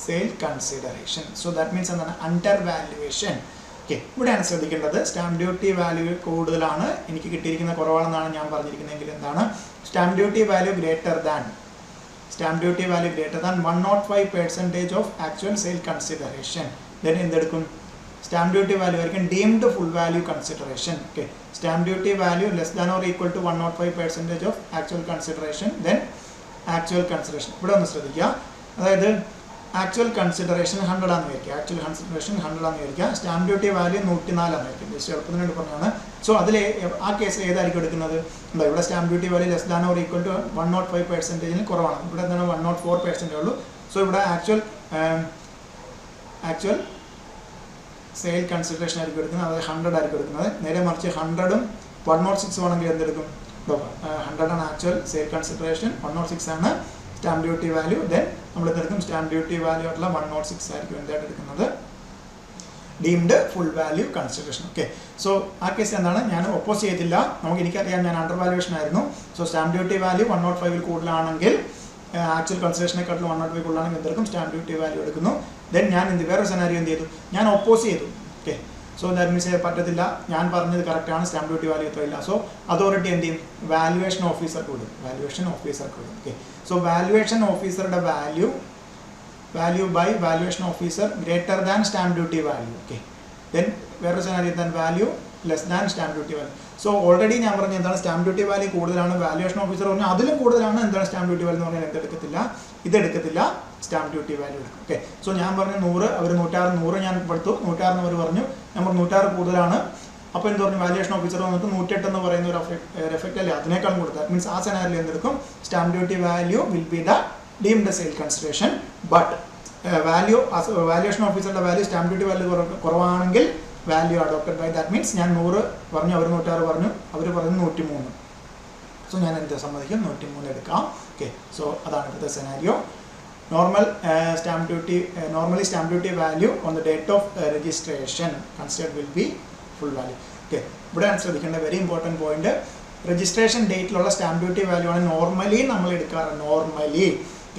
sale consideration. So that means എന്താണ്, അണ്ടർ വാല്യുവേഷൻ. ഓക്കെ, ഇവിടെയാണ് ശ്രദ്ധിക്കേണ്ടത്. സ്റ്റാമ്പ് ഡ്യൂട്ടി വാല്യൂ കൂടുതലാണ്, എനിക്ക് കിട്ടിയിരിക്കുന്ന കുറവാണെന്നാണ് ഞാൻ പറഞ്ഞിരിക്കുന്നതെങ്കിൽ എന്താണ്, stamp duty value greater than 105% of actual sale consideration. Then എന്തെടുക്കും, സ്റ്റാമ്പ് ഡ്യൂട്ടി വാല്യൂ ആയിരിക്കും deemed full value consideration. Okay, stamp duty value less than or equal to 105% of actual consideration. Then actual consideration. ഇവിടെ ഒന്ന് ശ്രദ്ധിക്കുക, അതായത് ആക്ച്വൽ കൺസിഡറേഷൻ 100 ആണെന്ന് വിചാരിക്കുക, ആക്ച്വൽ കൺസിഡറേഷൻ 100 ആണെന്ന് വിചാരിക്കുക, സ്റ്റാമ്പ് ഡ്യൂട്ടി വാല്യൂ 104 ആണെന്ന് വിചാരിക്കും. ജസ്റ്റ് എളുപ്പത്തിന് വേണ്ടി പറഞ്ഞതാണ്. സോ അതിൽ ആ കേസിൽ ഏതായിരിക്കും എടുക്കുന്നത്, എന്താ ഇവിടെ stamp duty value less than or equal to 105% കുറവാണ്, ഇവിടെ എന്താണ് 104% ഉള്ളൂ. സോ ഇവിടെ ആക്ച്വൽ സെയിൽ കൺസിഡറേഷൻ ആയിരിക്കും എടുക്കുന്നത്, അതായത് 100 ആയിരിക്കും എടുക്കുന്നത്. നേരെ മറിച്ച് 100ഉം 106 ആണെങ്കിൽ എന്തെടുക്കും, 100 ആണ് ആക്ച്വൽ സെയിൽ കൺസിഡറേഷൻ, 106 ആണ് സ്റ്റാമ്പ് ഡ്യൂട്ടി വാല്യൂ. ദെൻ നമ്മൾ എന്തെടുക്കും, സ്റ്റാമ്പ് ഡ്യൂട്ടി വാല്യൂ ആയിട്ടുള്ള 106 ആയിരിക്കും എന്തായിട്ട് എടുക്കുന്നത്, deemed full value consideration. Okay, so ആ കേസ് എന്താണ്, ഞാൻ ഒപ്പോസ് ചെയ്തില്ല, എനിക്കറിയാം ഞാൻ അണ്ടർ വാല്യുവേഷൻ ആയിരുന്നു. സോ സ്റ്റാമ്പ് ഡ്യൂട്ടി വാല്യൂ 105ൽ കൂടുതലാണെങ്കിൽ, ആക്ച്വൽ കൺസിഡറേഷനെക്കാട്ടിലും 105 കൂടുതലാണെങ്കിൽ എന്തെടുക്കും, സ്റ്റാമ്പ് ഡ്യൂട്ടി വാല്യൂ എടുക്കുന്നു. ദെൻ ഞാൻ വേറൊരു സെനാരിയോ എന്ത് ചെയ്തു, ഞാൻ ഒപ്പോസ് ചെയ്തു. ഓക്കെ, സോ ദാറ്റ് മീൻസ് പറ്റത്തില്ല, ഞാൻ പറഞ്ഞത് കറക്റ്റാണ്, സ്റ്റാമ്പ് ഡ്യൂട്ടി വാല്യൂ എത്രയില്ല. സോ അതോറിറ്റി എന്ത് ചെയ്യും, വാല്യുവേഷൻ ഓഫീസർക്ക് വിടും. ഓക്കെ, സോ വാല്യുവേഷൻ ഓഫീസറുടെ value by valuation officer greater than stamp duty value. Okay, then വേറൊരു സെനാരിയോ എന്താണ്, value less than stamp duty value. So already ഞാൻ പറഞ്ഞ എന്താണ്, സ്റ്റാമ്പ് ഡ്യൂട്ടി വാല്യൂ കൂടുതലാണ്, വാല്യുവേഷൻ ഓഫീസർ പറഞ്ഞാൽ അതിലും കൂടുതലാണ് എന്താണ് സ്റ്റാമ്പ് ഡ്യൂട്ടി വാല്യൂ എന്ന് പറഞ്ഞാൽ ഇതെടുക്കത്തില്ല, സ്റ്റാമ്പ് ഡ്യൂട്ടി വാല്യൂ എടുക്കും. ഓക്കെ, സോ ഞാൻ പറഞ്ഞു 100, അവർ 106 ഞാൻ എടുത്തു, 106 അവർ പറഞ്ഞു, നമ്മൾ 106 കൂടുതലാണ്. അപ്പോൾ എന്ത് പറഞ്ഞു, വാല്യുവേഷൻ ഓഫീസർ വന്നിട്ട് 108 എന്ന് പറയുന്ന ഒരു എഫക്റ്റ് അല്ലേ, അതിനേക്കാളും കൂടുതൽ. ദാറ്റ് മീൻസ് ആ സെനാരിയോ എന്തെടുക്കും, stamp duty value will be the deemed sale consideration. But valuation ഓഫീസറുടെ വാല്യൂ സ്റ്റാമ്പ് ഡ്യൂട്ടി വാല്യൂ കുറവാണെങ്കിൽ value adopted by. That means ഞാൻ 100 പറഞ്ഞു, അവർ 106 പറഞ്ഞു, അവർ പറഞ്ഞു 103. സോ ഞാൻ എന്ത് സമ്മതിക്കും, 103 എടുക്കാം. ഓക്കെ, സോ അതാണ് ഇപ്പോഴത്തെ scenario. Normally stamp duty value on the date of registration considered will be full value. Okay, ഇവിടെയാണ് ശ്രദ്ധിക്കേണ്ട വെരി ഇമ്പോർട്ടൻറ്റ് പോയിന്റ്. രജിസ്ട്രേഷൻ ഡേറ്റിലുള്ള സ്റ്റാമ്പ് ഡ്യൂട്ടി വാല്യൂ ആണ് നോർമലി നമ്മൾ എടുക്കാറ്. നോർമലി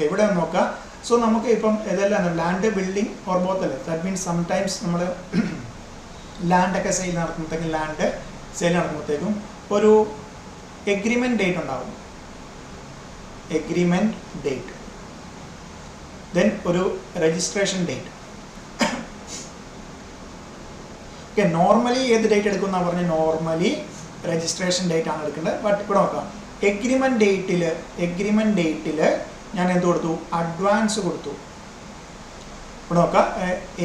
ഇവിടെ നോക്കാം. സോ നമുക്ക് ഇപ്പം ഇതെല്ലാം ലാൻഡ്, ബിൽഡിംഗ് ഓർ ബോത്ത് അല്ലേ. ദാറ്റ് മീൻസ് സംടൈംസ് നമ്മൾ ലാൻഡൊക്കെ സെയിൽ നടക്കുമ്പോഴത്തേക്കും ഒരു എഗ്രിമെൻറ്റ് ഡേറ്റ് ഉണ്ടാവും. എഗ്രിമെൻറ്റ് ഡേറ്റ്, ദെൻ ഒരു രജിസ്ട്രേഷൻ ഡേറ്റ്. ഓക്കെ, നോർമലി ഏത് ഡേറ്റ് എടുക്കുമെന്നാണ് പറഞ്ഞാൽ നോർമലി രജിസ്ട്രേഷൻ ഡേറ്റ് ആണ് എടുക്കേണ്ടത്. ബട്ട് ഇവിടെ നോക്കാം, എഗ്രിമെൻറ്റ് ഡേറ്റിൽ ഞാൻ എന്ത് കൊടുത്തു? അഡ്വാൻസ് കൊടുത്തു. ഇവിടെ നോക്കാം,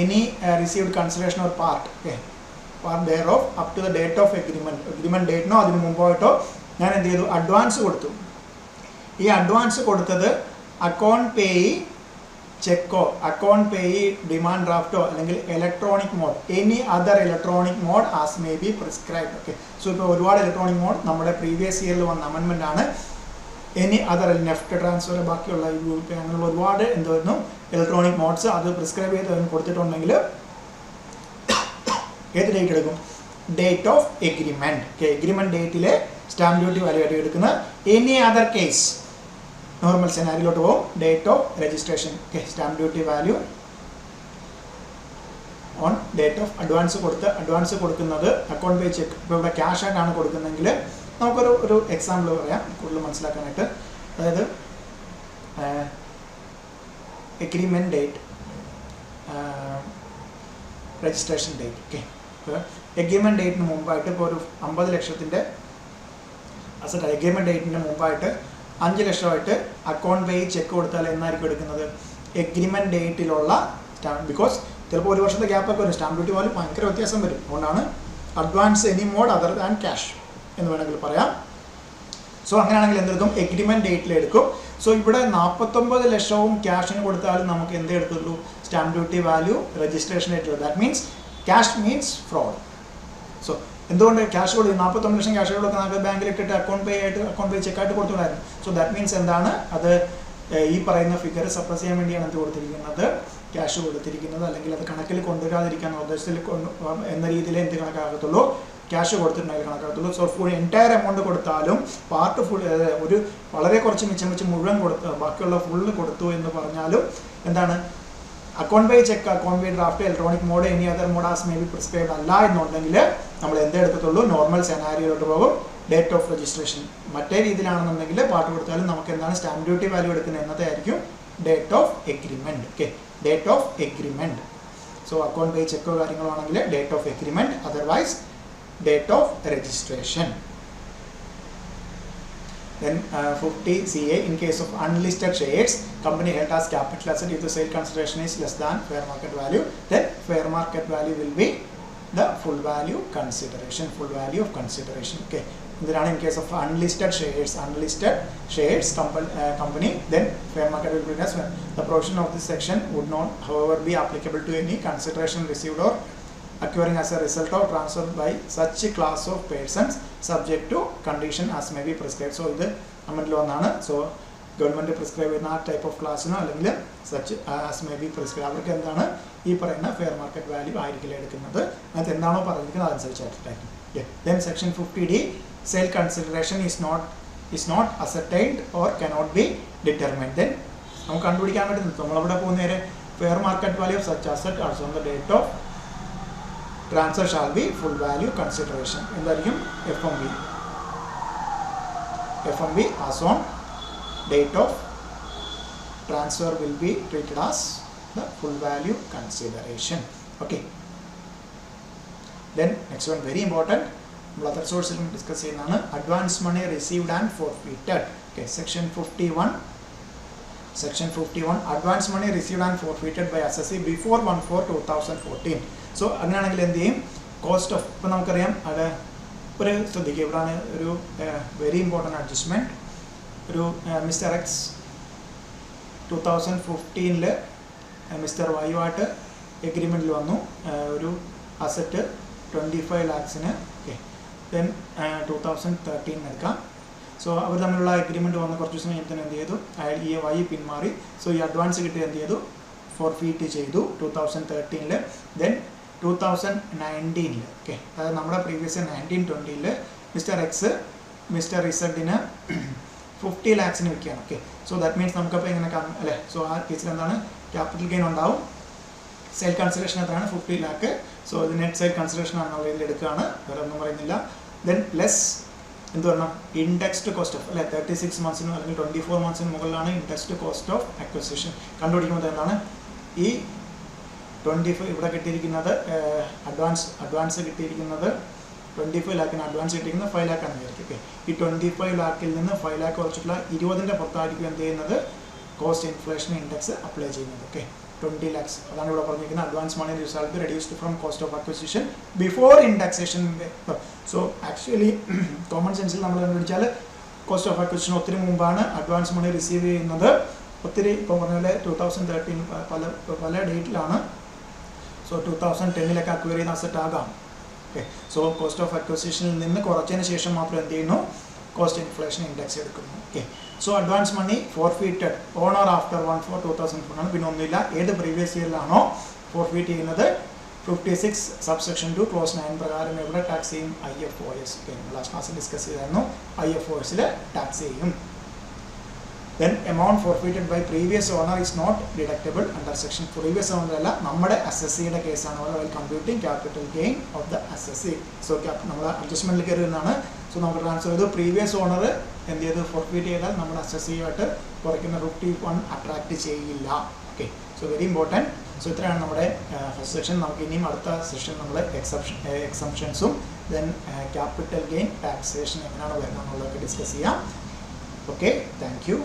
any received consideration or part, okay, part thereof up to the date of agreement ഡേറ്റിനോ അതിന് മുമ്പായിട്ടോ ഞാൻ എന്ത് ചെയ്തു? അഡ്വാൻസ് കൊടുത്തു. ഈ അഡ്വാൻസ് കൊടുത്തത് അക്കൗണ്ട് പേയി ചെക്കോ, അക്കൗണ്ട് പേയി ഡിമാൻഡ് ഡ്രാഫ്റ്റോ അല്ലെങ്കിൽ electronic mode, any other electronic mode as may be prescribe. Okay, so ഇപ്പോൾ ഒരുപാട് ഇലക്ട്രോണിക് മോഡ് നമ്മുടെ പ്രീവിയസ് ഇയറിൽ വന്ന അമെൻമെൻ്റ് ആണ്. എനി അതർ നെഫ്റ്റ് ട്രാൻസ്ഫർ ബാക്കിയുള്ള അങ്ങനെയുള്ള ഒരുപാട് എന്തായിരുന്നു ഇലക്ട്രോണിക് മോഡ്സ് അത് പ്രിസ്ക്രൈബ് ചെയ്ത് അതിന് കൊടുത്തിട്ടുണ്ടെങ്കിൽ ഏത് ഡേറ്റ് എടുക്കും? Date of agreement. Okay, agreement ഡേറ്റിലെ സ്റ്റാമ്പ് ഡ്യൂട്ടി വാല്യൂ ആയിട്ട് എടുക്കുന്ന എനി അതർ കേസ് നോർമൽ സെനാരിയിലോട്ട് പോകും. Date of registration, okay, stamp duty value on date of advance കൊടുക്കുന്നത് അക്കൗണ്ട് പേ ചെക്ക്. ഇപ്പോൾ ഇവിടെ ക്യാഷ് ആയിട്ടാണ് കൊടുക്കുന്നതെങ്കിൽ നമുക്കൊരു എക്സാമ്പിൾ പറയാം കൂടുതൽ മനസ്സിലാക്കാനായിട്ട്. അതായത് agreement date, registration date. Okay, agreement ഡേറ്റിന് മുമ്പായിട്ട് ഇപ്പോൾ ഒരു 50 ലക്ഷത്തിൻ്റെ അസറ്റ് എഗ്രിമെൻറ്റ് ഡേറ്റിന് മുമ്പായിട്ട് 5 ലക്ഷമായിട്ട് അക്കൗണ്ട് പേ ചെക്ക് കൊടുത്താൽ എന്നായിരിക്കും എടുക്കുന്നത്? Agreement ഡേറ്റിലുള്ള stamp. ബിക്കോസ് ചിലപ്പോൾ ഒരു വർഷത്തെ ഗ്യാപ്പൊക്കെ വരും, സ്റ്റാമ്പ് ഡ്യൂട്ടി പോലും ഭയങ്കര വ്യത്യാസം വരും. അതുകൊണ്ടാണ് advance any mode other than cash എന്ന് വേണമെങ്കിൽ പറയാം. സോ അങ്ങനെയാണെങ്കിൽ എന്തെടുക്കും? എഗ്രിമെൻറ്റ് ഡേറ്റിലെടുക്കും. സോ ഇവിടെ 49 ലക്ഷവും ക്യാഷിന് കൊടുത്താലും നമുക്ക് എന്തേ എടുത്തുള്ളൂ? Stamp duty value registration date. That means cash means fraud. So എന്തുകൊണ്ട് ക്യാഷ് കൊടുക്കും? 49 ലക്ഷം ക്യാഷ് കൊടുക്കാൻ നമുക്ക് ബാങ്കിൽ ഇട്ടിട്ട് അക്കൗണ്ട് പേ ചെക്കായിട്ട് കൊടുത്തുകൂടായിരുന്നു. സോ ദാറ്റ് മീൻസ് എന്താണ്? അത് ഈ പറയുന്ന ഫിഗർ സപ്രസ് ചെയ്യാൻ വേണ്ടിയാണ് എന്ത് കൊടുത്തിരിക്കുന്നത്? ക്യാഷ് കൊടുത്തിരിക്കുന്നത്. അല്ലെങ്കിൽ അത് കണക്കിൽ കൊണ്ടുവരാതിരിക്കാൻ ഉദ്ദേശത്തിൽ എന്ന രീതിയിൽ എന്ത് കണക്കാകത്തുള്ളൂ? ക്യാഷ് കൊടുത്തിട്ടുണ്ടെങ്കിൽ കണക്കാകത്തുള്ളൂ. സോ ഫുൾ എൻറ്റയർ എമൗണ്ട് കൊടുത്താലും പാർട്ട് ഫുൾ ഒരു വളരെ കുറച്ച് മിച്ചം വെച്ച് മുഴുവൻ കൊടുത്ത് ബാക്കിയുള്ള ഫുള്ള് കൊടുത്തു എന്ന് പറഞ്ഞാലും എന്താണ്? Account pay cheque, account pay draft, electronic mode, any other mode as may be prescribe അല്ല എന്നുണ്ടെങ്കിൽ നമ്മൾ എന്തേ എടുക്കത്തുള്ളൂ? നോർമൽ സെനാരിയോട്ട് പോകും. Date of registration. മറ്റേ രീതിയിലാണെന്നുണ്ടെങ്കിൽ പാർട്ട് കൊടുത്താലും നമുക്ക് എന്താണ്? സ്റ്റാമ്പ് ഡ്യൂട്ടി വാല്യൂ എടുക്കുന്നത് എന്നതായിരിക്കും date of agreement. Okay, date of agreement. So account pay ചെക്കോ കാര്യങ്ങളോ ആണെങ്കിൽ date of agreement, otherwise date of registration. Then 50 CA, in case of unlisted shares, company held as capital asset if the sale consideration is less than fair market value, then fair market value will be the full value consideration, full value of consideration. Okay, then in case of unlisted shares company, then fair market will be less. The provision of this section would not however be applicable to any consideration received or acquiring as a result of transfer by such a class of persons subject to condition as may be prescribed. So ഇത് അമെൻഡിൽ വന്നാണ്. സോ ഗവൺമെൻറ് പ്രിസ്ക്രൈബ് ചെയ്യുന്ന ആ ടൈപ്പ് ഓഫ് ക്ലാസ്സിനോ അല്ലെങ്കിൽ such as may be prescribe അവർക്ക് എന്താണ് ഈ പറയുന്ന ഫെയർ മാർക്കറ്റ് വാല്യൂ ആയിരിക്കില്ല എടുക്കുന്നത്. അത് എന്താണോ പറഞ്ഞിരിക്കുന്നത് അതനുസരിച്ചായിരിക്കും. Then section 50D, sale consideration is not ascertained or cannot be determined. Then നമുക്ക് കണ്ടുപിടിക്കാൻ വേണ്ടി നമ്മളവിടെ പോകുന്ന നേരെ fair market value of such asset also on the date of transfer shall be full value consideration. എന്തായിരിക്കും? FMV as on date of transfer will be treated as the full value consideration. Okay, then next one very important, നമ്മൾ other source ൽ ഡിസ്കസ് ചെയ്യുന്നതാണ് advance money received and forfeited. Okay, section 51 advance money received and forfeited by assessee before 1/4/2014. So അങ്ങനെയാണെങ്കിൽ എന്ത് ചെയ്യും? കോസ്റ്റ് ഓഫ്, ഇപ്പം നമുക്കറിയാം അത് ഒരു ശ്രദ്ധിക്കുക, ഇവിടെയാണ് ഒരു വെരി ഇമ്പോർട്ടൻറ്റ് അഡ്ജസ്റ്റ്മെൻറ്റ്. ഒരു മിസ്റ്റർ എക്സ് 2015 മിസ്റ്റർ വൈയുമായിട്ട് എഗ്രിമെൻറ്റിൽ വന്നു ഒരു അസറ്റ് 25 lakhsന്. ഓക്കെ, ദെൻ 2013 എടുക്കാം. സോ അവർ തമ്മിലുള്ള എഗ്രിമെൻറ്റ് വന്ന് കുറച്ച് ദിവസം കഴിഞ്ഞപ്പോൾ എന്ത് ചെയ്തു? അയാൾ ഈ വൈ പിന്മാറി. സോ ഈ അഡ്വാൻസ് കിട്ടി എന്ത് ചെയ്തു? ഫോർഫീറ്റ് ചെയ്തു 2013. ദെൻ 2019, ഓക്കെ, അതായത് നമ്മുടെ പ്രീവിയസ് 1920 മിസ്റ്റർ എക്സ് മിസ്റ്റർ ഇസഡിന് 50 lakhsന് വിൽക്കുകയാണ്. ഓക്കെ, സോ ദാറ്റ് മീൻസ് നമുക്കപ്പോൾ ഇങ്ങനെ അല്ലേ? സോ ആ കേസിൽ എന്താണ്? ക്യാപിറ്റൽ ഗെയിൻ ഉണ്ടാവും. സെയിൽ കൺസിഡറേഷൻ എത്രയാണ്? 50 lakh. സോ ഇത് നെറ്റ് സെയിൽ കൺസിഡറേഷൻ ആണ് നമ്മൾ എടുക്കുകയാണ്, വേറെ ഒന്നും പറയുന്നില്ല. ദെൻ പ്ലസ് എന്ത് പറഞ്ഞാൽ? ഇൻഡെക്സ്ഡ് കോസ്റ്റ് ഓഫ് അല്ലെ 36 monthsനും അല്ലെങ്കിൽ 24 monthsനും മുകളിലാണ് ഇൻഡെക്സ്ഡ് കോസ്റ്റ് ഓഫ് അക്വസിഷൻ കണ്ടുപിടിക്കുന്നത്. എന്താണ് ഈ 25 ഇവിടെ കിട്ടിയിരിക്കുന്നത്? അഡ്വാൻസ് കിട്ടിയിരിക്കുന്നത് 25 lakhന് അഡ്വാൻസ് കിട്ടിയിരിക്കുന്നത് 5 lakh ആണ് വിചാരിക്കും. ഓക്കെ, ഈ 25 lakhൽ നിന്ന് 5 lakh കുറച്ചിട്ടുള്ള 20ൻ്റെ പുറത്തായിരിക്കും എന്ത് ചെയ്യുന്നത്? കോസ്റ്റ് ഇൻഫ്ലേഷൻ ഇൻഡെക്സ് അപ്ലൈ ചെയ്യുന്നത്. ഓക്കെ, 20 lakhs അതാണ് ഇവിടെ പറഞ്ഞിരിക്കുന്നത്. Advance money result reduced from cost of acquisition before indexation. So actually common സെൻസിൽ നമ്മൾ കണ്ടുപിടിച്ചാൽ കോസ്റ്റ് ഓഫ് അക്വിസിഷൻ ഒത്തിരി മുമ്പാണ് അഡ്വാൻസ് മണി റിസീവ് ചെയ്യുന്നത്. ഒത്തിരി ഇപ്പോൾ പറഞ്ഞ പോലെ 2013 പല ഡേറ്റിലാണ്. സോ 2010 അക്വയർ ചെയ്യുന്ന അസറ്റ് ആകാം. ഓക്കെ, സോ കോസ്റ്റ് ഓഫ് അക്വിസിഷനിൽ നിന്ന് കുറച്ചതിന് ശേഷം മാത്രം എന്ത് ചെയ്യുന്നു, കോസ്റ്റ് ഇൻഫ്ലേഷൻ ഇൻഡെക്സ് എടുക്കുന്നു. Okay, so advance money forfeited on or after 1/4/2004 ആണ്. പിന്നെ ഒന്നുമില്ല, ഏത് പ്രീവിയസ് ഇയറിലാണോ ഫോർഫീറ്റ് ചെയ്യുന്നത് 56 സബ്സെക്ഷൻ 2 ക്ലോസ് 9 പ്രകാരം എവിടെ ടാക്സ് ചെയ്യും, IFOS. ഓക്കെ, ലാസ്റ്റ് ക്ലാസ്സിൽ ഡിസ്കസ് ചെയ്തായിരുന്നു, IFOSൽ ടാക്സ് ചെയ്യും. Then amount forfeited by previous owner is not deductible under section. Previous owner അല്ല, നമ്മുടെ അസസ്സിയുടെ കേസാണ്. while computing capital gain of the assessee. So നമ്മൾ അഡ്ജസ്റ്റ്മെന്റിൽ കയറുന്നതാണ്. സോ നമുക്ക് ട്രാൻസ്ഫർ ചെയ്തു, പ്രീവിയസ് ഓണർ എന്ത് ചെയ്ത് ഫോർഫീറ്റ് ചെയ്താൽ നമ്മൾ അസസ്സിയുമായിട്ട് കുറയ്ക്കുന്ന ₹1 അട്രാക്ട് ചെയ്യില്ല. Okay, so very important. So ഇത്രയാണ് നമ്മുടെ ഫസ്റ്റ് സെക്ഷൻ. നമുക്ക് ഇനിയും അടുത്ത സെക്ഷൻ നമ്മൾ എക്സംഷൻസും ദെൻ ക്യാപിറ്റൽ ഗെയിൻ ടാക്സേഷൻ എങ്ങനെയാണ് വരുന്നത് എന്നുള്ളതൊക്കെ ഡിസ്കസ് ചെയ്യാം. Okay, thank you.